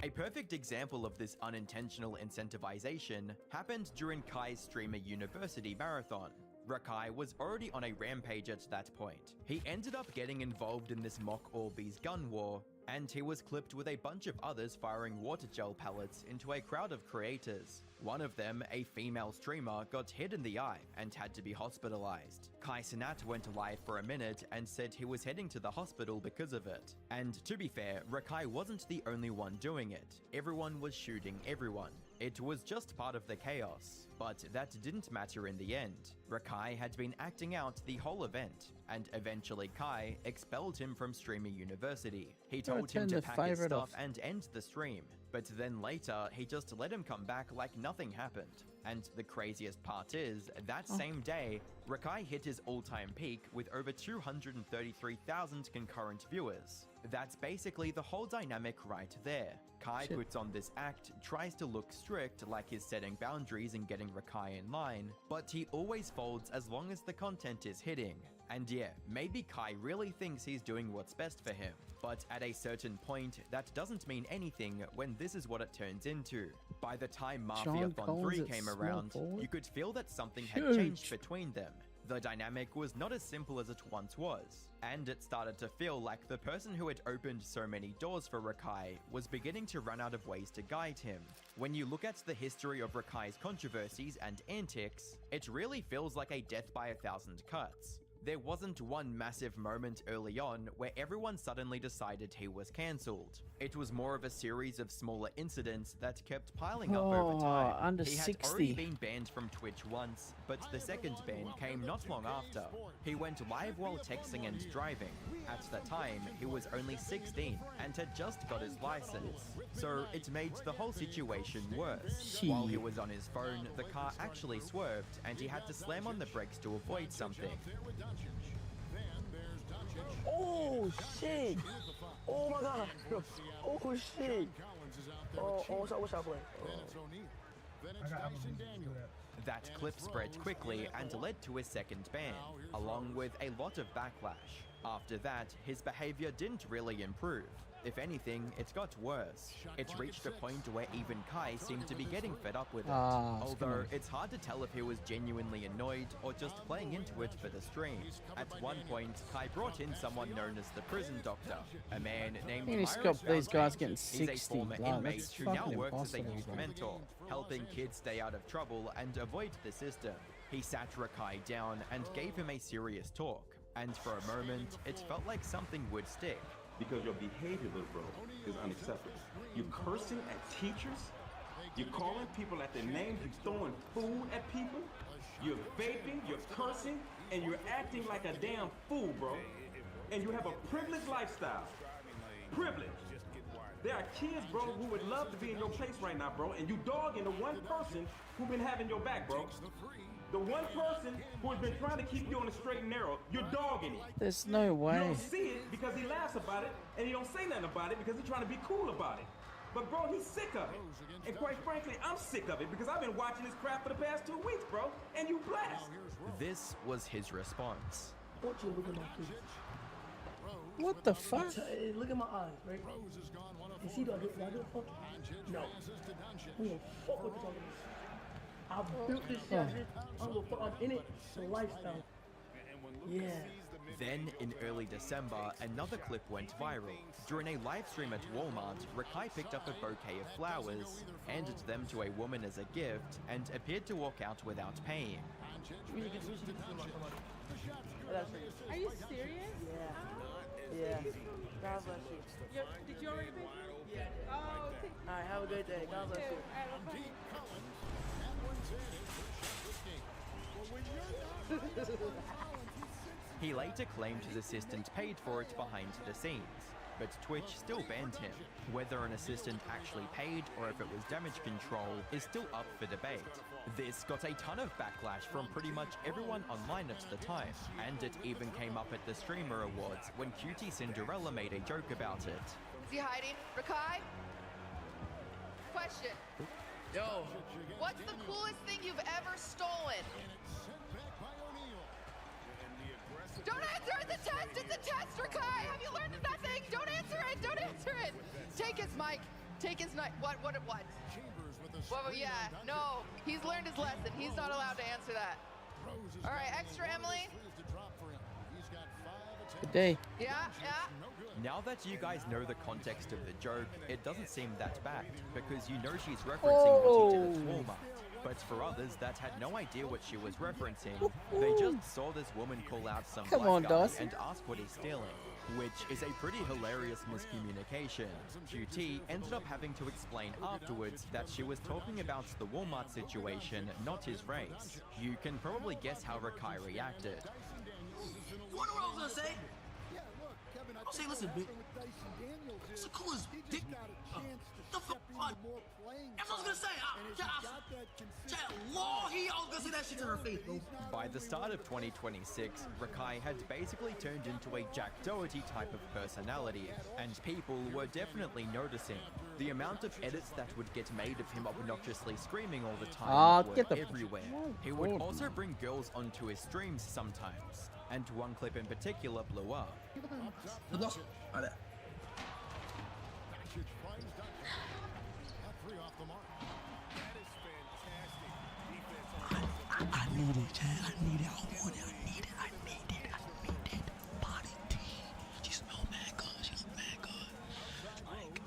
Speaker 10: A perfect example of this unintentional incentivization happened during Kai's Streamer University marathon. Rakai was already on a rampage at that point. He ended up getting involved in this mock Orbeez gun war, and he was clipped with a bunch of others firing water gel pellets into a crowd of creators. One of them, a female streamer, got hit in the eye and had to be hospitalized. Kai Cenat went live for a minute and said he was heading to the hospital because of it. And to be fair, Rakai wasn't the only one doing it. Everyone was shooting everyone. It was just part of the chaos. But that didn't matter in the end. Rakai had been acting out the whole event, and eventually Kai expelled him from Streamer University. He told him to pack his stuff and end the stream, but then later he just let him come back like nothing happened. And the craziest part is, that same day, Rakai hit his all-time peak with over 233,000 concurrent viewers. That's basically the whole dynamic right there. Kai puts on this act, tries to look strict like he's setting boundaries and getting Rakai in line, but he always folds as long as the content is hitting. And yeah, maybe Kai really thinks he's doing what's best for him, but at a certain point, that doesn't mean anything when this is what it turns into. By the time Mafiathon 3 came around, you could feel that something had changed between them. The dynamic was not as simple as it once was, and it started to feel like the person who had opened so many doors for Rakai was beginning to run out of ways to guide him. When you look at the history of Rakai's controversies and antics, it really feels like a death by 1,000 cuts. There wasn't one massive moment early on where everyone suddenly decided he was cancelled. It was more of a series of smaller incidents that kept piling up over time. He had already been banned from Twitch once, but the second ban came not long after. He went live while texting and driving. At the time, he was only 16 and had just got his license, so it made the whole situation worse. While he was on his phone, the car actually swerved and he had to slam on the brakes to avoid something.
Speaker 9: Oh shit! Oh my god! Oh shit! Oh, what's I playing?
Speaker 10: That clip spread quickly and led to his second ban, along with a lot of backlash. After that, his behavior didn't really improve. If anything, it got worse. It reached a point where even Kai seemed to be getting fed up with it. Although, it's hard to tell if he was genuinely annoyed or just playing into it for the stream. At one point, Kai brought in someone known as the prison doctor, a man named
Speaker 1: these guys getting 60.
Speaker 10: He's a former inmate who now works as a youth mentor, helping kids stay out of trouble and avoid the system. He sat Rakai down and gave him a serious talk, and for a moment, it felt like something would stick.
Speaker 11: Because your behavior, little bro, is unacceptable. You cursing at teachers? You're calling people at their names, you're throwing food at people, you're vaping, you're cursing, and you're acting like a damn fool, bro. And you have a privileged lifestyle. Privilege. There are kids, bro, who would love to be in your place right now, bro, and you dogging the one person who been having your back, bro. The one person who has been trying to keep you on the straight and narrow, you're dogging him.
Speaker 1: There's no way.
Speaker 11: You don't see it because he laughs about it, and he don't say nothing about it because he's trying to be cool about it. But bro, he's sick of it. And quite frankly, I'm sick of it because I've been watching this crap for the past 2 weeks, bro, and you blessed.
Speaker 10: This was his response.
Speaker 9: I want you to look at my face.
Speaker 1: What the fuck?
Speaker 9: Look at my eyes, right? You see, do I give a fuck? No. We don't fuck with the talking. I built this shit. I'm gonna fuck. I'm in it. It's a lifestyle. Yeah.
Speaker 10: Then, in early December, another clip went viral. During a live stream at Walmart, Rakai picked up a bouquet of flowers, handed them to a woman as a gift, and appeared to walk out without paying.
Speaker 12: Are you serious?
Speaker 9: Yeah. Yeah. God bless you.
Speaker 12: Did you already pay? Yeah. Oh, thank you.
Speaker 9: Alright, have a good day. God bless you.
Speaker 10: He later claimed his assistant paid for it behind the scenes, but Twitch still banned him. Whether an assistant actually paid or if it was damage control is still up for debate. This got a ton of backlash from pretty much everyone online at the time, and it even came up at the Streamer Awards when Cutie Cinderella made a joke about it.
Speaker 13: Is he hiding? Rakai? Question.
Speaker 9: Yo.
Speaker 13: What's the coolest thing you've ever stolen? Don't answer it! It's a test! It's a test, Rakai! Have you learned nothing? Don't answer it! Don't answer it! Take his mic. Take his mic. What? Well, yeah, no. He's learned his lesson. He's not allowed to answer that. All right, extra Emily.
Speaker 1: Good day.
Speaker 13: Yeah.
Speaker 10: Now that you guys know the context of the joke, it doesn't seem that bad, because you know she's referencing what he did at Walmart. But for others that had no idea what she was referencing, they just saw this woman call out some black guy and ask what he's stealing, which is a pretty hilarious miscommunication. QT ended up having to explain afterwards that she was talking about the Walmart situation, not his race. You can probably guess how Rakai reacted.
Speaker 9: What I was gonna say? I'll say, listen, bitch. It's the coolest dick. The fuck? That's what I was gonna say. I was gonna say that shit to her face, bro.
Speaker 10: By the start of 2026, Rakai had basically turned into a Jack Doherty type of personality, and people were definitely noticing. The amount of edits that would get made of him obnoxiously screaming all the time were everywhere. He would also bring girls onto his streams sometimes, and one clip in particular blew up.
Speaker 9: I need it, Chad. I need it. I want it. I need it. I need it. I need it. Body T. She smells mad good. She looks mad good. Like,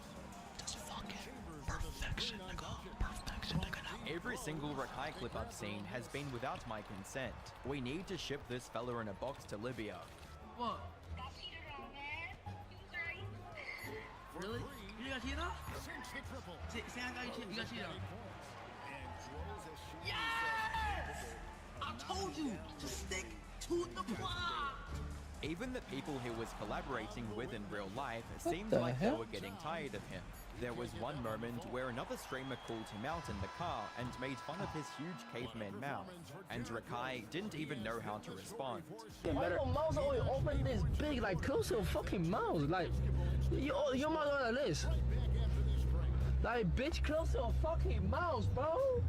Speaker 9: just fucking perfection, nigga. Perfection, nigga.
Speaker 10: Every single Rakai clip I've seen has been without my consent. We need to ship this fella in a box to Libya.
Speaker 9: What? Really? You got cheated on? Say I got you cheated. You got cheated on. Yes! I told you to stick to the plot.
Speaker 10: Even the people he was collaborating with in real life seemed
Speaker 1: the
Speaker 10: like
Speaker 1: hell?
Speaker 10: they were getting tired of him. There was one moment where another streamer called him out in the car and made fun of his huge caveman mouth, and Rakai didn't even know how to respond.
Speaker 9: Why your mouth always open this big? Like, close your fucking mouth. Like, your mouth like this. Like, bitch, close your fucking mouth, bro.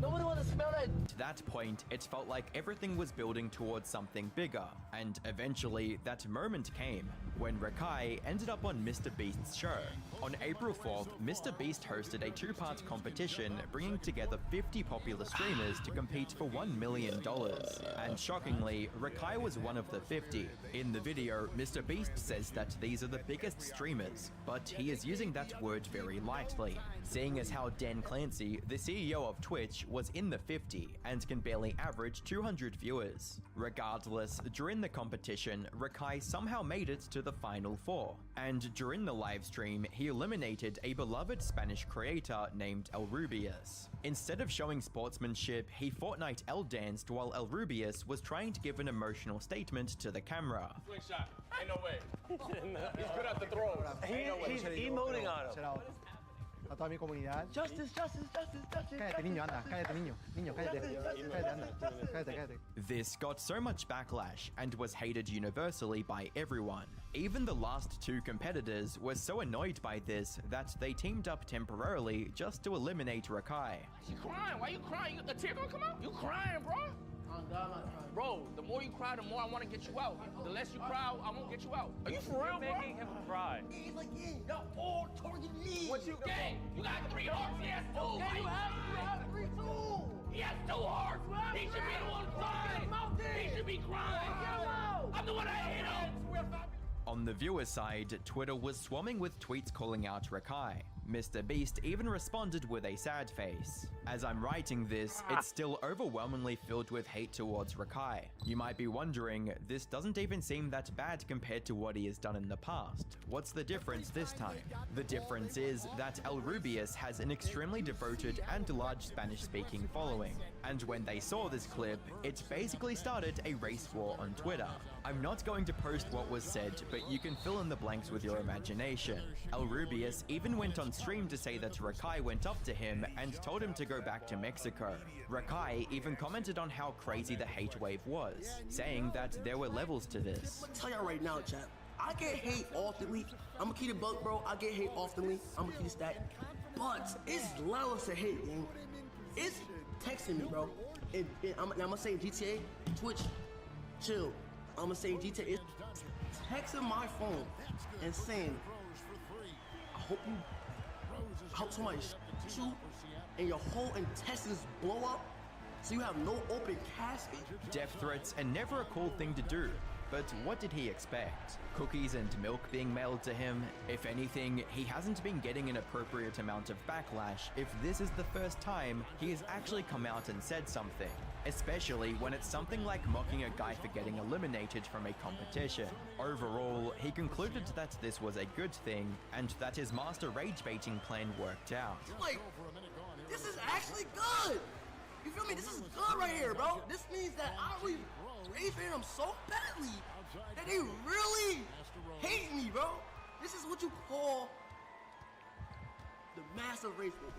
Speaker 9: Nobody wants to smell that.
Speaker 10: To that point, it felt like everything was building towards something bigger, and eventually that moment came when Rakai ended up on Mr. Beast's show. On April 4th, Mr. Beast hosted a two-part competition bringing together 50 popular streamers to compete for $1 million. And shockingly, Rakai was one of the 50. In the video, Mr. Beast says that these are the biggest streamers, but he is using that word very lightly, seeing as how Dan Clancy, the CEO of Twitch, was in the 50 and can barely average 200 viewers. Regardless, during the competition, Rakai somehow made it to the final 4, and during the livestream, he eliminated a beloved Spanish creator named El Rubius. Instead of showing sportsmanship, he Fortnite L-danced while El Rubius was trying to give an emotional statement to the camera.
Speaker 14: Swing shot. Ain't no way. He's good at the throws.
Speaker 15: He's emoting on him. A toda mi comunidad. Justice, justice, justice, justice. Cállate, niño, anda. Cállate, niño. Niño, cállate. Cállate, anda. Cállate, cállate.
Speaker 10: This got so much backlash and was hated universally by everyone. Even the last 2 competitors were so annoyed by this that they teamed up temporarily just to eliminate Rakai.
Speaker 14: You crying? Why you crying? A tear gonna come out? You crying, bro? Bro, the more you cry, the more I want to get you out. The less you cry, I won't get you out. Are you for real, bro?
Speaker 15: Making him cry.
Speaker 9: He's like, yeah, y'all all targeting me.
Speaker 14: What you gang? You got 3 hearts. He has 2.
Speaker 9: Yeah, you have 3 too.
Speaker 14: He has 2 hearts. He should be the one crying. He should be crying. I'm the one that hit him.
Speaker 10: On the viewer side, Twitter was swarming with tweets calling out Rakai. Mr. Beast even responded with a sad face. As I'm writing this, it's still overwhelmingly filled with hate towards Rakai. You might be wondering, this doesn't even seem that bad compared to what he has done in the past. What's the difference this time? The difference is that El Rubius has an extremely devoted and large Spanish-speaking following. And when they saw this clip, it basically started a race war on Twitter. I'm not going to post what was said, but you can fill in the blanks with your imagination. El Rubius even went on stream to say that Rakai went up to him and told him to go back to Mexico. Rakai even commented on how crazy the hate wave was, saying that there were levels to this.
Speaker 9: I'm gonna tell y'all right now, chat. I get hate oftenly. I'm gonna keep it buck, bro. I get hate oftenly. I'm gonna keep it stacked. But it's levels to hate, gang. It's texting me, bro. And I'm gonna say GTA, Twitch, chill. I'm gonna say GTA, it's texting my phone and saying, I hope somebody shoots you and your whole intestines blow up so you have no open casket.
Speaker 10: Death threats are never a cool thing to do. But what did he expect? Cookies and milk being mailed to him? If anything, he hasn't been getting an appropriate amount of backlash if this is the first time he has actually come out and said something. Especially when it's something like mocking a guy for getting eliminated from a competition. Overall, he concluded that this was a good thing and that his master rage baiting plan worked out.
Speaker 9: Like, this is actually good! You feel me? This is good right here, bro. This means that I really rage baited them so badly that they really hate me, bro. This is what you call the massive rage bait, bro.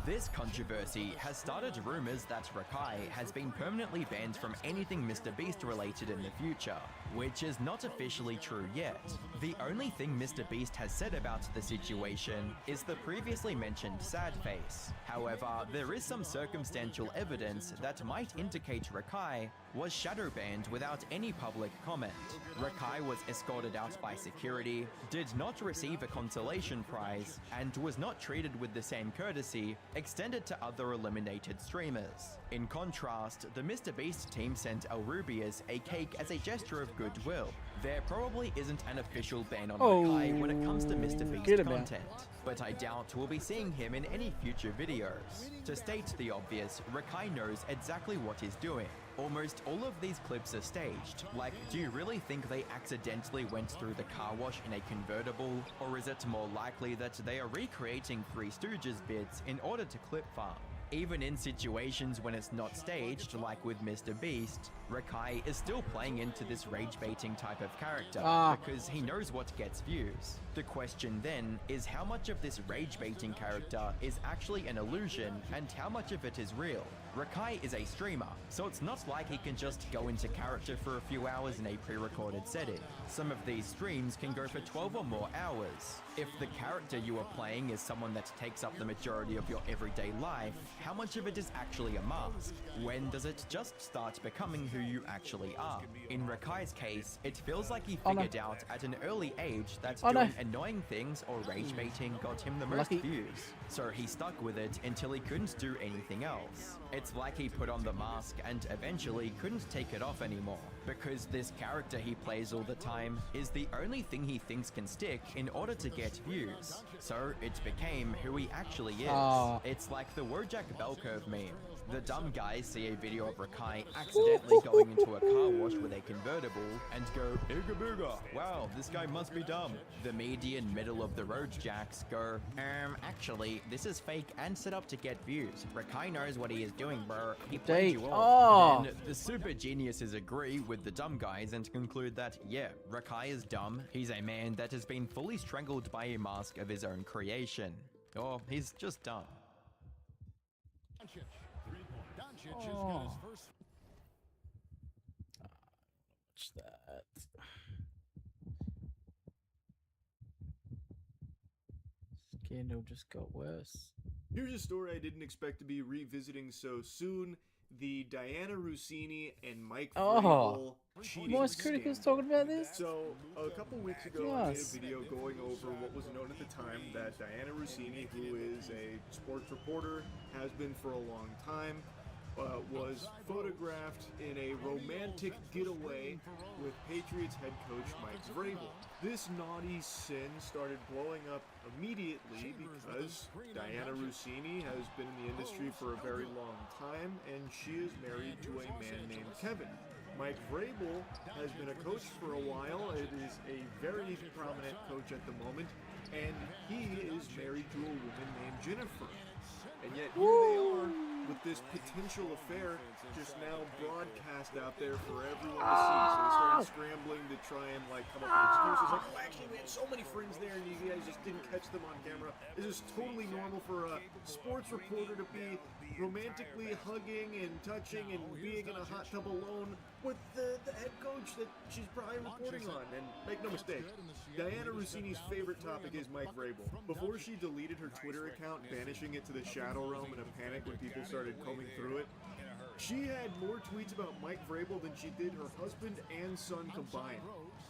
Speaker 10: This controversy has started rumors that Rakai has been permanently banned from anything Mr. Beast related in the future, which is not officially true yet. The only thing Mr. Beast has said about the situation is the previously mentioned sad face. However, there is some circumstantial evidence that might indicate Rakai was shadow banned without any public comment. Rakai was escorted out by security, did not receive a consolation prize, and was not treated with the same courtesy extended to other eliminated streamers. In contrast, the Mr. Beast team sent El Rubius a cake as a gesture of goodwill. There probably isn't an official ban on Rakai when it comes to Mr. Beast content, but I doubt we'll be seeing him in any future videos. To state the obvious, Rakai knows exactly what he's doing. Almost all of these clips are staged. Like, do you really think they accidentally went through the car wash in a convertible? Or is it more likely that they are recreating Three Stooges bits in order to clip farm? Even in situations when it's not staged, like with Mr. Beast, Rakai is still playing into this rage-baiting type of character because he knows what gets views. The question then is how much of this rage-baiting character is actually an illusion and how much of it is real? Rakai is a streamer, so it's not like he can just go into character for a few hours in a pre-recorded setting. Some of these streams can go for 12 or more hours. If the character you are playing is someone that takes up the majority of your everyday life, how much of it is actually a mask? When does it just start becoming who you actually are? In Rakai's case, it feels like he figured out at an early age that doing annoying things or rage baiting got him the most views. So he stuck with it until he couldn't do anything else. It's like he put on the mask and eventually couldn't take it off anymore, because this character he plays all the time is the only thing he thinks can stick in order to get views. So it became who he actually is. It's like the Wojak bell curve meme. The dumb guys see a video of Rakai accidentally going into a car wash with a convertible and go, "Ooga booga, wow, this guy must be dumb." The median middle of the road jacks go, actually, this is fake and set up to get views. Rakai knows what he is doing, bro. He played you all. Then the super geniuses agree with the dumb guys and conclude that, yeah, Rakai is dumb. He's a man that has been fully strangled by a mask of his own creation. Or he's just dumb.
Speaker 1: Oh. Watch that. Scandal just got worse.
Speaker 16: Here's a story I didn't expect to be revisiting so soon. The Diana Rossini and Mike Vrabel cheating
Speaker 1: Moist Critical's talking about this?
Speaker 16: So, a couple weeks ago, I made a video going over what was known at the time that Diana Rossini, who is a sports reporter, has been for a long time, was photographed in a romantic getaway with Patriots head coach Mike Vrabel. This naughty sin started blowing up immediately because Diana Rossini has been in the industry for a very long time, and she is married to a man named Kevin. Mike Vrabel has been a coach for a while. It is a very prominent coach at the moment, and he is married to a woman named Jennifer. And yet here they are with this potential affair just now broadcast out there for everyone to see. So they started scrambling to try and come up with excuses like, oh, actually we had so many friends there and you guys just didn't catch them on camera. This is totally normal for a sports reporter to be romantically hugging and touching and being in a hot tub alone with the head coach that she's probably reporting on. And make no mistake, Diana Rossini's favorite topic is Mike Vrabel. Before she deleted her Twitter account, banishing it to the shadow realm in a panic when people started combing through it, she had more tweets about Mike Vrabel than she did her husband and son combined.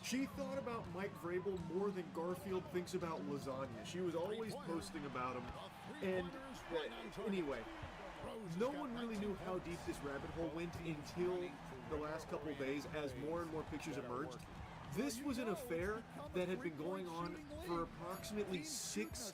Speaker 16: She thought about Mike Vrabel more than Garfield thinks about lasagna. She was always posting about him. And anyway, no one really knew how deep this rabbit hole went until the last couple of days as more and more pictures emerged. This was an affair that had been going on for approximately 6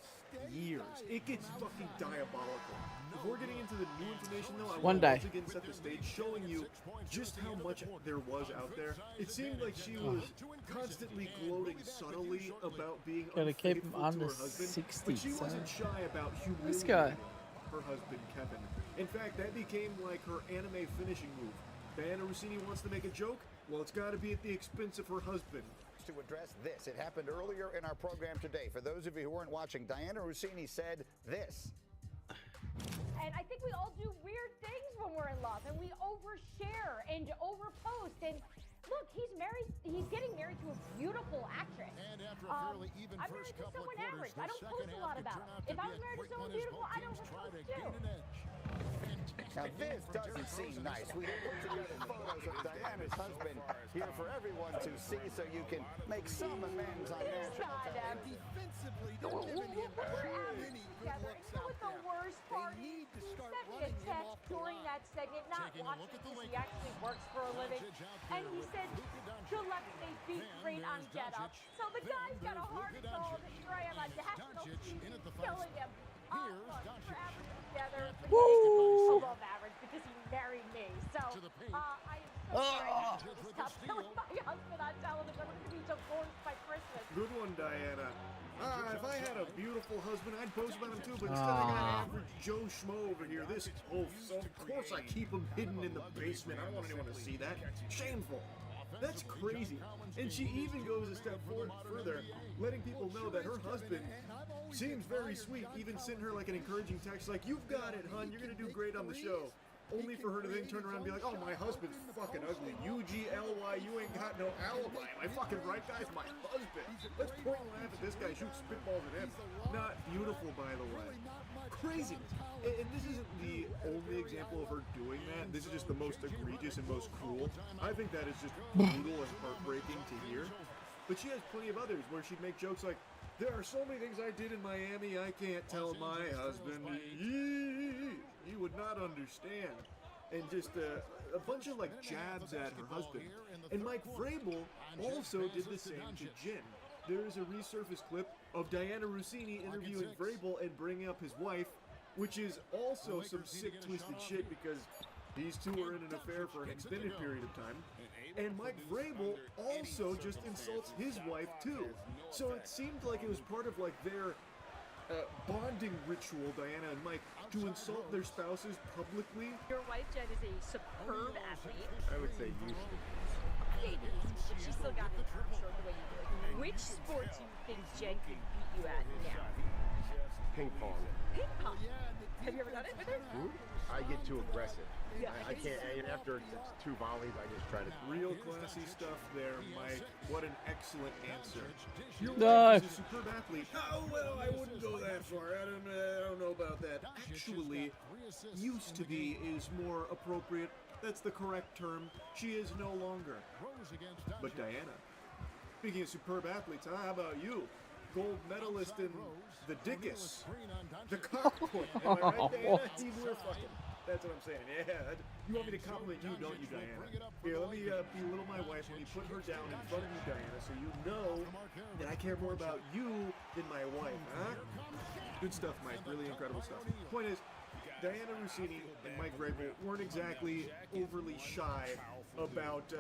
Speaker 16: years. It gets fucking diabolical. Before getting into the new information though, I want to once again set the stage showing you just how much there was out there. It seemed like she was constantly gloating subtly about being unfaithful to her husband, but she wasn't shy about humiliating her husband, Kevin. In fact, that became like her anime finishing move. Diana Rossini wants to make a joke? Well, it's got to be at the expense of her husband.
Speaker 17: To address this, it happened earlier in our program today. For those of you who weren't watching, Diana Rossini said this.
Speaker 18: And I think we all do weird things when we're in love, and we overshare and overpost. And look, he's married. He's getting married to a beautiful actress. I'm married to someone average. I don't post a lot about him. If I was married to someone beautiful, I don't post too.
Speaker 17: Now this doesn't seem nice. We put together photos of Diana's husband here for everyone to see so you can make some amends on national television.
Speaker 18: We're average together. And you know what the worst part is? He sent me a text during that segment, not watching because he actually works for a living, and he said, good luck, they beat great on Get Up. So the guy's got a heart of gold, and here I am on national TV killing him. Look, we're average together. Above average because he married me. So, I am so sorry to stop killing my husband on television. I'm going to be divorced by Christmas.
Speaker 16: Good one, Diana. If I had a beautiful husband, I'd post about him too, but instead I got an average Joe Schmo over here. This so of course I keep him hidden in the basement. I don't want anyone to see that. Shameful. That's crazy. And she even goes a step further, letting people know that her husband seems very sweet, even sent her like an encouraging text like, you've got it, hun, you're gonna do great on the show. Only for her to then turn around and be like, oh, my husband's fucking ugly. UGLY, you ain't got no alibi. Am I fucking right, guys? My husband. Let's point and laugh at this guy, shoot spitballs at him. Not beautiful, by the way. Crazy. And this isn't the only example of her doing that. This is just the most egregious and most cruel. I think that is just brutal and heartbreaking to hear. But she has plenty of others where she'd make jokes like, there are so many things I did in Miami I can't tell my husband. He would not understand. And just a bunch of like jabs at her husband. And Mike Vrabel also did the same to Jen. There is a resurfaced clip of Diana Rossini interviewing Vrabel and bringing up his wife, which is also some sick, twisted shit because these two are in an affair for an extended period of time. And Mike Vrabel also just insults his wife too. So it seemed like it was part of like their bonding ritual, Diana and Mike, to insult their spouses publicly.
Speaker 18: Your wife, Jen, is a superb athlete.
Speaker 19: I would say usually.
Speaker 18: Maybe. But she's still got the arm short the way you do. Which sport do you think Jen can beat you at now?
Speaker 19: Ping pong.
Speaker 18: Ping pong. Have you ever done it with her?
Speaker 19: I get too aggressive.
Speaker 18: Yeah,
Speaker 19: I can't. After it's 2 volleys, I just try to.
Speaker 16: Real classy stuff there, Mike. What an excellent answer. Your
Speaker 1: No.
Speaker 16: wife is a superb athlete. Oh, well, I wouldn't go that far. I don't know about that. Actually, used to be is more appropriate. That's the correct term. She is no longer. But Diana, speaking of superb athletes, how about you? Gold medalist in the Dickus. The cockpit. Am I right, Diana? We're fucking. That's what I'm saying. Yeah. You want me to compliment you, don't you, Diana? Here, let me belittle my wife. Let me put her down in front of you, Diana, so you know that I care more about you than my wife, huh? Good stuff, Mike. Really incredible stuff. Point is, Diana Rossini and Mike Vrabel weren't exactly overly shy about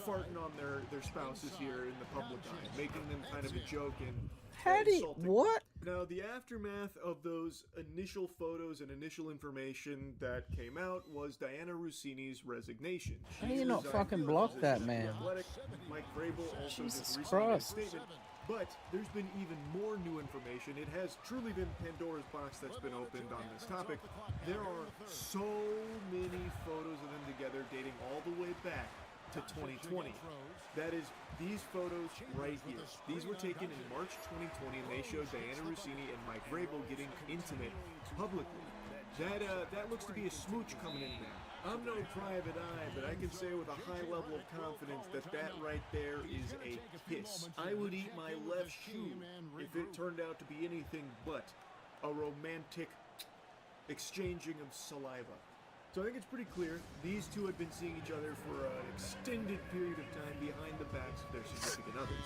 Speaker 16: farting on their spouses here in the public eye, making them kind of a joke and insulting.
Speaker 1: What?
Speaker 16: Now, the aftermath of those initial photos and initial information that came out was Diana Rossini's resignation.
Speaker 1: How do you not fucking block that man?
Speaker 16: Athletic. Mike Vrabel also
Speaker 1: Jesus
Speaker 16: just recently made a
Speaker 1: Christ.
Speaker 16: statement. But there's been even more new information. It has truly been Pandora's box that's been opened on this topic. There are so many photos of them together dating all the way back to 2020. That is, these photos right here. These were taken in March 2020, and they show Diana Rossini and Mike Vrabel getting intimate publicly. That looks to be a smooch coming in there. I'm no private eye, but I can say with a high level of confidence that right there is a kiss. I would eat my left shoe if it turned out to be anything but a romantic exchanging of saliva. So I think it's pretty clear these two had been seeing each other for an extended period of time behind the backs of their significant others.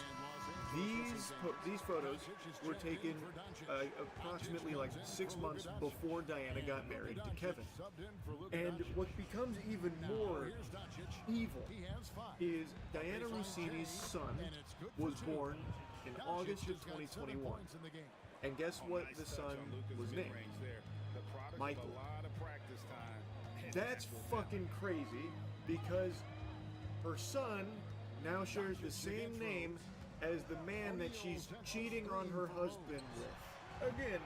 Speaker 16: These photos were taken approximately like 6 months before Diana got married to Kevin. And what becomes even more evil is Diana Rossini's son was born in August of 2021. And guess what the son was named? Michael. That's fucking crazy because her son now shares the same name as the man that she's cheating on her husband with. Again,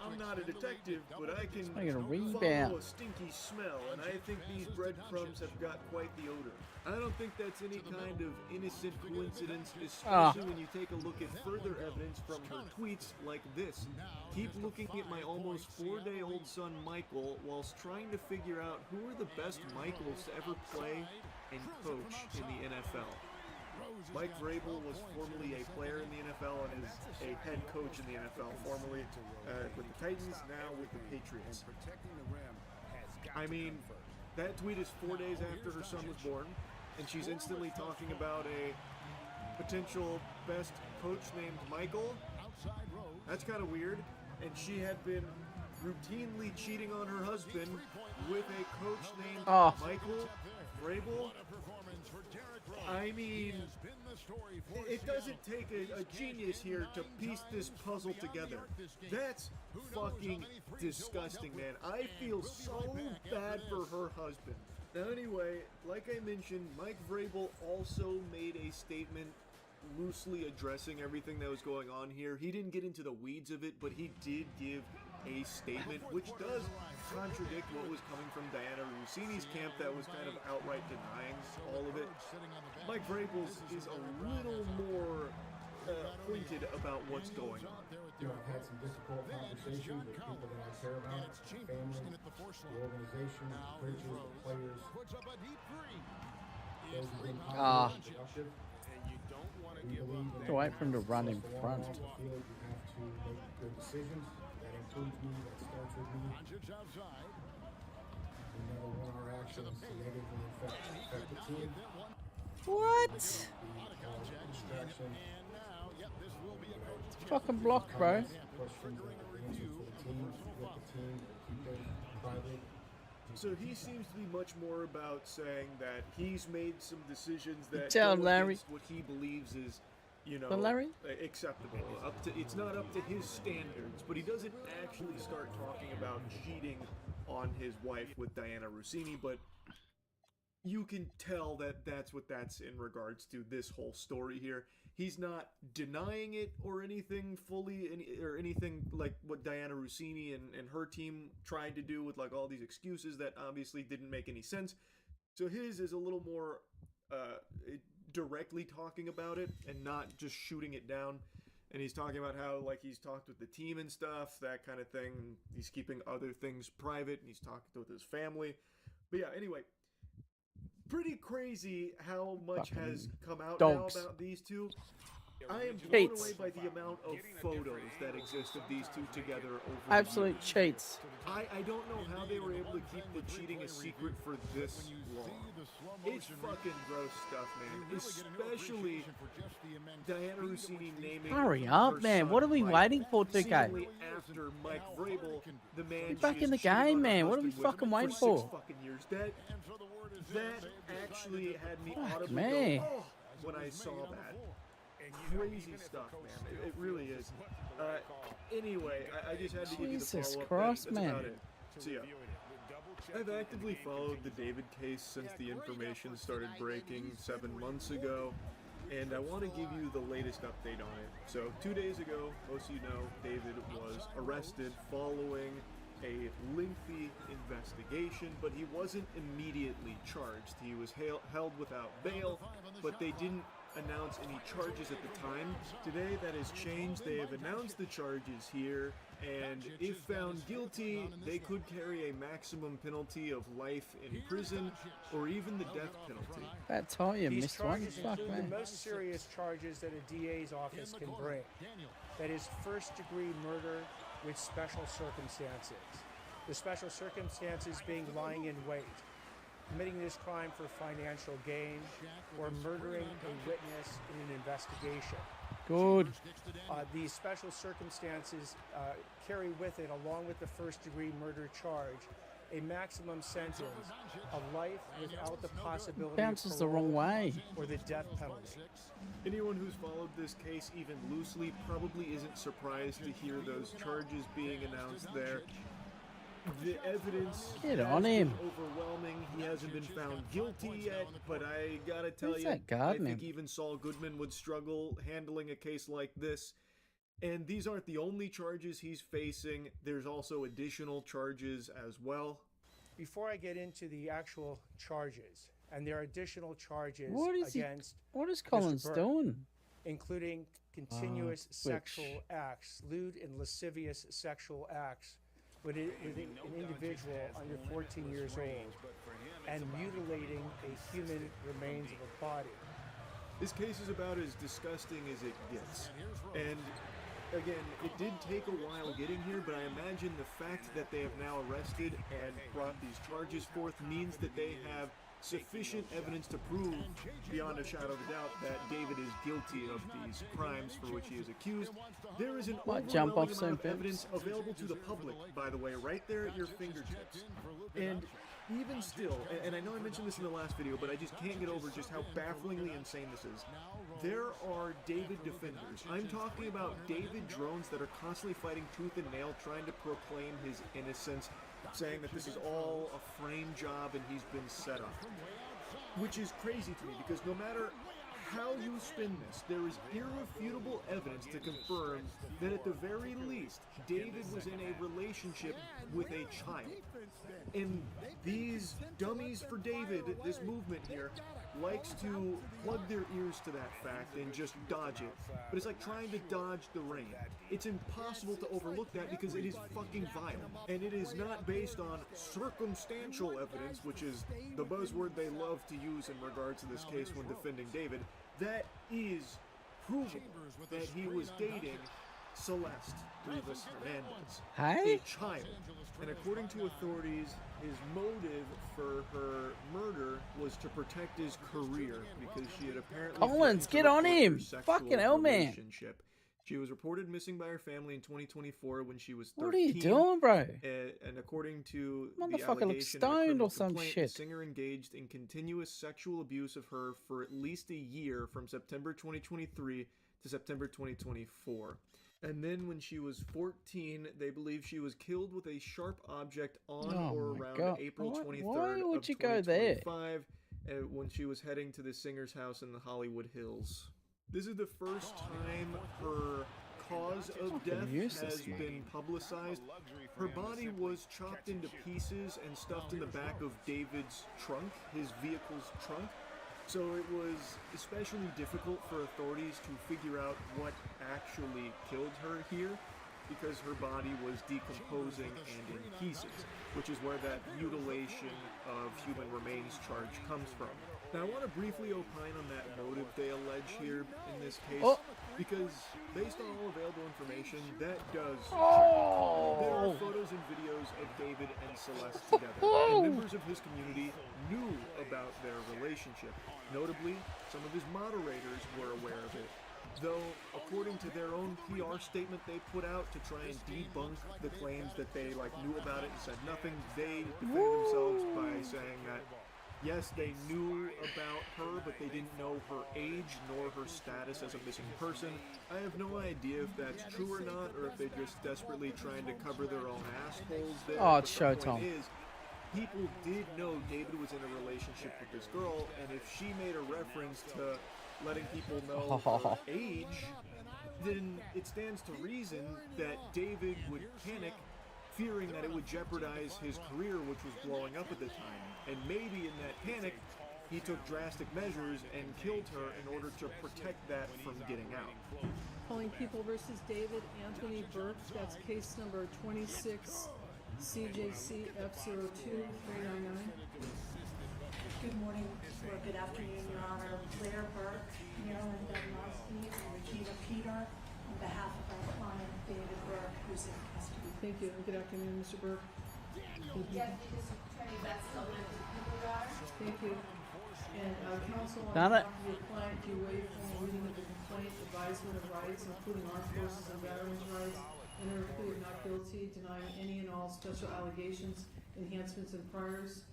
Speaker 16: I'm not a detective, but I can follow a stinky smell, and I think these breadcrumbs have got quite the odor. I don't think that's any kind of innocent coincidence, especially when you take a look at further evidence from her tweets like this. Keep looking at my almost 4-day-old son Michael whilst trying to figure out who are the best Michaels to ever play and coach in the NFL. Mike Vrabel was formerly a player in the NFL and is a head coach in the NFL, formerly with the Titans, now with the Patriots. I mean, that tweet is 4 days after her son was born, and she's instantly talking about a potential best coach named Michael. That's kind of weird. And she had been routinely cheating on her husband with a coach named Michael Vrabel. I mean, it doesn't take a genius here to piece this puzzle together. That's fucking disgusting, man. I feel so bad for her husband. Now anyway, like I mentioned, Mike Vrabel also made a statement loosely addressing everything that was going on here. He didn't get into the weeds of it, but he did give a statement which does contradict what was coming from Diana Rossini's camp that was kind of outright denying all of it. Mike Vrabel's is a little more pointed about what's going on.
Speaker 20: You know, I've had some difficult conversations with people that I care about, the family, the organization, the coaches, the players. Those have been positive and productive. We believe that
Speaker 1: Wait for him to run in front.
Speaker 20: you have to make good decisions. That includes me, that starts with me. We never want our actions to negatively affect the team.
Speaker 1: What?
Speaker 20: Distraction.
Speaker 1: Fucking block, bro.
Speaker 20: Questions that the answers to the continue with the team or keep it private?
Speaker 16: So he seems to be much more about saying that he's made some decisions that
Speaker 1: tell him,
Speaker 16: go
Speaker 1: Larry.
Speaker 16: against what he believes is, you know,
Speaker 1: But Larry?
Speaker 16: acceptable. It's not up to his standards, but he doesn't actually start talking about cheating on his wife with Diana Rossini, but you can tell that that's what that's in regards to this whole story here. He's not denying it or anything fully, or anything like what Diana Rossini and her team tried to do with like all these excuses that obviously didn't make any sense. So his is a little more directly talking about it and not just shooting it down. And he's talking about how like he's talked with the team and stuff, that kind of thing. He's keeping other things private, and he's talking with his family. But yeah, anyway, pretty crazy how much has come out now about these two. I am blown away by the amount of photos that exist of these two together over
Speaker 1: Absolute cheats.
Speaker 16: I don't know how they were able to keep the cheating a secret for this long. It's fucking gross stuff, man. Especially Diana Rossini naming
Speaker 1: Hurry
Speaker 16: her
Speaker 1: up, man.
Speaker 16: son
Speaker 1: What are we
Speaker 16: Mike,
Speaker 1: waiting for, 2K?
Speaker 16: seemingly after Mike Vrabel, the man
Speaker 1: Get back
Speaker 16: she
Speaker 1: in the
Speaker 16: has cheated on
Speaker 1: game,
Speaker 16: her
Speaker 1: man. What are we
Speaker 16: husband with
Speaker 1: fucking waiting
Speaker 16: 6
Speaker 1: for?
Speaker 16: fucking years. That actually had me
Speaker 1: Fuck,
Speaker 16: audibly
Speaker 1: man.
Speaker 16: go, oh, when I saw that. Crazy stuff, man. It really is. Anyway, I just had to give you the
Speaker 1: Jesus
Speaker 16: follow-up.
Speaker 1: Christ,
Speaker 16: That's
Speaker 1: man.
Speaker 16: about it. So yeah. I've actively followed the David case since the information started breaking 7 months ago, and I want to give you the latest update on it. So 2 days ago, most of you know, David was arrested following a lengthy investigation, but he wasn't immediately charged. He was held without bail, but they didn't announce any charges at the time. Today that has changed. They have announced the charges here, and if found guilty, they could carry a maximum penalty of life in prison or even the death penalty.
Speaker 1: That tell you
Speaker 21: These
Speaker 1: missed one.
Speaker 21: charges
Speaker 1: Fuck,
Speaker 21: include
Speaker 1: man.
Speaker 21: the most serious charges that a DA's office can bring. That is first-degree murder with special circumstances. The special circumstances being lying in wait, committing this crime for financial gain, or murdering a witness in an investigation.
Speaker 1: Good.
Speaker 21: These special circumstances carry with it, along with the first-degree murder charge, a maximum sentence of life without the possibility
Speaker 1: Bounces
Speaker 21: of
Speaker 1: the wrong
Speaker 21: parole
Speaker 1: way.
Speaker 21: or the death penalty.
Speaker 16: Anyone who's followed this case even loosely probably isn't surprised to hear those charges being announced there. The evidence
Speaker 1: Get
Speaker 16: has
Speaker 1: on him.
Speaker 16: been overwhelming. He hasn't been found guilty yet, but I gotta tell
Speaker 1: Who's
Speaker 16: you,
Speaker 1: that guard,
Speaker 16: I think
Speaker 1: man?
Speaker 16: even Saul Goodman would struggle handling a case like this. And these aren't the only charges he's facing. There's also additional charges as well.
Speaker 21: Before I get into the actual charges, and there are additional charges
Speaker 1: What is
Speaker 21: against
Speaker 1: What is
Speaker 21: Mr.
Speaker 1: Collins
Speaker 21: Burke,
Speaker 1: doing?
Speaker 21: including continuous
Speaker 1: Twitch.
Speaker 21: sexual acts, lewd and lascivious sexual acts with an individual under 14 years old, and mutilating a human remains of a body.
Speaker 16: This case is about as disgusting as it gets. And again, it did take a while getting here, but I imagine the fact that they have now arrested and brought these charges forth means that they have sufficient evidence to prove, beyond a shadow of a doubt, that David is guilty of these crimes for which he is accused. There is an
Speaker 1: Might jump
Speaker 16: overwhelming
Speaker 1: off
Speaker 16: amount of
Speaker 1: soon,
Speaker 16: evidence available to the public, by the way, right there at your fingertips. And even still, and I know I mentioned this in the last video, but I just can't get over just how bafflingly insane this is. There are David defenders. I'm talking about David drones that are constantly fighting tooth and nail, trying to proclaim his innocence, saying that this is all a frame job and he's been set up. Which is crazy to me, because no matter how you spin this, there is irrefutable evidence to confirm that at the very least, David was in a relationship with a child. And these dummies for David, this movement here, likes to plug their ears to that fact and just dodge it. But it's like trying to dodge the rain. It's impossible to overlook that because it is fucking vile. And it is not based on circumstantial evidence, which is the buzzword they love to use in regards to this case when defending David. That is provable that he was dating Celeste Rivas Hernandez,
Speaker 1: Hey?
Speaker 16: a child. And according to authorities, his motive for her murder was to protect his career because she had apparently
Speaker 1: Collins,
Speaker 16: threatened to
Speaker 1: get on
Speaker 16: report
Speaker 1: him!
Speaker 16: their sexual
Speaker 1: Fucking hell, man.
Speaker 16: relationship. She was reported missing by her family in 2024 when she was 13.
Speaker 1: What are you doing, bro?
Speaker 16: And according to the
Speaker 1: Motherfucker looks
Speaker 16: allegation in a
Speaker 1: stoned
Speaker 16: criminal
Speaker 1: or some
Speaker 16: complaint,
Speaker 1: shit.
Speaker 16: the singer engaged in continuous sexual abuse of her for at least a year from September 2023 to September 2024. And then when she was 14, they believe she was killed with a sharp object on
Speaker 1: Oh
Speaker 16: or
Speaker 1: my
Speaker 16: around
Speaker 1: God.
Speaker 16: April
Speaker 1: Why-
Speaker 16: 23rd
Speaker 1: why would
Speaker 16: of
Speaker 1: you go there?
Speaker 16: 2025 when she was heading to the singer's house in the Hollywood Hills. This is the first time her cause of death has been publicized. Her body was chopped into pieces and stuffed in the back of David's trunk, his vehicle's trunk. So it was especially difficult for authorities to figure out what actually killed her here, because her body was decomposing and in pieces, which is where that mutilation of human remains charge comes from. Now I want to briefly opine on that motive they allege here in this case, because based on all available information, that does check. There are photos and videos of David and Celeste together, and members of his community knew about their relationship. Notably, some of his moderators were aware of it. Though, according to their own PR statement they put out to try and debunk the claims that they knew about it and said nothing, they defended themselves by saying that yes, they knew about her, but they didn't know her age nor her status as a missing person. I have no idea if that's true or not, or if they're just desperately trying to cover their own assholes there.
Speaker 1: Oh,
Speaker 16: But
Speaker 1: it's
Speaker 16: the point
Speaker 1: Showtime.
Speaker 16: is, people did know David was in a relationship with this girl, and if she made a reference to letting people know her age, then it stands to reason that David would panic, fearing that it would jeopardize his career, which was blowing up at the time. And maybe in that panic, he took drastic measures and killed her in order to protect that from getting out.
Speaker 4: Calling People versus David Anthony Burke. That's case number 26 CJC F02399.
Speaker 22: Good morning or good afternoon, Your Honor. Blair Burke, Marilyn Bednowski, and Regina Peter on behalf of our client, David Burke, who's in custody.
Speaker 4: Thank you. Good afternoon, Mr. Burke. Thank you. And counsel on
Speaker 1: Got it.
Speaker 4: behalf of your client, do you waive formal reading of the complaint, advisement of rights, including armed forces and veterans' rights, enter a plea of not guilty, denying any and all special allegations, enhancements, and priors?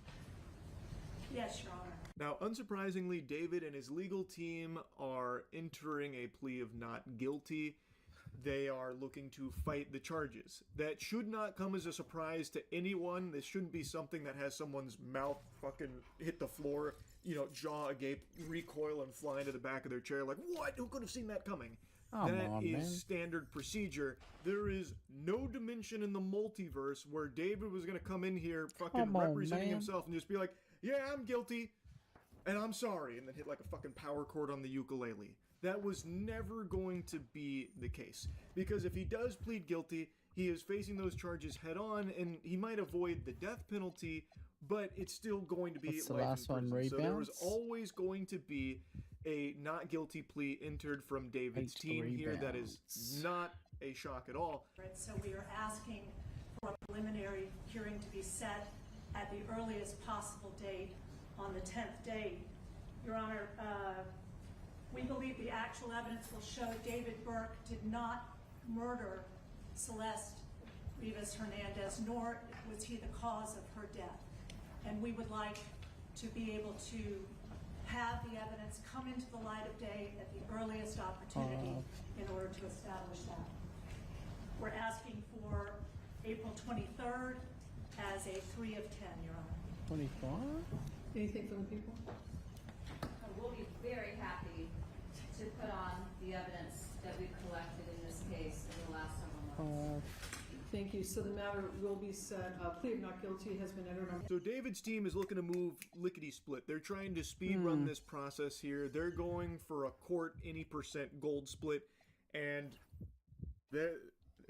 Speaker 22: Yes, Your Honor.
Speaker 16: Now, unsurprisingly, David and his legal team are entering a plea of not guilty. They are looking to fight the charges. That should not come as a surprise to anyone. This shouldn't be something that has someone's mouth fucking hit the floor, jaw agape, recoil, and fly into the back of their chair like, what? Who could have seen that coming? That is standard procedure. There is no dimension in the multiverse where David was going to come in here fucking representing himself and just be like, yeah, I'm guilty, and I'm sorry, and then hit like a fucking power chord on the ukulele. That was never going to be the case. Because if he does plead guilty, he is facing those charges head on, and he might avoid the death penalty, but it's still going to be
Speaker 1: What's the
Speaker 16: life
Speaker 1: last
Speaker 16: in
Speaker 1: one,
Speaker 16: prison. So there was
Speaker 1: rebounds?
Speaker 16: always going to be a not guilty plea entered from David's team here. That is not a shock at all.
Speaker 22: So we are asking for a preliminary hearing to be set at the earliest possible date on the 10th day. Your Honor, we believe the actual evidence will show David Burke did not murder Celeste Rivas Hernandez, nor was he the cause of her death. And we would like to be able to have the evidence come into the light of day at the earliest opportunity in order to establish that. We're asking for April 23rd as a 3 of 10, Your Honor.
Speaker 1: 25?
Speaker 4: Anything from the people?
Speaker 23: We'll be very happy to put on the evidence that we've collected in this case in the last several months.
Speaker 4: Thank you. So the matter will be set. Plea of not guilty has been entered on.
Speaker 16: So David's team is looking to move lickety-split. They're trying to speed run this process here. They're going for a court any % gold split, and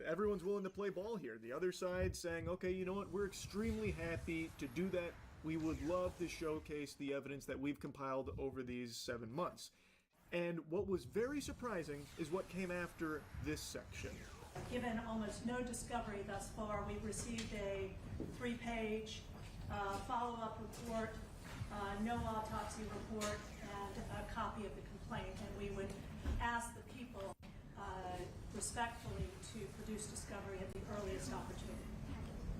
Speaker 16: everyone's willing to play ball here. The other side saying, okay, you know what? We're extremely happy to do that. We would love to showcase the evidence that we've compiled over these 7 months. And what was very surprising is what came after this section.
Speaker 22: Given almost no discovery thus far, we've received a 3-page follow-up report, no autopsy report, and a copy of the complaint. And we would ask the people respectfully to produce discovery at the earliest opportunity.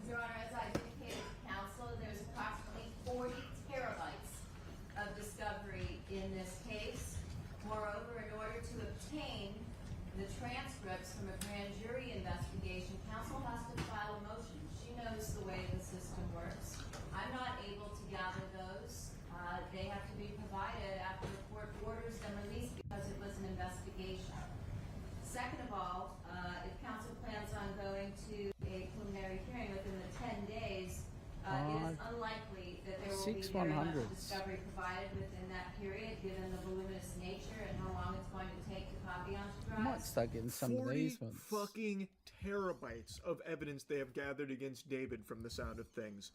Speaker 23: Your Honor, as I indicated to counsel, there's approximately 40 terabytes of discovery in this case. Moreover, in order to obtain the transcripts from a grand jury investigation, counsel has to file a motion. She knows the way the system works. I'm not able to gather those. They have to be provided after the court orders them released because it was an investigation. Second of all, if counsel plans on going to a preliminary hearing within the 10 days, it is unlikely that there will be very much discovery provided within that period, given the voluminous nature and how long it's going to take to copy onto
Speaker 1: I might
Speaker 23: drives.
Speaker 1: start getting some of
Speaker 16: 40
Speaker 1: these ones.
Speaker 16: fucking terabytes of evidence they have gathered against David from the sound of things.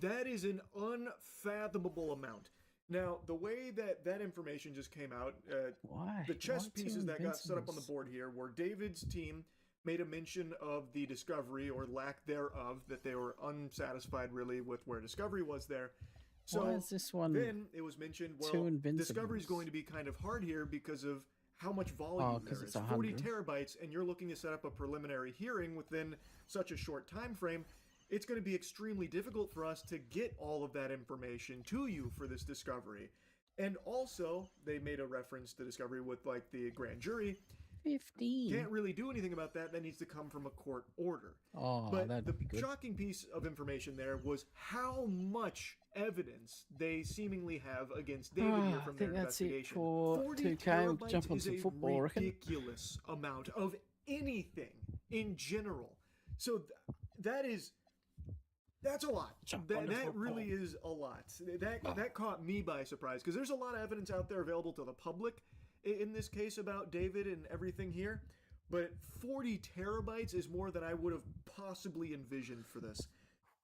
Speaker 16: That is an unfathomable amount. Now, the way that that information just came out, the chess pieces that got set up on the board here were David's team made a mention of the discovery, or lack thereof, that they were unsatisfied really with where discovery was there. So
Speaker 1: Why is this one
Speaker 16: then it was mentioned, well, discovery is going to be kind of hard here because of how much volume there is. 40 terabytes, and you're looking to set up a preliminary hearing within such a short time frame. It's going to be extremely difficult for us to get all of that information to you for this discovery. And also, they made a reference to discovery with, like, the grand jury.
Speaker 1: 15.
Speaker 16: Can't really do anything about that. That needs to come from a court order.
Speaker 1: Oh,
Speaker 16: but
Speaker 1: that'd
Speaker 16: the
Speaker 1: be good.
Speaker 16: shocking piece of information there was how much evidence they seemingly have against David here from their investigation.
Speaker 1: I think that's it for
Speaker 16: 40
Speaker 1: 2K. We'll
Speaker 16: terabytes
Speaker 1: jump on
Speaker 16: is
Speaker 1: some
Speaker 16: a
Speaker 1: football, I reckon.
Speaker 16: ridiculous amount of anything in general. So that's a lot. That really is a lot. That caught me by surprise, because there's a lot of evidence out there available to the public in this case about David and everything here, but 40 terabytes is more than I would have possibly envisioned for this.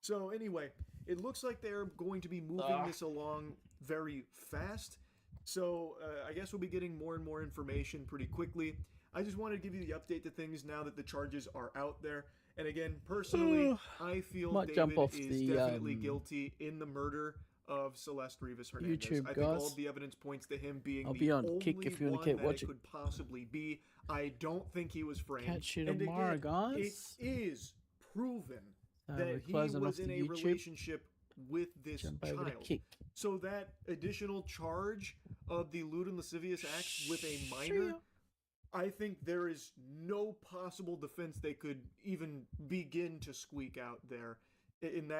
Speaker 16: So anyway, it looks like they're going to be moving this along very fast. So I guess we'll be getting more and more information pretty quickly. I just wanted to give you the update to things now that the charges are out there. And again, personally, I feel David is definitely guilty in the murder of Celeste Rivas Hernandez.
Speaker 1: YouTube,
Speaker 16: I think all
Speaker 1: guys.
Speaker 16: of the evidence points to him being
Speaker 1: I'll
Speaker 16: the
Speaker 1: be on
Speaker 16: only
Speaker 1: Kick if you want
Speaker 16: one
Speaker 1: to keep
Speaker 16: that
Speaker 1: watching.
Speaker 16: it could possibly be. I don't think he was framed.
Speaker 1: Catch you
Speaker 16: And
Speaker 1: tomorrow,
Speaker 16: again,
Speaker 1: guys.
Speaker 16: it is proven
Speaker 1: we're
Speaker 16: that he
Speaker 1: closing
Speaker 16: was
Speaker 1: off
Speaker 16: in
Speaker 1: the
Speaker 16: a
Speaker 1: YouTube.
Speaker 16: relationship with this
Speaker 1: Jump over to
Speaker 16: child.
Speaker 1: Kick.
Speaker 16: So that additional charge of the lewd and lascivious acts with a minor, I think there is no possible defense they could even begin to squeak out there in that.